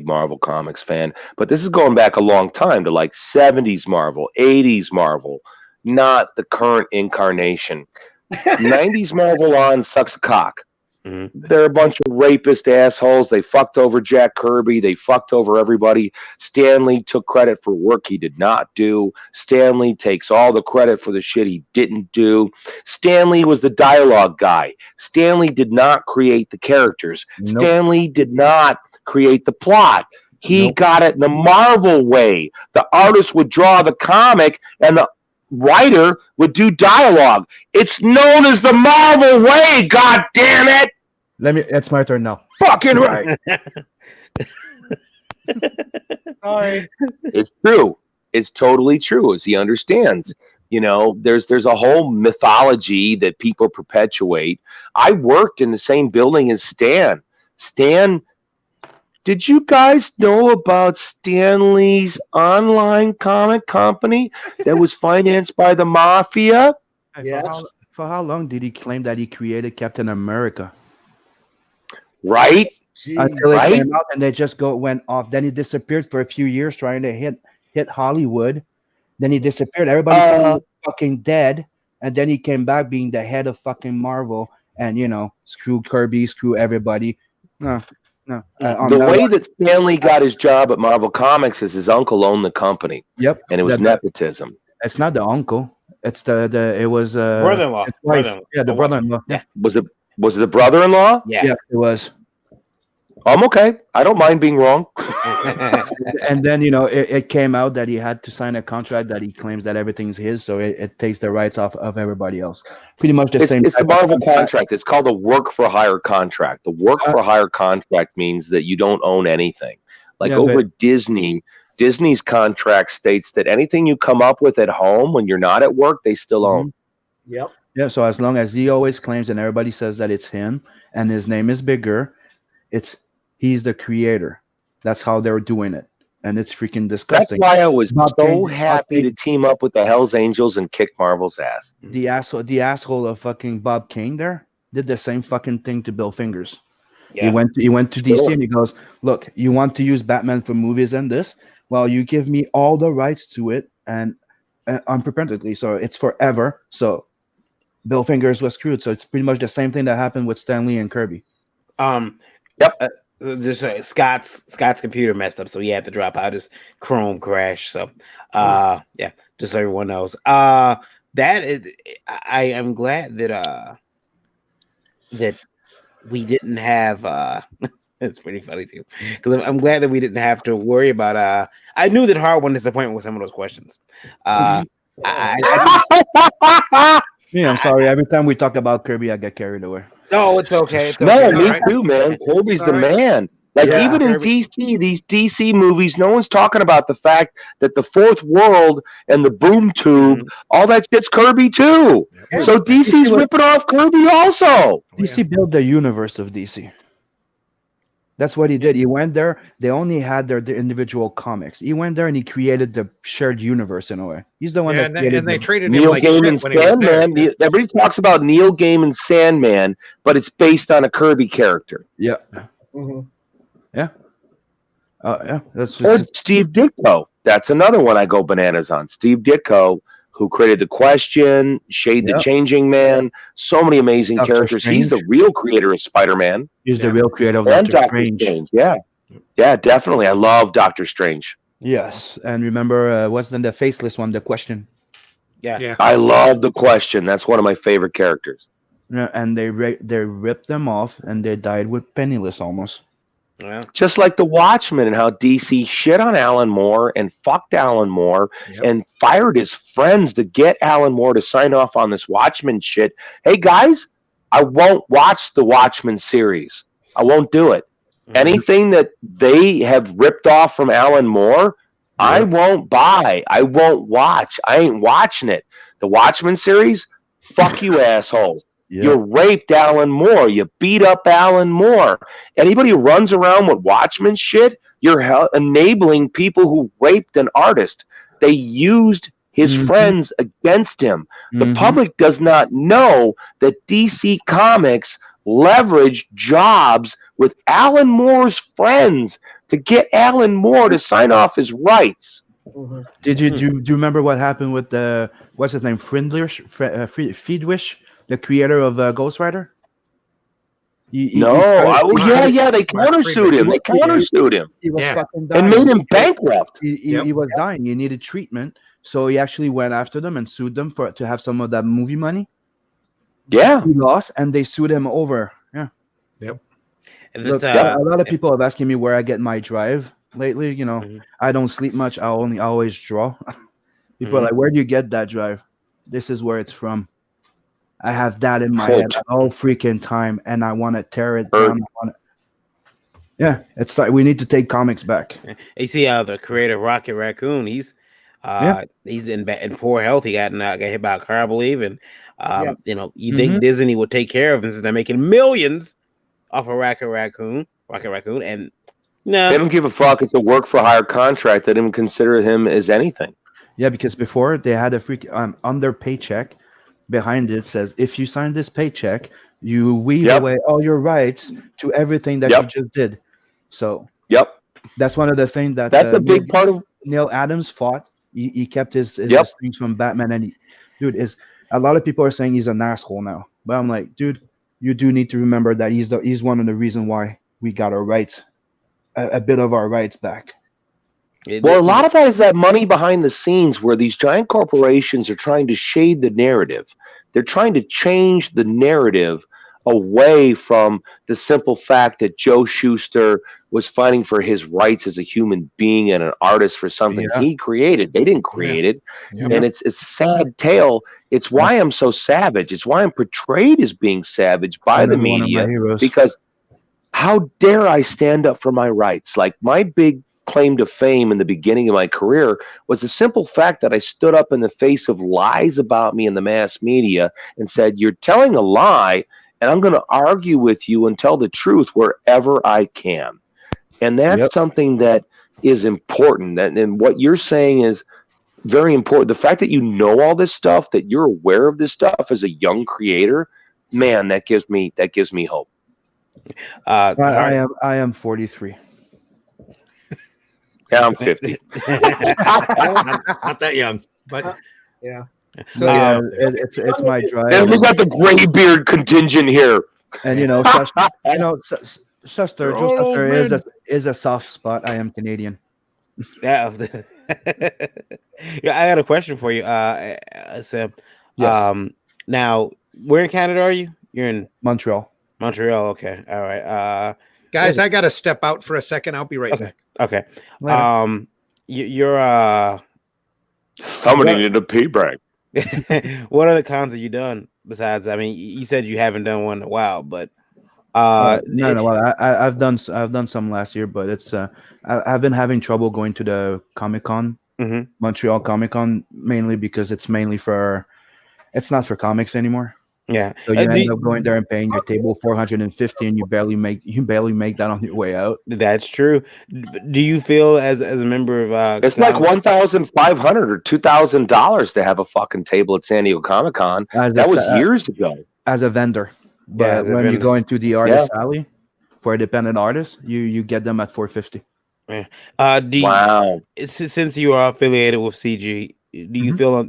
Marvel Comics fan. But this is going back a long time to like 70s Marvel, 80s Marvel, not the current incarnation. 90s Marvel on sucks a cock. They're a bunch of rapist assholes. They fucked over Jack Kirby. They fucked over everybody. Stan Lee took credit for work he did not do. Stan Lee takes all the credit for the shit he didn't do. Stan Lee was the dialogue guy. Stan Lee did not create the characters. Nope. Stan Lee did not create the plot. He got it in the Marvel way. The artist would draw the comic and the writer would do dialogue. It's known as the Marvel way, god damn it! It's my turn now. Fucking right. Sorry. It's true. It's totally true, as he understands. There's a whole mythology that people perpetuate. I worked in the same building as Stan. Did you guys know about Stan Lee's online comic company that was financed by the mafia? Yes. For how long did he claim that he created Captain America? Right? Until it came out and they just went off. Then he disappeared for a few years trying to hit Hollywood. Then he disappeared. Everybody thought he was fucking dead. And then he came back being the head of fucking Marvel. And, screw Kirby, screw everybody. No. The way that Stan Lee got his job at Marvel Comics is his uncle owned the company. Yep. And it was nepotism. It's not the uncle. It's it was brother-in-law. Yeah, the brother-in-law. Yeah. Was it the brother-in-law? Yeah, it was. I'm okay. I don't mind being wrong. And then it came out that he had to sign a contract that he claims that everything's his, so it takes the rights off of everybody else. Pretty much the same. It's the type of Marvel contract. It's called a work for hire contract. The work for hire contract means that you don't own anything. Like over at Disney, Disney's contract states that anything you come up with at home when you're not at work, they still own. Yep. Yeah, so as long as he always claims and everybody says that it's him and his name is bigger, he's the creator. That's how they're doing it. And it's freaking disgusting. That's why I was so happy to team up with the Hells Angels and kick Marvel's ass. The asshole of fucking Bob Kane there did the same fucking thing to Bill Fingers. Yeah. He went to DC and he goes, look, you want to use Batman for movies and this? Well, you give me all the rights to it and unperpetually, so it's forever. So Bill Fingers was screwed. So it's pretty much the same thing that happened with Stan Lee and Kirby. Yep. Just Scott's computer messed up, so he had to drop out. His Chrome crashed. So yeah, just so everyone knows. That is, I am glad that that we didn't have it's pretty funny too, because I'm glad that we didn't have to worry about I knew that Hart wouldn't disappoint with some of those questions. Yeah, I'm sorry. Every time we talk about Kirby, I get carried away. No, it's okay. It's no, okay. me too, man. Kirby's the man. Like even in DC, these DC movies, no one's talking about the fact that the Fourth World and the Boom Tube, all that shit's Kirby too. Yeah. So DC's ripping off Kirby also. DC built the universe of DC. That's what he did. He went there. They only had their individual comics. He went there and he created the shared universe in a way. He's the one that created. And they treated Neil him like Gaiman's shit when Sandman. he was there. Everybody talks about Neil Gaiman's Sandman, but it's based on a Kirby character. Yeah. Mm-hmm. Yeah. Yeah. That's or Steve Ditko. That's another one I go bananas on. Steve Ditko, who created The Question, Shade the Changing Man, so many amazing Dr. characters. Strange. He's the real creator of Spider-Man. He's the real creator of And Doctor Strange. Yeah. Yeah, definitely. I love Doctor Strange. Yes. And remember, what's then the faceless one, The Question? Yeah. I love The Question. That's one of my favorite characters. Yeah, and they ripped them off and they died with penniless almost. Yeah. Just like the Watchmen and how DC shit on Alan Moore and fucked Alan Moore and fired his friends to get Alan Moore to sign off on this Watchmen shit. Hey guys, I won't watch the Watchmen series. I won't do it. Anything that they have ripped off from Alan Moore, I won't buy. I won't watch. I ain't watching it. The Watchmen series, fuck you assholes. Yep. You raped Alan Moore. You beat up Alan Moore. Anybody who runs around with Watchmen shit, you're enabling people who raped an artist. They used his friends against him. The public does not know that DC Comics leveraged jobs with Alan Moore's friends to get Alan Moore to sign off his rights. Did you do you remember what happened with the what's his name, Friedrich? The creator of Ghost Rider? They countersued him. They countersued him. He was fucking dying. And made him bankrupt. He was dying. He needed treatment. So he actually went after them and sued them to have some of that movie money. Yeah. He lost and they sued him over. Yeah. Yep. Look, a lot of people have asking me where I get my drive lately. You know, I don't sleep much. I always draw. People are like, where do you get that drive? This is where it's from. I have that in my head all freaking time, and I want to tear it down. Yeah, it's like we need to take comics back. You see, the creator of Rocket Raccoon, he's in poor health. He got hit by a car, I believe, and you think Disney would take care of him since they're making millions off of Rocket Raccoon, and no, they don't give a fuck. It's a work for hire contract. They didn't consider him as anything. Yeah, because before they had a on their paycheck. Behind it says, if you sign this paycheck, you weed away all your rights to everything that you just did. So that's one of the things that's a big part of Neil Adams fought. He kept his things from Batman, and is a lot of people are saying he's an asshole now. But I'm like, dude, you do need to remember that he's one of the reasons why we got our rights, a bit of our rights back. Well, a lot of that is that money behind the scenes where these giant corporations are trying to shade the narrative. They're trying to change the narrative away from the simple fact that Joe Shuster was fighting for his rights as a human being and an artist for something he created. They didn't create it. And it's a sad tale. It's why I'm so savage. It's why I'm portrayed as being savage by the media, because how dare I stand up for my rights? Like, my big claim to fame in the beginning of my career was the simple fact that I stood up in the face of lies about me in the mass media and said, you're telling a lie, and I'm going to argue with you and tell the truth wherever I can. And that's something that is important. And what you're saying is very important. The fact that you know all this stuff, that you're aware of this stuff as a young creator, man, that gives me hope. I am 43. Yeah, I'm 50. Not that young, but yeah. It's my drive. And we got the gray beard contingent here. And Shuster is a soft spot. I am Canadian. Yeah. Yeah, I got a question for you, Sam. Yes. Now, where in Canada are you? You're in Montreal. Montreal. Okay. All right. guys, I got to step out for a second. I'll be right back. Okay. Later. You're Somebody need a pee break. what other cons have you done besides? I mean, you said you haven't done one in a while, but no. Well, I've done some last year, but it's I've been having trouble going to the Comic-Con, Montreal Comic-Con, mainly because it's not for comics anymore. Yeah. So you end up going there and paying your table $450, and you barely make that on your way out. That's true. Do you feel as a member of it's like $1,500 or $2,000 to have a fucking table at San Diego Comic-Con? That was years ago. As a vendor, but when you go into the artist alley for independent artists, you get them at $450. Yeah. Wow. Since you are affiliated with CG, do you feel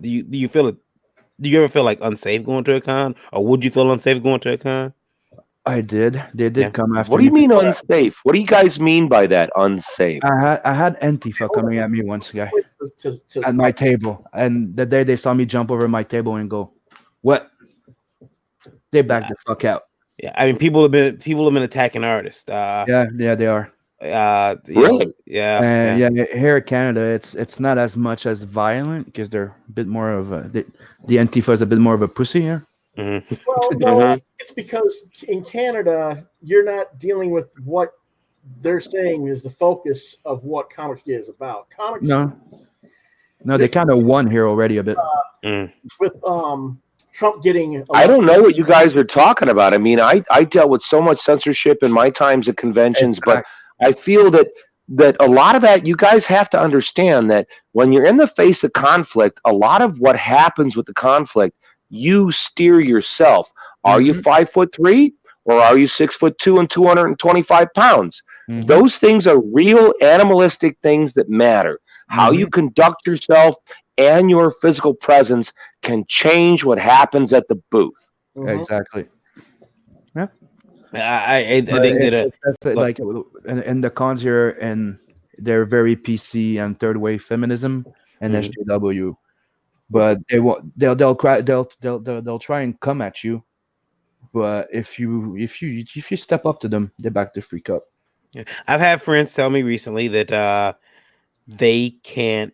do you ever feel like unsafe going to a con, or would you feel unsafe going to a con? I did. They did come after. What do you mean unsafe? What do you guys mean by that, unsafe? I had Antifa coming at me once, guy, at my table, and the day they saw me jump over my table and go, "What?" They backed the fuck out. Yeah, I mean, people have been attacking artists. Yeah, they are. Really? Yeah. Here in Canada, it's not as much as violent because they're a bit more of the Antifa is a bit more of a pussy here. Mm-hmm. Well, no, it's because in Canada you're not dealing with what they're saying is the focus of what comics is about. Comics. No, they kind of won here already a bit. With Trump getting. I don't know what you guys are talking about. I mean, I dealt with so much censorship in my times at conventions, but I feel that a lot of that, you guys have to understand that when you're in the face of conflict, a lot of what happens with the conflict, you steer yourself. Are you 5'3" or are you 6'2" and 225 pounds? Those things are real animalistic things that matter. How you conduct yourself and your physical presence can change what happens at the booth. Exactly. Yeah. I think that like in the cons here, and they're very PC and third wave feminism and SJW, but they'll try and come at you, but if you step up to them, they back the freak up. Yeah. I've had friends tell me recently that they can't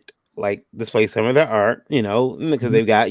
display some of their art, because they've got,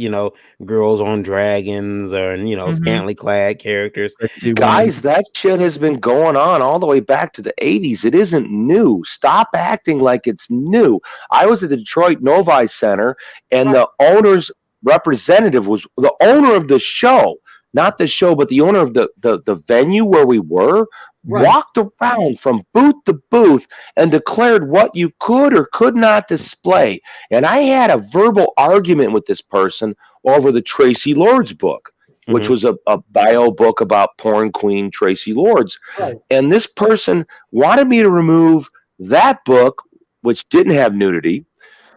girls on dragons or, scantily clad characters. Guys, that shit has been going on all the way back to the 80s. It isn't new. Stop acting like it's new. I was at the Detroit Novi Center, and the owner's representative was the owner of the show, not the show, but the owner of the venue where we were. Walked around from booth to booth and declared what you could or could not display. And I had a verbal argument with this person over the Tracy Lords book, which was a bio book about porn queen Tracy Lords. And this person wanted me to remove that book, which didn't have nudity,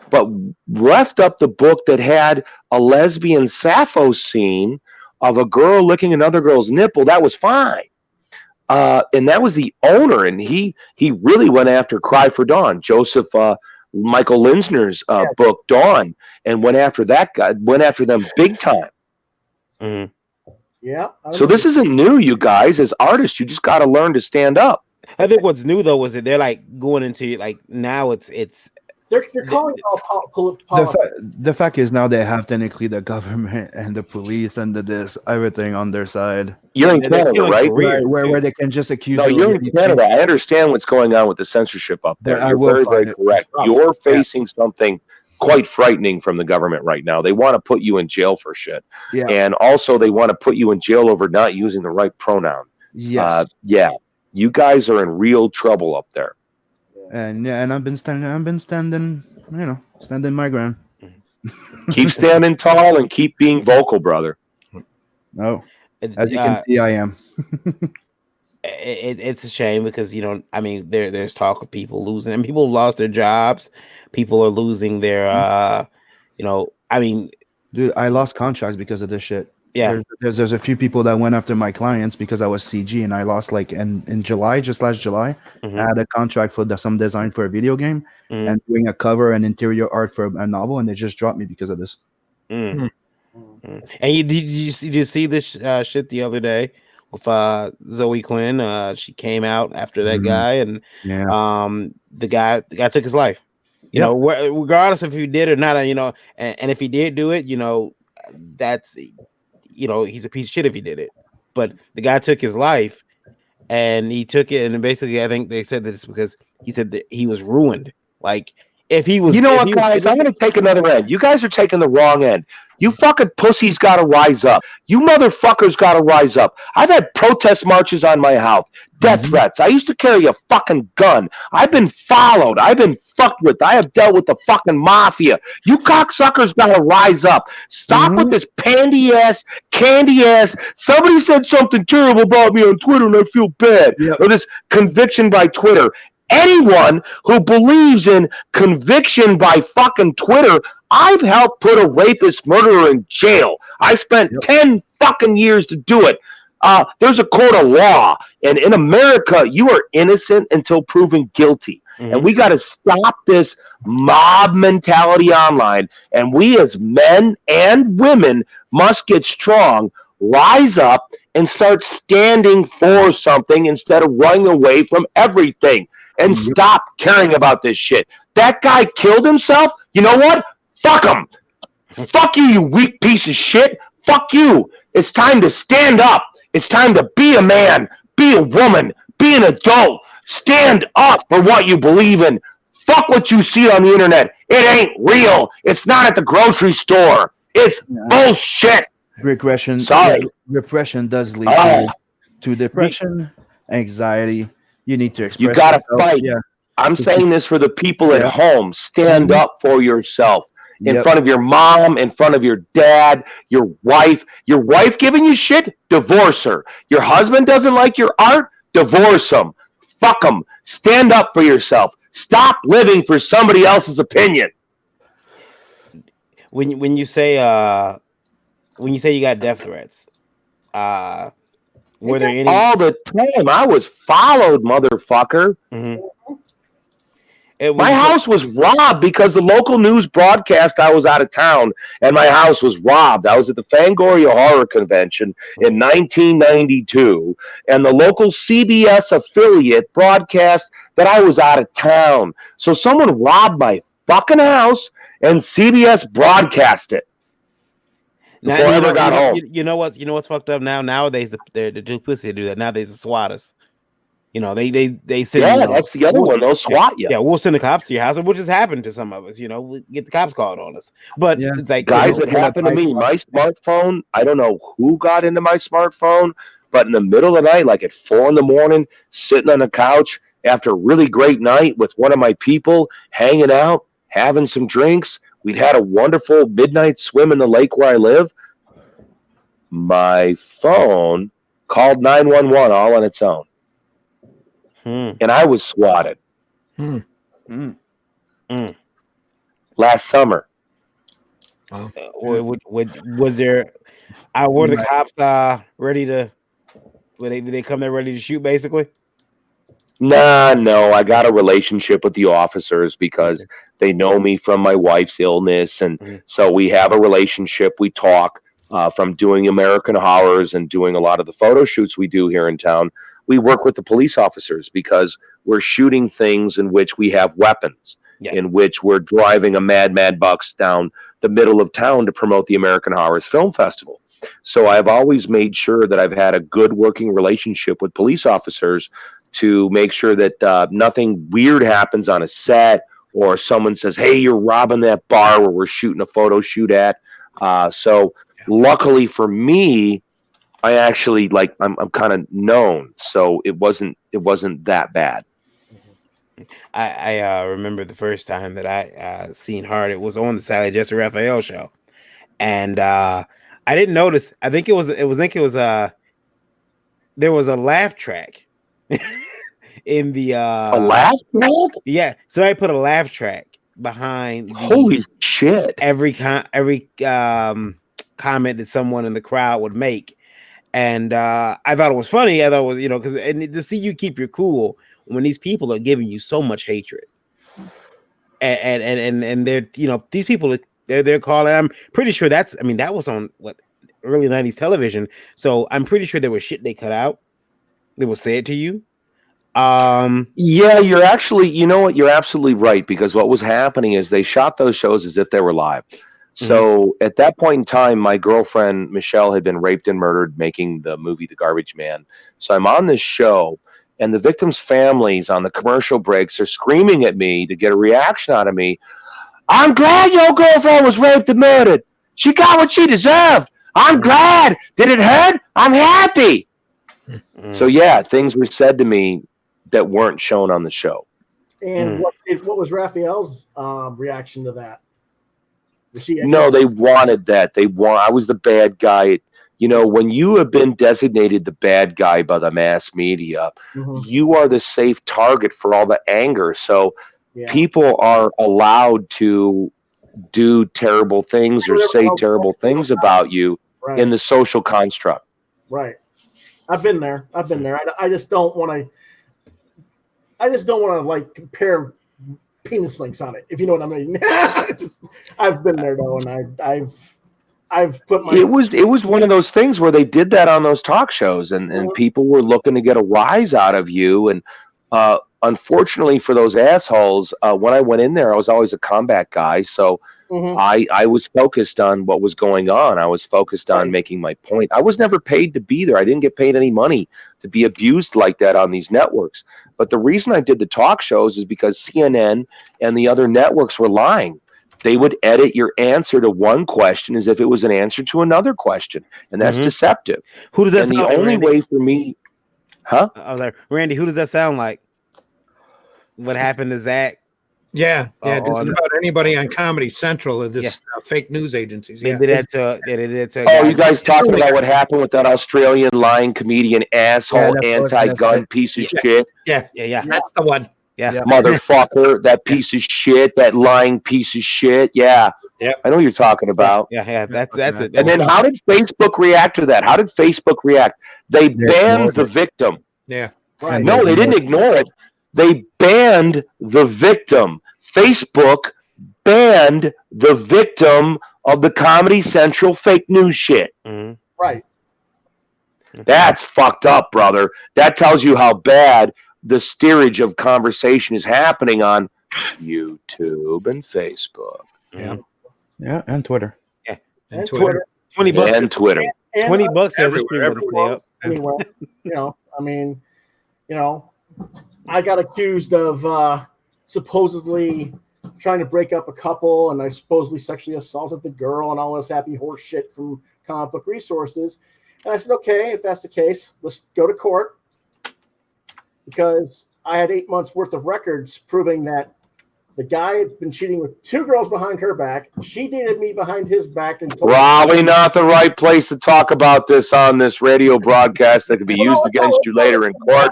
but left up the book that had a lesbian Sappho scene of a girl licking another girl's nipple. That was fine. And that was the owner, and he really went after Cry for Dawn, Joseph Michael Linsner's book Dawn, and went after that guy, went after them big time. Yeah, Yeah. So this isn't new, you guys. As artists, you just got to learn to stand up. I think what's new though is that they're like going into like now it's they're calling it all politics. The fact is now they have technically the government and the police and everything on their side. You're in they're Canada, killing right? careers, Where they can just accuse No, you. you're in Canada. I understand what's going on with the censorship up there. I You're will very, find very it. correct. Rough. You're facing something quite frightening from the government right now. They want to put you in jail for shit. Yeah. And also they want to put you in jail over not using the right pronoun. Yes. Yeah. You guys are in real trouble up there. And I've been standing, standing my ground. Keep standing tall and keep being vocal, brother. No. As you can see, I am. It's a shame because I mean there's talk of people losing and people lost their jobs. People are losing their I mean, dude, I lost contracts because of this shit. Yeah, there's a few people that went after my clients because I was CG and I lost like in July, just last July. I had a contract for some design for a video game and doing a cover and interior art for a novel, and they just dropped me because of this. And did you see this shit the other day with Zoe Quinn? She came out after that guy, and the guy took his life. You know, regardless if he did or not, and if he did do it, that's he's a piece of shit if he did it. But the guy took his life, and he took it, and basically, I think they said that it's because he said that he was ruined. Like if he was, guys, I'm going to take another end. You guys are taking the wrong end. You fucking pussies got to rise up. You motherfuckers got to rise up. I've had protest marches on my house, death threats. I used to carry a fucking gun. I've been followed. I've been fucked with. I have dealt with the fucking mafia. You cocksuckers got to rise up. Stop with this candy ass. Somebody said something terrible about me on Twitter and I feel bad. Or this conviction by Twitter. Anyone who believes in conviction by fucking Twitter, I've helped put a rapist murderer in jail. I spent 10 fucking years to do it. There's a court of law. And in America, you are innocent until proven guilty. And we got to stop this mob mentality online. And we as men and women must get strong, rise up, and start standing for something instead of running away from everything. And stop caring about this shit. That guy killed himself. You know what? Fuck him. Fuck you, you weak piece of shit. Fuck you. It's time to stand up. It's time to be a man, be a woman, be an adult. Stand up for what you believe in. Fuck what you see on the internet. It ain't real. It's not at the grocery store. It's bullshit. Regression. Sorry. Repression does lead to depression, anxiety. You need to express. You gotta yourself. fight. Yeah. I'm saying this for the people at home. Stand up for yourself. In front of your mom, in front of your dad, your wife. Your wife giving you shit? Divorce her. Your husband doesn't like your art? Divorce him. Fuck him. Stand up for yourself. Stop living for somebody else's opinion. When you say you got death threats, were there any all the time? I was followed, motherfucker. My house was robbed because the local news broadcast I was out of town, and my house was robbed. I was at the Fangoria Horror Convention in 1992, and the local CBS affiliate broadcast that I was out of town. So someone robbed my fucking house, and CBS broadcast it. Before I ever got home. You know what's fucked up now? Nowadays, the duplicity do that. Nowadays, the SWATers. They send. Yeah, that's the other one. They'll SWAT you. Yeah, we'll send the cops to your house, which has happened to some of us. We get the cops called on us. But it's like guys, it happened to me. My smartphone. I don't know who got into my smartphone, but in the middle of the night, like at 4 a.m, sitting on the couch after a really great night with one of my people, hanging out, having some drinks. We'd had a wonderful midnight swim in the lake where I live. My phone called 911 all on its own. And I was swatted. Last summer. Was there? Were the cops ready to? Did they come there ready to shoot? Basically. No. I got a relationship with the officers because they know me from my wife's illness, and so we have a relationship. We talk. from doing American Horrors and doing a lot of the photo shoots we do here in town. We work with the police officers because we're shooting things in which we have weapons, in which we're driving a Mad Bucks down the middle of town to promote the American Horrors Film Festival. So I've always made sure that I've had a good working relationship with police officers to make sure that nothing weird happens on a set, or someone says, hey, you're robbing that bar where we're shooting a photo shoot at. So luckily for me, I actually I'm kind of known, so it wasn't that bad. I remember the first time that I seen Hart. It was on the Sally Jesse Raphael show, and I didn't notice. I think it was there was a laugh track in the a laugh track. Yeah, so I put a laugh track behind. Holy shit! Every comment that someone in the crowd would make. And I thought it was funny. I thought it was, because to see you keep your cool when these people are giving you so much hatred, and they're, these people they're calling. I'm pretty sure that was on early 90s television. So I'm pretty sure there was shit they cut out. They will say it to you. Yeah, you're actually, you're absolutely right, because what was happening is they shot those shows as if they were live. So at that point in time, my girlfriend, Michelle, had been raped and murdered making the movie The Garbage Man. So I'm on this show, and the victims' families on the commercial breaks are screaming at me to get a reaction out of me. I'm glad your girlfriend was raped and murdered. She got what she deserved. I'm glad. Did it hurt? I'm happy. So, yeah, things were said to me that weren't shown on the show. And what was Raphael's reaction to that? No, they wanted that. I was the bad guy. When you have been designated the bad guy by the mass media, you are the safe target for all the anger. So people are allowed to do terrible things or say terrible things about you in the social construct. Right. I've been there. I just don't want to compare penis links on it, if you know what I mean. I've been there though, and I've put my. It was one of those things where they did that on those talk shows, and people were looking to get a rise out of you, and unfortunately for those assholes, when I went in there, I was always a combat guy, so I was focused on what was going on. I was focused on making my point. I was never paid to be there. I didn't get paid any money to be abused like that on these networks. But the reason I did the talk shows is because CNN and the other networks were lying. They would edit your answer to one question as if it was an answer to another question, and that's deceptive. Who does that and sound the like, only Randy? way for me, huh? I was like, Randy, who does that sound like? What happened to Zach? Yeah, just about anybody on Comedy Central of this fake news agencies. They did that to you guys talking about what happened with that Australian lying comedian asshole, anti-gun piece of shit? Yeah, that's the one. Yeah. Motherfucker, that piece of shit, that lying piece of shit. Yeah. I know what you're talking about. Yeah, that's it. And then how did Facebook react to that? How did Facebook react? They banned the victim. Yeah. Right. No, they didn't ignore it. They banned the victim. Facebook banned the victim of the Comedy Central fake news shit. Right. That's fucked up, brother. That tells you how bad the steerage of conversation is happening on YouTube and Facebook. Yeah, and Twitter. Yeah. And Twitter. $20 and Twitter. And $20 says everywhere. Anyway, I got accused of supposedly trying to break up a couple, and I supposedly sexually assaulted the girl and all this happy horse shit from Comic Book Resources. And I said, okay, if that's the case, let's go to court, because I had 8 months worth of records proving that the guy had been cheating with 2 girls behind her back. She dated me behind his back. And told Probably not the right place to talk about this on this radio broadcast that could be used against you later in court.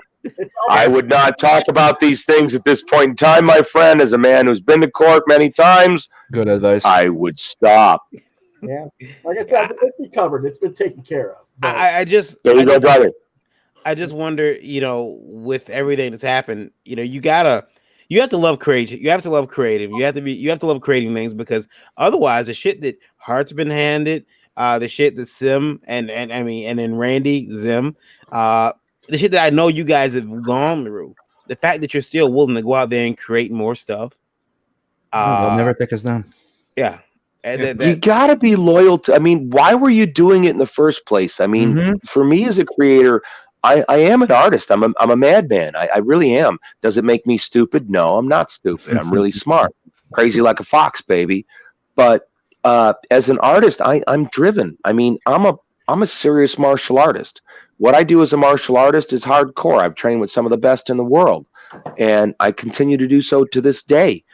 I would not talk about these things at this point in time, my friend. As a man who's been to court many times, good advice. I would stop. Yeah, like I said, it's been covered. It's been taken care of. I just there you go, brother. I just wonder, with everything that's happened, you have to love creative. You have to love creative. You have to love creating things, because otherwise the shit that Hart's been handed, the shit that Sim and I mean, and then Randy, Zim, the shit that I know you guys have gone through, the fact that you're still willing to go out there and create more stuff. They'll never take us down. Yeah. And Yeah. You got to be loyal to, I mean, why were you doing it in the first place? I mean, for me as a creator, I am an artist. I'm a madman. I really am. Does it make me stupid? No, I'm not stupid. I'm really smart. Crazy like a fox, baby. But as an artist, I'm driven. I mean, I'm a serious martial artist. What I do as a martial artist is hardcore. I've trained with some of the best in the world, and I continue to do so to this day.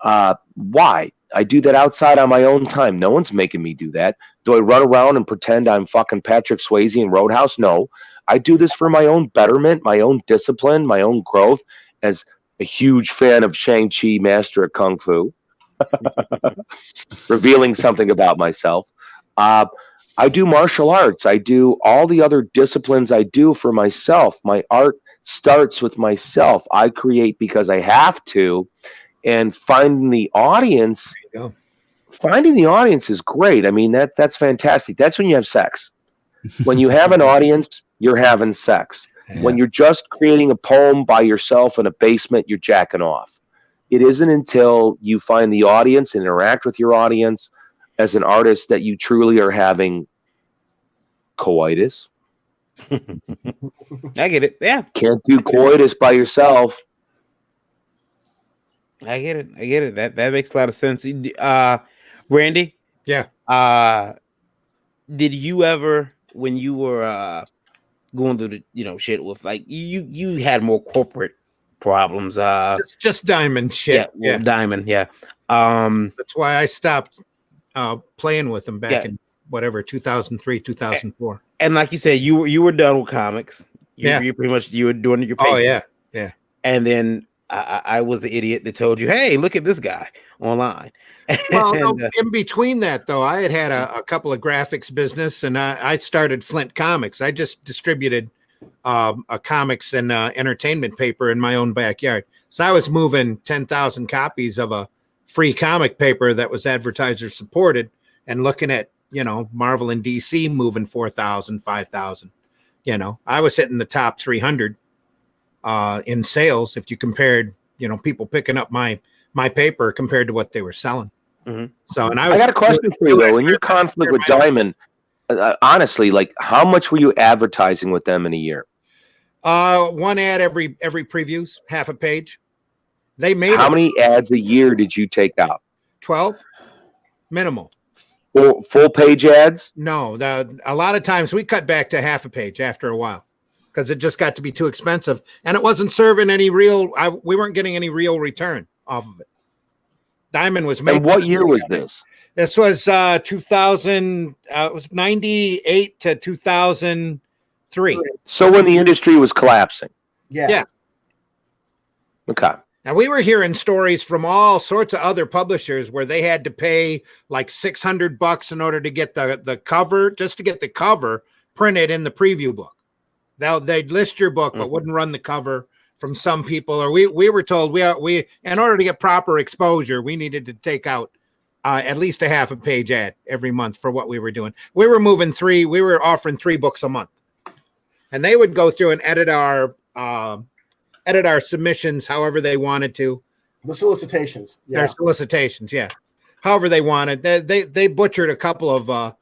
Why? I do that outside on my own time. No one's making me do that. Do I run around and pretend I'm fucking Patrick Swayze in Roadhouse? No. I do this for my own betterment, my own discipline, my own growth. As a huge fan of Shang-Chi, Master of Kung Fu, revealing something about myself. I do martial arts. I do all the other disciplines I do for myself. My art starts with myself. I create because I have to. And finding the audience is great. I mean, that's fantastic. That's when you have sex. When you have an audience, you're having sex. Yeah. When you're just creating a poem by yourself in a basement, you're jacking off. It isn't until you find the audience and interact with your audience as an artist that you truly are having coitus. I get it. Yeah. Can't do coitus by yourself. I get it. That makes a lot of sense. Randy? Yeah. Did you ever, when you were going through the shit with like you had more corporate problems? Just diamond shit. Yeah. Diamond. Yeah. That's why I stopped playing with them back in whatever 2003, 2004. And like you said, you were done with comics. You pretty much you were doing your paper. Oh yeah. And then I was the idiot that told you, hey, look at this guy online. Well, no, in between that, though, I had a couple of graphics business, and I started Flint Comics. I just distributed a comics and entertainment paper in my own backyard. So I was moving 10,000 copies of a free comic paper that was advertiser supported and looking at, Marvel and DC moving 4,000, 5,000. I was hitting the top 300 in sales if you compared, people picking up my paper compared to what they were selling. Mm-hmm. So, and I got a question for you though. In your conflict with Diamond, honestly, like how much were you advertising with them in a year? One ad every previews, half a page. They made how many ads a year did you take out? 12 minimal. Full page ads? No, a lot of times we cut back to half a page after a while because it just got to be too expensive, and it wasn't serving any real. We weren't getting any real return off of it. Diamond was made. And what year was this? This was 2000. It was 98 to 2003. So when the industry was collapsing. Yeah. Okay. Now we were hearing stories from all sorts of other publishers where they had to pay like $600 in order to get the cover, just to get the cover printed in the preview book. Now they'd list your book, but wouldn't run the cover. From some people, or we were told we in order to get proper exposure, we needed to take out at least a half a page ad every month for what we were doing. We were offering 3 books a month, and they would go through and edit our submissions however they wanted to. The solicitations. Yeah. Their solicitations, yeah. However they wanted. They butchered a couple of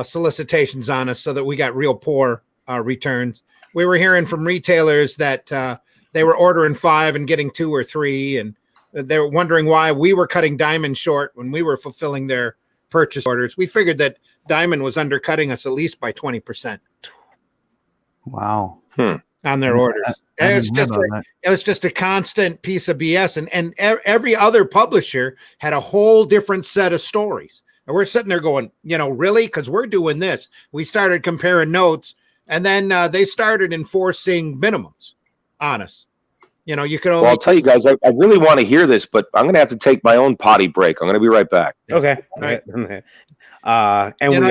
solicitations on us so that we got real poor returns. We were hearing from retailers that they were ordering 5 and getting 2 or 3, and they were wondering why we were cutting Diamond short when we were fulfilling their purchase orders. We figured that Diamond was undercutting us at least by 20%. Wow. On their orders. It was just a constant piece of BS. And every other publisher had a whole different set of stories. And we're sitting there going, really? Because we're doing this. We started comparing notes, and then they started enforcing minimums on us. You could only. Well, I'll tell you guys, I really want to hear this, but I'm going to have to take my own potty break. I'm going to be right back. Okay. All right. And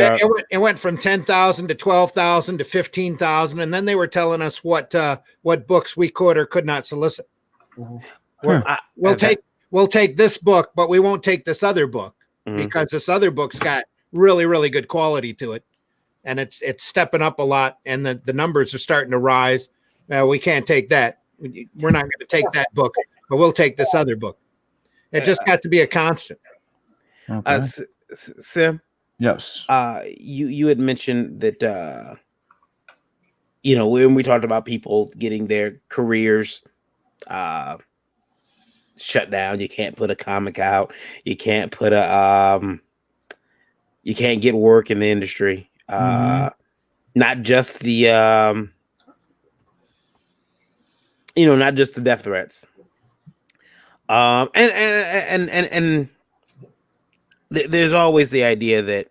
it went from 10,000 to 12,000 to 15,000, and then they were telling us what books we could or could not solicit. We'll take this book, but we won't take this other book because this other book's got really, really good quality to it. And it's stepping up a lot, and the numbers are starting to rise. We can't take that. We're not going to take that book, but we'll take this other book. It just got to be a constant. Okay. Sim, Yes. you had mentioned that when we talked about people getting their careers shut down, you can't put a comic out, you can't put you can't get work in the industry. Not just the not just the death threats. And there's always the idea that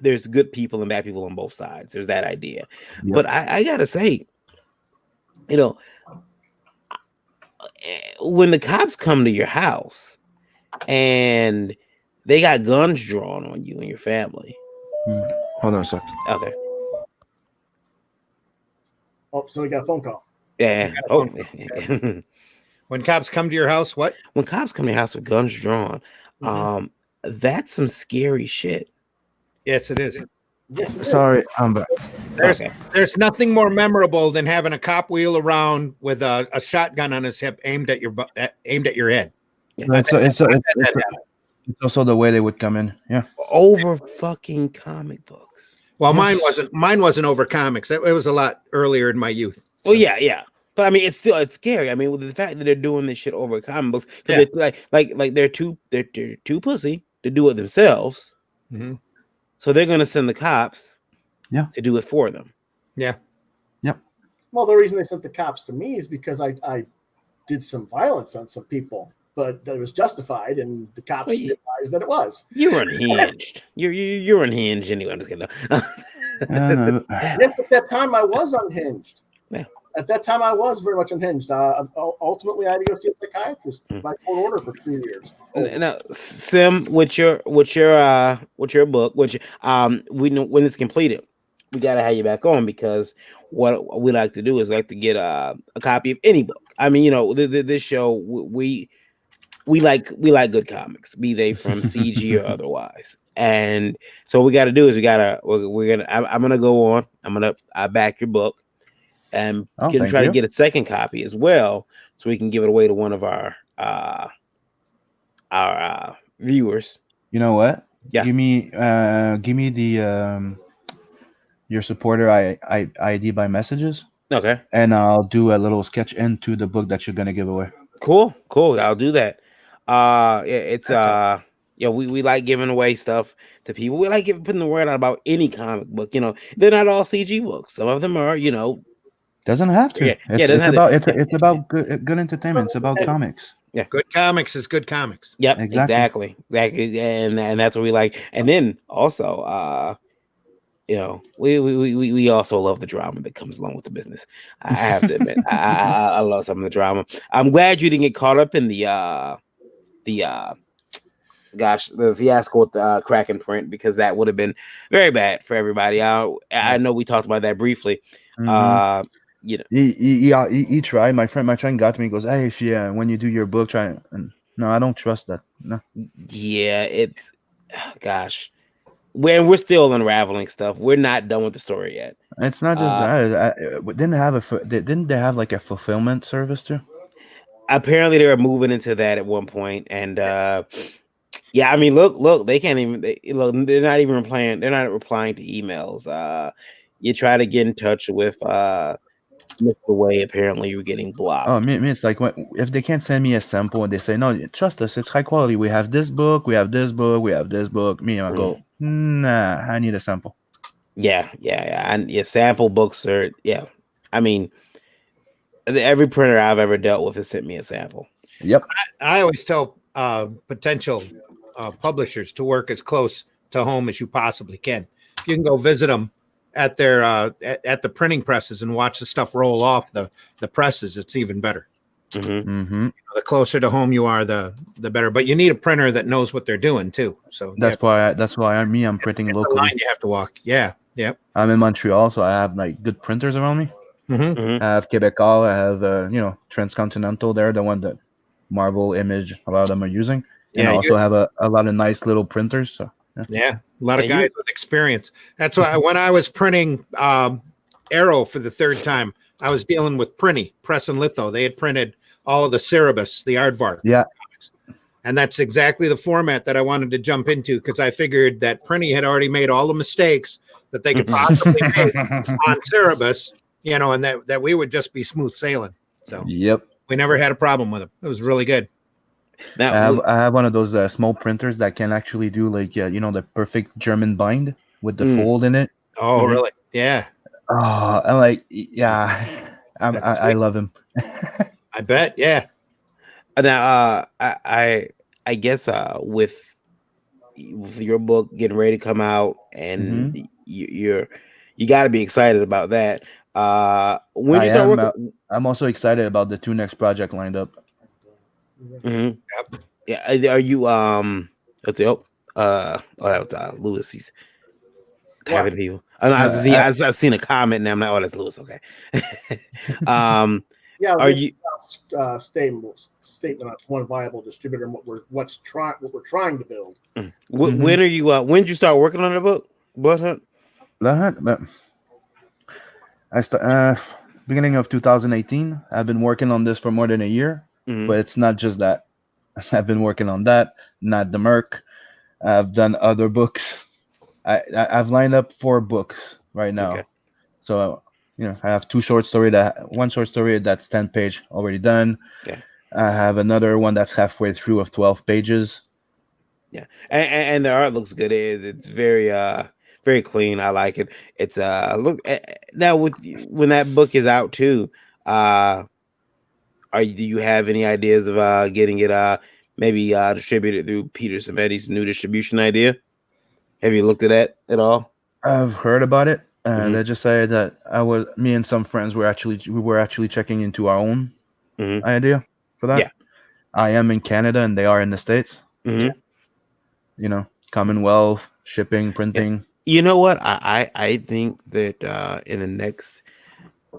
there's good people and bad people on both sides. There's that idea. Yep. But I gotta say, when the cops come to your house and they got guns drawn on you and your family. Hold on a sec. Okay. Oh, so we got a phone call. Yeah. When cops come to your house, what? When cops come to your house with guns drawn, that's some scary shit. Yes, it is. Yes, Sorry, I'm back. There's nothing more memorable than having a cop wheel around with a shotgun on his hip aimed at your head. It's also the way they would come in. Yeah. Over fucking comic books. Well, mine wasn't over comics. It was a lot earlier in my youth. So. Oh yeah. But I mean, it's scary. I mean, with the fact that they're doing this shit over comic books, because they're too pussy to do it themselves. Mm-hmm. So they're gonna send the cops, to do it for them. Yeah. Yep. Well, the reason they sent the cops to me is because I did some violence on some people, but that was justified, and the cops realized that it was. You're unhinged. You're unhinged anyway. I'm just kidding. Yes, at that time I was unhinged. Yeah. At that time I was very much unhinged. Ultimately, I had to go see a psychiatrist by court order for 3 years. Now, Sim, with your book, which we know when it's completed, we gotta have you back on, because what we like to do is like to get a copy of any book. I mean, this show we like good comics, be they from CG or otherwise. And so what we got to do is I'm gonna go on. I'm gonna back your book, and try to get a second copy as well, so we can give it away to one of our viewers. You know what? Yeah. Give me the your supporter ID by messages. Okay. And I'll do a little sketch into the book that you're gonna give away. Cool. I'll do that. We like giving away stuff to people. We like putting the word out about any comic book. They're not all CG books. Some of them are. Doesn't have to. Yeah, it's about good entertainment. It's about comics. Yeah, good comics is good comics. Yep, exactly. And that's what we like. And then also, we also love the drama that comes along with the business. I have to admit, I love some of the drama. I'm glad you didn't get caught up in the fiasco with the Kraken print, because that would have been very bad for everybody. I know we talked about that briefly. He tried. My friend got to me. He goes, "Hey, when you do your book, try." And no, I don't trust that. No. Yeah, it's we're still unraveling stuff. We're not done with the story yet. It's not just that. Didn't they have like a fulfillment service too? Apparently, they were moving into that at one point, and I mean, look, they can't even. They're not even replying. They're not replying to emails. You try to get in touch with Mr. Way, apparently you're getting blocked. Oh, me, it's like if they can't send me a sample and they say, "No, trust us, it's high quality. We have this book, we have this book, we have this book." Me, I go, "Nah, I need a sample." Yeah. Sample books are I mean, every printer I've ever dealt with has sent me a sample. Yep. I always tell potential publishers to work as close to home as you possibly can. If you can go visit them at their at the printing presses and watch the stuff roll off the presses, it's even better. Mm-hmm. The closer to home you are, the better. But you need a printer that knows what they're doing too. So that's why I'm printing locally. Line you have to walk. Yeah. I'm in Montreal, so I have like good printers around me. Mm-hmm. I have Quebecois. I have Transcontinental. They're the one that Marvel Image, a lot of them are using. And I also have a lot of nice little printers. So Yeah, a lot of And guys you- with experience. That's why when I was printing Arrow for the third time, I was dealing with Printy, Press and Litho. They had printed all of the Cerebus, the Aardvark. Yeah. And that's exactly the format that I wanted to jump into because I figured that Printy had already made all the mistakes that they could possibly make on Cerebus, you know, and that we would just be smooth sailing. So Yep. we never had a problem with them. It was really good. Now, I have one of those small printers that can actually do like the perfect German bind with the fold in it. Oh, really? Yeah. Oh, I'm like, yeah, That's I sweet. love him. I bet. Yeah. now, I guess with your book getting ready to come out, and you got to be excited about that. When you start working, I'm also excited about the 2 next project lined up. Mhm. Yeah, are you what's it? That was Lewis. He's tapping people. Oh, no, I've seen a comment now. I'm like, oh, that's Lewis. Okay. Yeah, Are you? Statement on one viable distributor and what we're trying to build. When are you? When did you start working on the book, BLOODHUNT? BLOODHUNT, but beginning of 2018. I've been working on this for more than a year, but it's not just that. I've been working on that, not the Merc. I've done other books. I've lined up 4 books right now. Okay. So I have 1 short story that's 10 page already done. Okay. I have another one that's halfway through of 12 pages. Yeah, and the art looks good. It's very very clean. I like it. It's look now when that book is out too. Do you have any ideas of getting it maybe distributed through Peter Samedi's new distribution idea? Have you looked at that at all? I've heard about it. They just said that me and some friends were actually checking into our own idea for that. Yeah. I am in Canada and they are in the States. Yeah. Commonwealth, shipping, printing. You know what? I think that in the next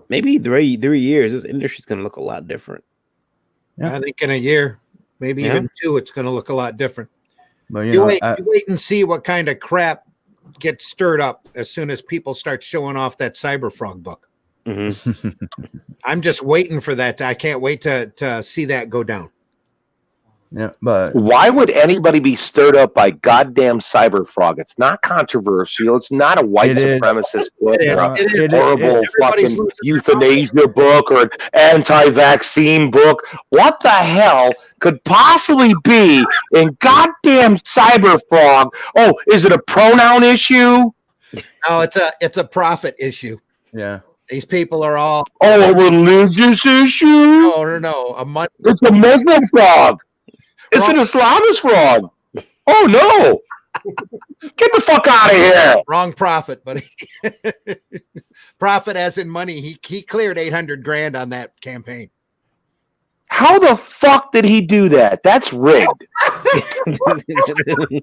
maybe 3 years, this industry's going to look a lot different. Yeah. I think in a year, maybe even 2, it's going to look a lot different. But you wait and see what kind of crap gets stirred up as soon as people start showing off that Cyberfrog book. I'm just waiting for that. I can't wait to see that go down. Yeah, but why would anybody be stirred up by goddamn Cyberfrog? It's not controversial. It's not a white supremacist book or a horrible fucking euthanasia book or an anti-vaccine book. What the hell could possibly be in goddamn Cyberfrog? Oh, is it a pronoun issue? No, it's a profit issue. Yeah. These people are all a religious issue? No. It's a Muslim frog. It's an Islamist frog. Oh no! Get the fuck out of here! Wrong prophet, buddy. Profit as in money. He cleared $800,000 on that campaign. How the fuck did he do that? That's rigged.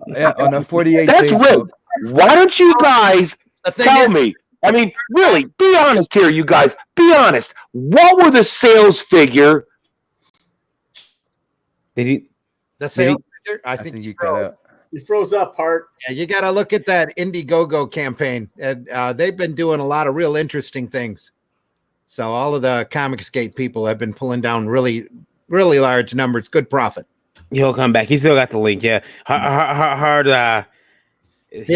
Yeah, on a 48. That's rigged. Why don't you guys tell me? I mean, really, be honest here, you guys. Be honest. What were the sales figure? Did he? The sales figure? I think you got out. You froze up, Hart. Yeah, you got to look at that Indiegogo campaign. And they've been doing a lot of real interesting things. So all of the Comicsgate people have been pulling down really, really large numbers. Good profit. He'll come back. He still got the link. Yeah. Hard. Yeah,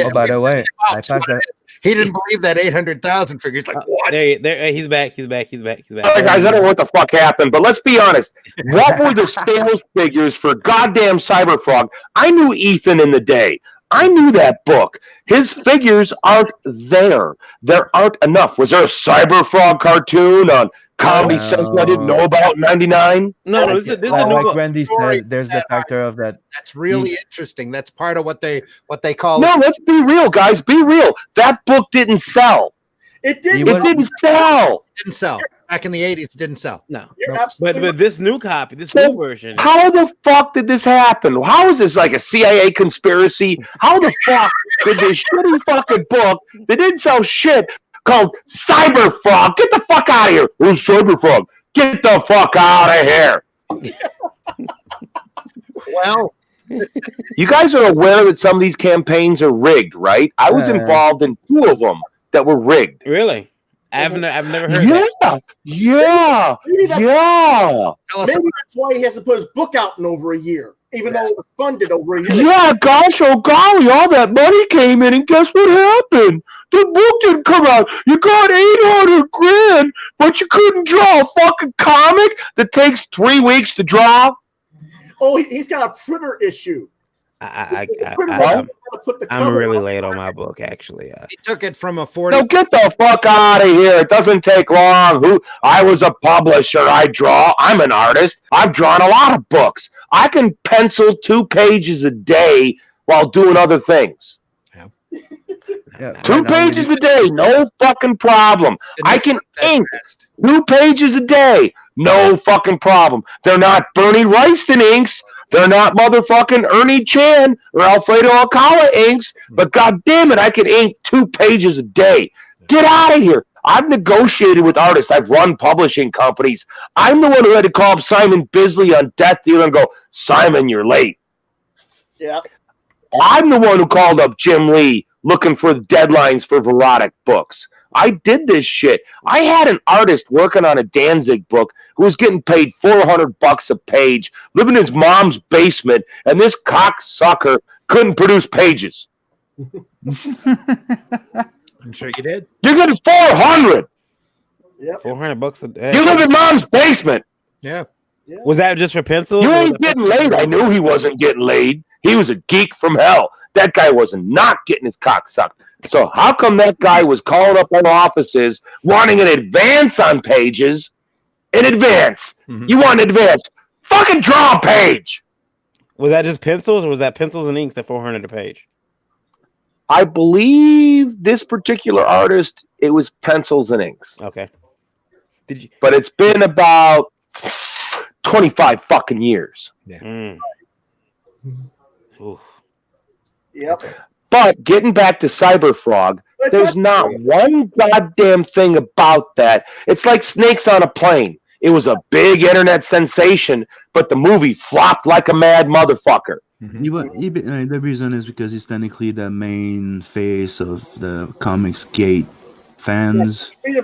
oh, by the way, I passed that. He didn't believe that 800,000 figure. He's like, what? There, he's back. He's back. All right, guys, I don't know what the fuck happened, but let's be honest. What were the sales figures for goddamn Cyberfrog? I knew Ethan in the day. I knew that book. His figures aren't there. There aren't enough. Was there a Cyberfrog cartoon on Comedy Central I didn't know about in '99? No, this is a new like book. Randy said, there's the factor of that. That's really interesting. That's part of what they call. No, let's be real, guys. Be real. That book didn't sell. It didn't. It didn't sell. It didn't sell. Back in the 80s, it didn't sell. No. You're absolutely But this new copy, this new version. How the fuck did this happen? How is this like a CIA conspiracy? How the fuck did this shitty fucking book that didn't sell shit called Cyberfrog? Get the fuck out of here. Who's Cyberfrog? Get the fuck out of here. Well, You guys are aware that some of these campaigns are rigged, right? I was involved in 2 of them that were rigged. Really? I've never heard that. Yeah. Maybe that's why he hasn't put his book out in over a year, even though it was funded over a year. Yeah, gosh, oh golly, all that money came in, and guess what happened? The book didn't come out. You got $800,000, but you couldn't draw a fucking comic that takes 3 weeks to draw. Oh, he's got a printer issue. I'm really late on my book, actually. He took it from a 40. No, get the fuck out of here. It doesn't take long. I was a publisher. I draw. I'm an artist. I've drawn a lot of books. I can pencil 2 pages a day while doing other things. Yeah, 2 pages a day, no fucking problem. I can ink 2 pages a day, no fucking problem. They're not Bernie Wrightston inks. They're not motherfucking Ernie Chan or Alfredo Alcala inks. But god damn it, I can ink 2 pages a day. Get out of here. I've negotiated with artists. I've run publishing companies. I'm the one who had to call up Simon Bisley on Death Dealer and go, Simon, you're late. Yeah. I'm the one who called up Jim Lee looking for deadlines for Verotic books. I did this shit. I had an artist working on a Danzig book who was getting paid $400 a page, living in his mom's basement, and this cocksucker couldn't produce pages. I'm sure you did. You're getting $400. Yep. $400 a day. You live in mom's basement. Yeah. Was that just for pencils? You ain't getting laid. I knew he wasn't getting laid. He was a geek from hell. That guy was not getting his cock sucked. So how come that guy was calling up on offices wanting an advance on pages? In advance. Mm-hmm. You want an advance. Fucking draw a page. Was that just pencils, or was that pencils and inks at $400 a page? I believe this particular artist, it was pencils and inks. Okay. Did you? But it's been about 25 fucking years. Yeah. Yep. But getting back to Cyberfrog, there's not one goddamn thing about that. It's like Snakes on a Plane. It was a big internet sensation, but the movie flopped like a mad motherfucker. Mm-hmm. The reason is because he's technically the main face of the Comics Gate fans. Yeah,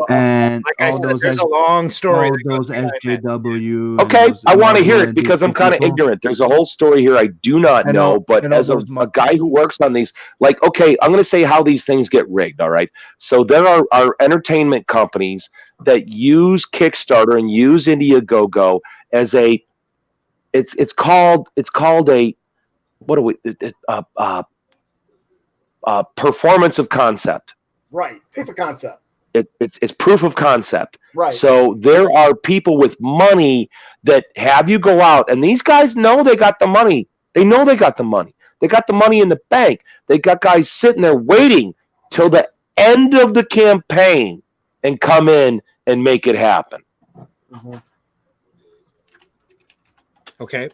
and like I said, there's a long story. All those SJW. Okay, I want to hear it because I'm kind of ignorant. There's a whole story here I do not know, but as a guy who works on these, like, okay, I'm going to say how these things get rigged, all right? So there are entertainment companies that use Kickstarter and use Indiegogo as a, it's called a, what do we, performance of concept. Right, proof of concept. It's proof of concept. Right. So there are people with money that have you go out, and these guys know they got the money. They know they got the money. They got the money in the bank. They got guys sitting there waiting till the end of the campaign and come in and make it happen. Mm-hmm. Okay.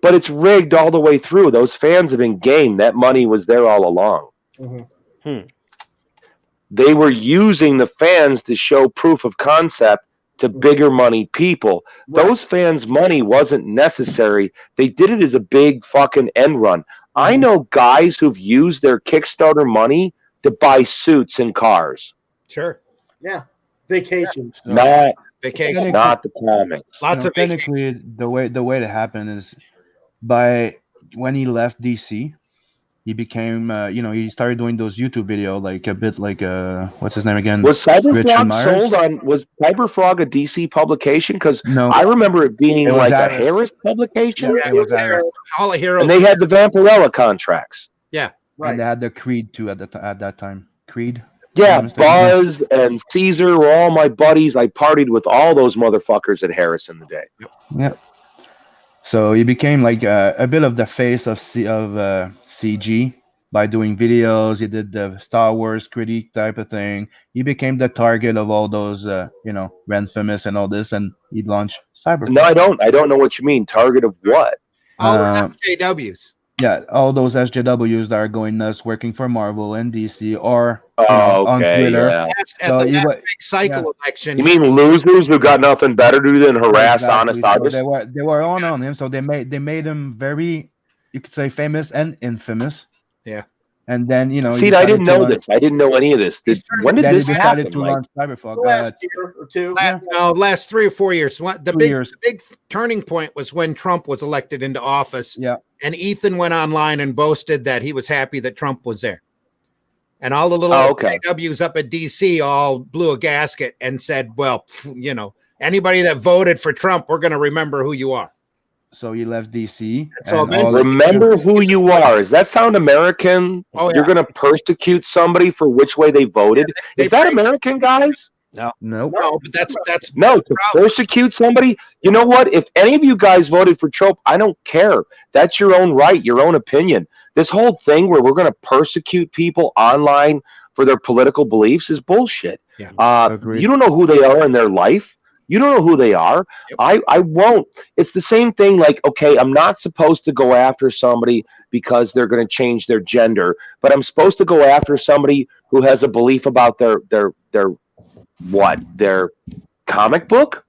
But it's rigged all the way through. Those fans have been game. That money was there all along. Mm-hmm. They were using the fans to show proof of concept to bigger money people. Right. Those fans' money wasn't necessary. They did it as a big fucking end run. I know guys who've used their Kickstarter money to buy suits and cars. Sure. Yeah. Vacations. Not vacation. Not the comics. Lots of technically the way it happened is when he left DC. He became, he started doing those YouTube videos, like a bit like, what's his name again? Was Cyberfrog sold on? Was Cyberfrog a DC publication? Because no, I remember it being like a Harris publication. Yeah, it was Harris. All the heroes. And they had the Vampirella contracts. Yeah, right. And they had the Creed too at that time. Creed. Yeah, Buzz and Caesar were all my buddies. I partied with all those motherfuckers at Harris in the day. Yep. So he became like a bit of the face of CG by doing videos. He did the Star Wars critique type of thing. He became the target of all those, Renfamous and all this, and he launched Cyberpunk. No, I don't know what you mean. Target of what? All the SJWs. Yeah, all those SJWs that are going nuts, working for Marvel and DC, or Oh, on okay, Twitter. yeah. At the last big cycle election. You mean losers who got nothing better to do than harass honest So August? they were on him, so they made him very, you could say, famous and infamous. Yeah. And then See, I didn't know this. I didn't know any of this. When did this happen? To launch Cyberfog. Last year or two. Last 3 or 4 years. The 2 big years. the big turning point was when Trump was elected into office. Yeah. And Ethan went online and boasted that he was happy that Trump was there. And all the little Ws up at DC all blew a gasket and said, well, anybody that voted for Trump, we're going to remember who you are. So he left DC. Remember who you are. Does that sound American? Oh, yeah. You're going to persecute somebody for which way they voted. Is that American, guys? No, but that's to persecute somebody. You know what? If any of you guys voted for Trump, I don't care. That's your own right, your own opinion. This whole thing where we're going to persecute people online for their political beliefs is bullshit. Yeah. You don't know who they are in their life. You don't know who they are. Yep. I won't. It's the same thing. Like, okay, I'm not supposed to go after somebody because they're going to change their gender, but I'm supposed to go after somebody who has a belief about their comic book,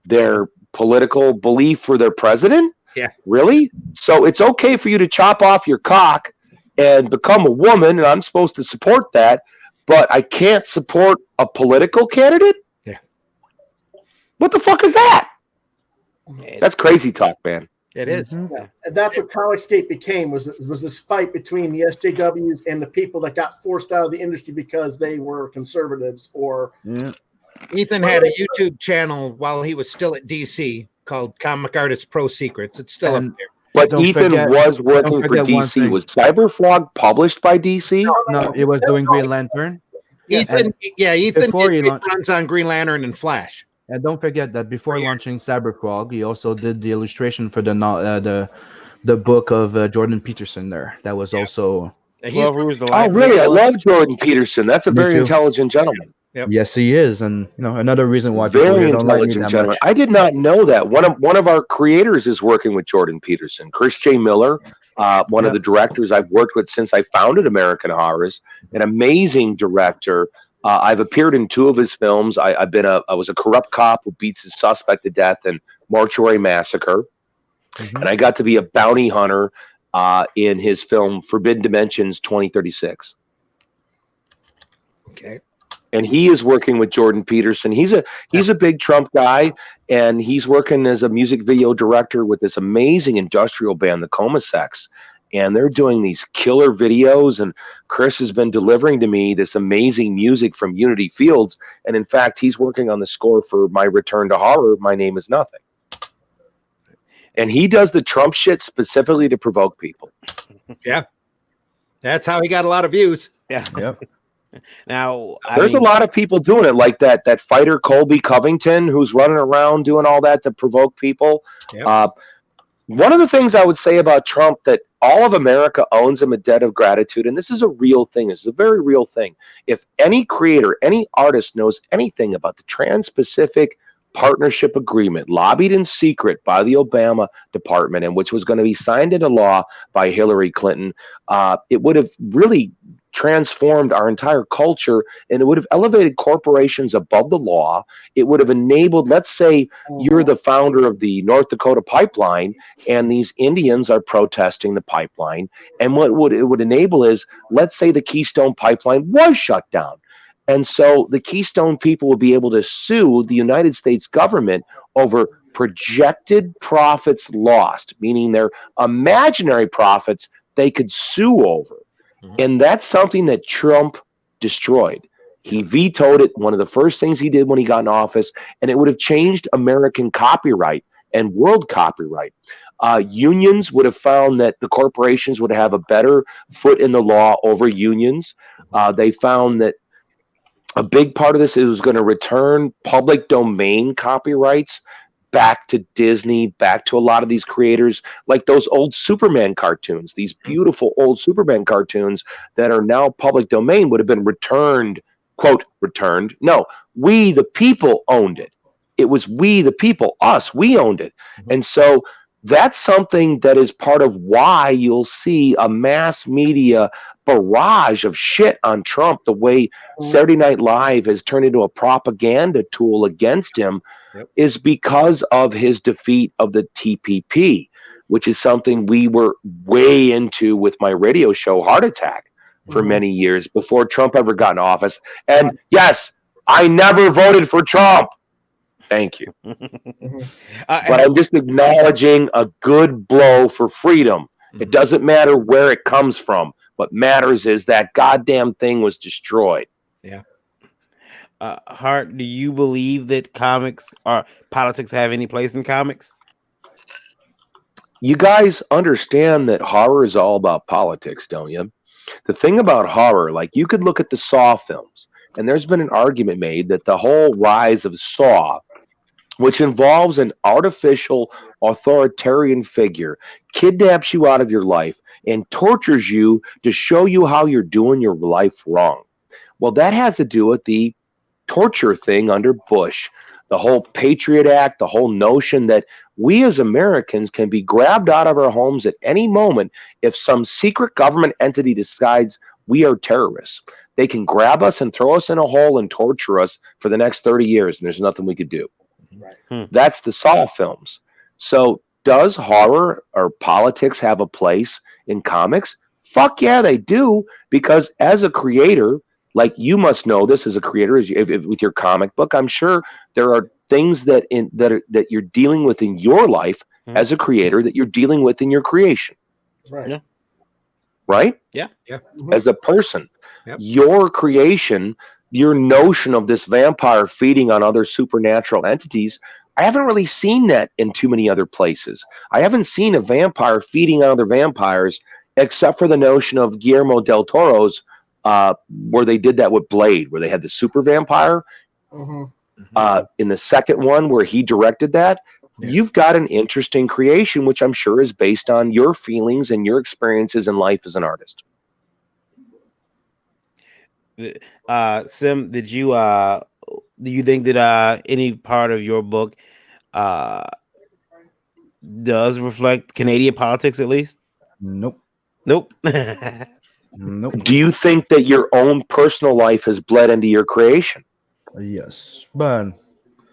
their political belief for their president. Yeah. Really? So it's okay for you to chop off your cock and become a woman, and I'm supposed to support that, but I can't support a political candidate? Yeah. What the fuck is that? That's crazy talk, man. It is. Mm-hmm. Yeah. And that's what Comicsgate became, was this fight between the SJWs and the people that got forced out of the industry because they were conservatives or... Yeah. Ethan had a YouTube channel while he was still at DC called Comic Artist Pro Secrets. It's still up there. But Ethan was working for DC. Was Cyberfrog published by DC? No, it was doing Green Lantern. Ethan runs on Green Lantern and Flash. And don't forget that before launching Cyberfrog, he also did the illustration for the book of Jordan Peterson there. That was also... really? I love Jordan Peterson. That's a very intelligent gentleman. Yep. Yes, he is, and another reason why very intelligent gentleman. I did not know that. One of our creators is working with Jordan Peterson. Chris J. Miller, one of the directors I've worked with since I founded American Horrors, an amazing director. I've appeared in 2 of his films. I was a corrupt cop who beats his suspect to death in Mortuary Massacre, and I got to be a bounty hunter in his film Forbidden Dimensions 2036. Okay. And he is working with Jordan Peterson. He's a big Trump guy, and he's working as a music video director with this amazing industrial band, the Coma Sex. And they're doing these killer videos, and Chris has been delivering to me this amazing music from Unity Fields. And in fact, he's working on the score for my return to horror, My Name Is Nothing. And he does the Trump shit specifically to provoke people. Yeah. That's how he got a lot of views. Yeah. Yep. Now, there's a lot of people doing it, like that fighter Colby Covington, who's running around doing all that to provoke people. Yep. One of the things I would say about Trump, that all of America owes him a debt of gratitude, and this is a real thing. This is a very real thing. If any creator, any artist knows anything about the Trans-Pacific Partnership Agreement, lobbied in secret by the Obama department, and which was going to be signed into law by Hillary Clinton, it would have really transformed our entire culture, and it would have elevated corporations above the law. It would have enabled, let's say you're the founder of the North Dakota pipeline and these Indians are protesting the pipeline, and what it would enable is, let's say the Keystone pipeline was shut down, and so the Keystone people would be able to sue the United States government over projected profits lost, meaning their imaginary profits they could sue over. And that's something that Trump destroyed. He vetoed it, one of the first things he did when he got in office, and it would have changed American copyright and world copyright. Unions would have found that the corporations would have a better foot in the law over unions. They found that a big part of this is going to return public domain copyrights back to Disney, back to a lot of these creators, like those old Superman cartoons, these beautiful old Superman cartoons that are now public domain would have been returned, quote, returned. No, we, the people, owned it. It was we, the people, us, we owned it. And so that's something that is part of why you'll see a mass media barrage of shit on Trump, the way Saturday Night Live has turned into a propaganda tool against him. Yep. Is because of his defeat of the TPP, which is something we were way into with my radio show Heart Attack for many years before Trump ever got in office. And yes, I never voted for Trump. Thank you. But I'm just acknowledging a good blow for freedom. It doesn't matter where it comes from. What matters is that goddamn thing was destroyed. Yeah. Hart, do you believe that comics or politics have any place in comics? You guys understand that horror is all about politics, don't you? The thing about horror, like you could look at the Saw films, and there's been an argument made that the whole rise of Saw, which involves an artificial authoritarian figure, kidnaps you out of your life and tortures you to show you how you're doing your life wrong. Well, that has to do with the torture thing under Bush, the whole Patriot Act, the whole notion that we as Americans can be grabbed out of our homes at any moment if some secret government entity decides we are terrorists. They can grab us and throw us in a hole and torture us for the next 30 years, and there's nothing we could do. Right. That's the Saw films. So does horror or politics have a place in comics? Fuck yeah, they do. Because as a creator, like you must know this as a creator, if with your comic book, I'm sure there are things that you're dealing with in your life as a creator that you're dealing with in your creation. Right. Yeah. Right? Yeah. Yeah. As a person, Yep. your creation, your notion of this vampire feeding on other supernatural entities, I haven't really seen that in too many other places. I haven't seen a vampire feeding on other vampires except for the notion of Guillermo del Toro's where they did that with Blade, where they had the super vampire. In the second one where he directed that, you've got an interesting creation, which I'm sure is based on your feelings and your experiences in life as an artist. Sim, did you do you think that any part of your book does reflect Canadian politics at least? Nope. Nope. Nope. Do you think that your own personal life has bled into your creation? Yes, but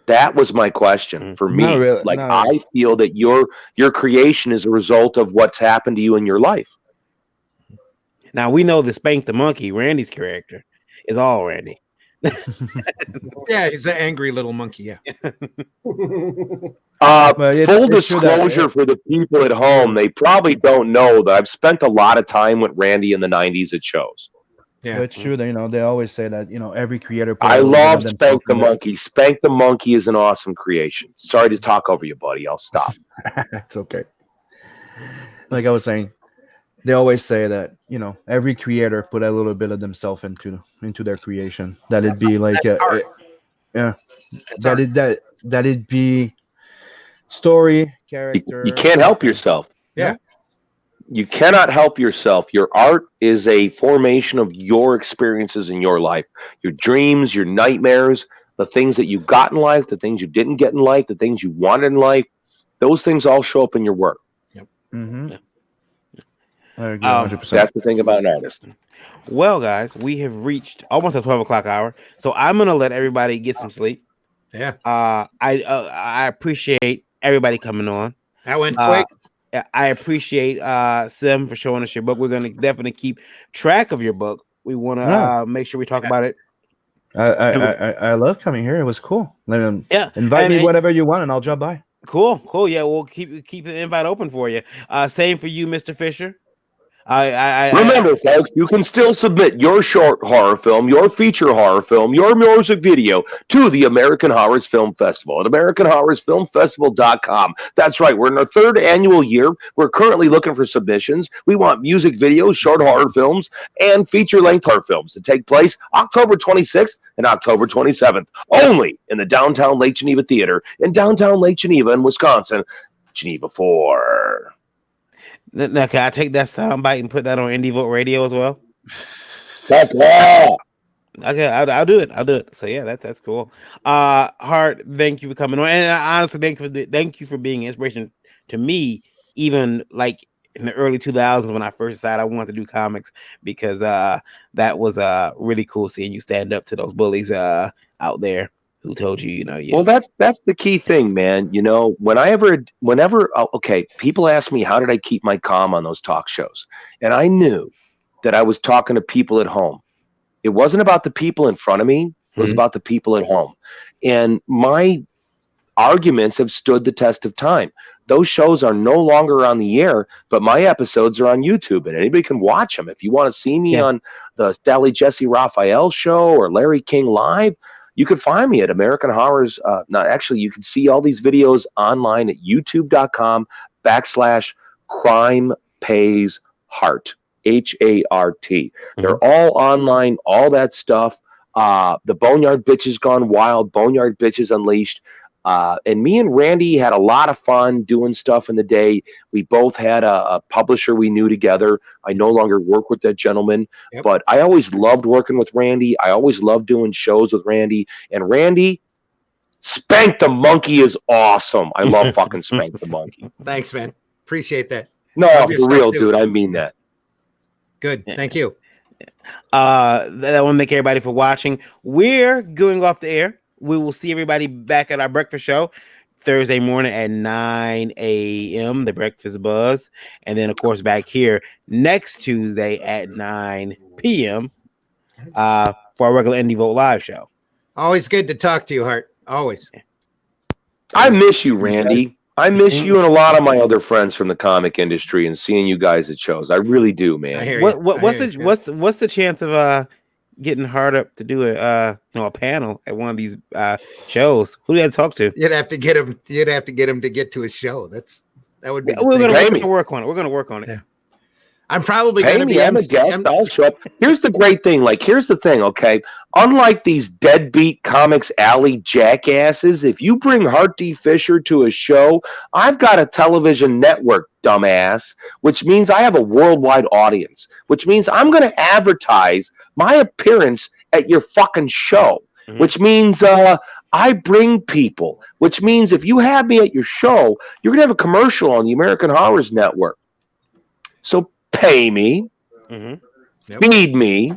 That was my question for me. Not really, Like, not I feel that your creation is a result of what's happened to you in your life. Now we know the Spank the Monkey, Randy's character, is all Randy. Yeah, he's an angry little monkey. Yeah. Full disclosure for the people at home, they probably don't know that I've spent a lot of time with Randy in the 90s at shows. Yeah. it's true that they always say that every creator. put I a little bit love of Spank themselves the in there. Monkey. Spank the Monkey is an awesome creation. Sorry to talk over you, buddy. I'll stop. It's okay. Like I was saying, they always say that every creator put a little bit of themselves into their creation. That it'd be like that it'd be story, character. You can't help yourself. Yeah. You cannot help yourself. Your art is a formation of your experiences in your life, your dreams, your nightmares, the things that you got in life, the things you didn't get in life, the things you wanted in life. Those things all show up in your work. Mm-hmm. Yeah. I agree 100%. That's the thing about an artist. Well, guys, we have reached almost the 12 o'clock hour, so I'm gonna let everybody get some sleep. Yeah. I appreciate everybody coming on. That went quick. I appreciate Sim for showing us your book. We're gonna definitely keep track of your book. We want to make sure we talk about it. I love coming here. It was cool. Yeah, Invite me whenever you want, and I'll drop by. Cool. Yeah, we'll keep the invite open for you. Same for you, Mr. Fisher. Remember, folks, you can still submit your short horror film, your feature horror film, your music video to the American Horrors Film Festival at AmericanHorrorsFilmFestival.com. That's right. We're in our third annual year. We're currently looking for submissions. We want music videos, short horror films, and feature-length horror films to take place October 26th and October 27th, only in the downtown Lake Geneva Theater in downtown Lake Geneva in Wisconsin, Geneva 4. Now, can I take that soundbite and put that on Indie Vote Radio as well? That's all. Okay, I'll do it. So yeah, that's cool. Hart, thank you for coming on, and honestly, thank you for being an inspiration to me, even like in the early 2000s when I first decided I wanted to do comics, because that was really cool seeing you stand up to those bullies out there who told you, Well, that's the key thing, man. Whenever okay, people ask me how did I keep my calm on those talk shows, and I knew that I was talking to people at home. It wasn't about the people in front of me. It was about the people at home, and my arguments have stood the test of time. Those shows are no longer on the air, but my episodes are on YouTube, and anybody can watch them. If you want to see me on the Sally Jesse Raphael show or Larry King Live, you can find me at American Horrors. You can see all these videos online at youtube.com/Crime Pays Hart, HART. They're all online, all that stuff. The Boneyard Bitches Gone Wild, Boneyard Bitches Unleashed. And me and Randy had a lot of fun doing stuff in the day. We both had a publisher we knew together. I no longer work with that gentleman, but I always loved working with Randy. I always loved doing shows with Randy. And Randy, Spank the Monkey is awesome. I love fucking Spank the Monkey. Thanks, man. Appreciate that. No, for real, dude. I mean that. Good. Thank you. I want to thank everybody for watching. We're going off the air. We will see everybody back at our breakfast show Thursday morning at 9 a.m. The Breakfast Buzz. And then, of course, back here next Tuesday at 9 p.m. For our regular Indie Vote Live show. Always good to talk to you, Hart. Always. I miss you, Randy. I miss you and a lot of my other friends from the comic industry and seeing you guys at shows. I really do, man. I hear you. What's the chance of getting Hart up to do a panel at one of these shows? Who do you have to talk to? You'd have to get him. You'd have to get him to get to his show. That would be. We're gonna work on it. We're gonna work on it. Yeah. I'm probably going to be. I'm a guest. I'll show up. Here's the great thing. Here's the thing. Okay, unlike these deadbeat Comics Alley jackasses, if you bring Hart D. Fisher to a show, I've got a television network, dumbass, which means I have a worldwide audience, which means I'm going to advertise my appearance at your fucking show, which means I bring people, which means if you have me at your show, you're going to have a commercial on the American Horrors Network. So pay me, feed me,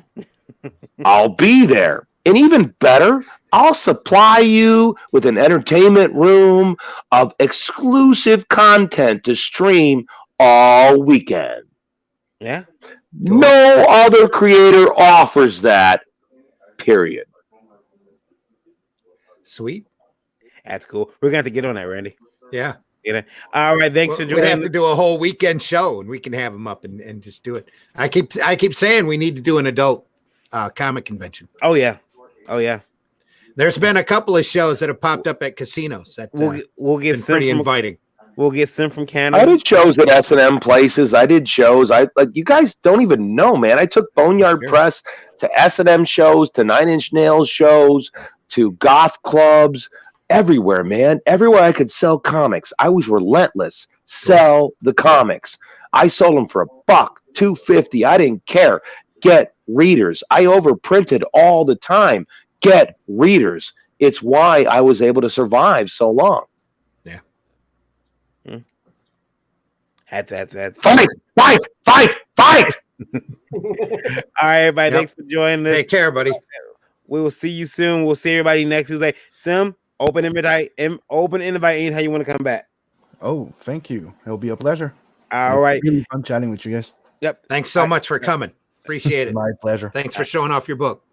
I'll be there. And even better, I'll supply you with an entertainment room of exclusive content to stream all weekend. Yeah. No other creator offers that, period. Sweet. That's cool. We're going to have to get on that, Randy. Yeah. All right. Thanks for joining. We have to do a whole weekend show, and we can have them up and just do it. I keep saying we need to do an adult comic convention. Oh yeah. There's been a couple of shows that have popped up at casinos. That we'll get pretty inviting. We'll get Sim from Canada. I did shows at S&M places. I did shows. You guys don't even know, man. I took Boneyard Press to S&M shows, to 9 Inch Nails shows, to goth clubs. Everywhere, man. Everywhere I could sell comics. I was relentless. Sell the comics. I sold them for $1, $2.50. I didn't care. Get readers. I overprinted all the time. Get readers. It's why I was able to survive so long. Yeah. That's Fight! All right, everybody. Thanks for joining us. Take care, buddy. We will see you soon. We'll see everybody next Tuesday. Sim, open invite anytime you want to come back. Oh, thank you. It'll be a pleasure. All right. Really fun chatting with you guys. Yep. Thanks so much for coming. Appreciate it. My pleasure. Thanks for showing off your book.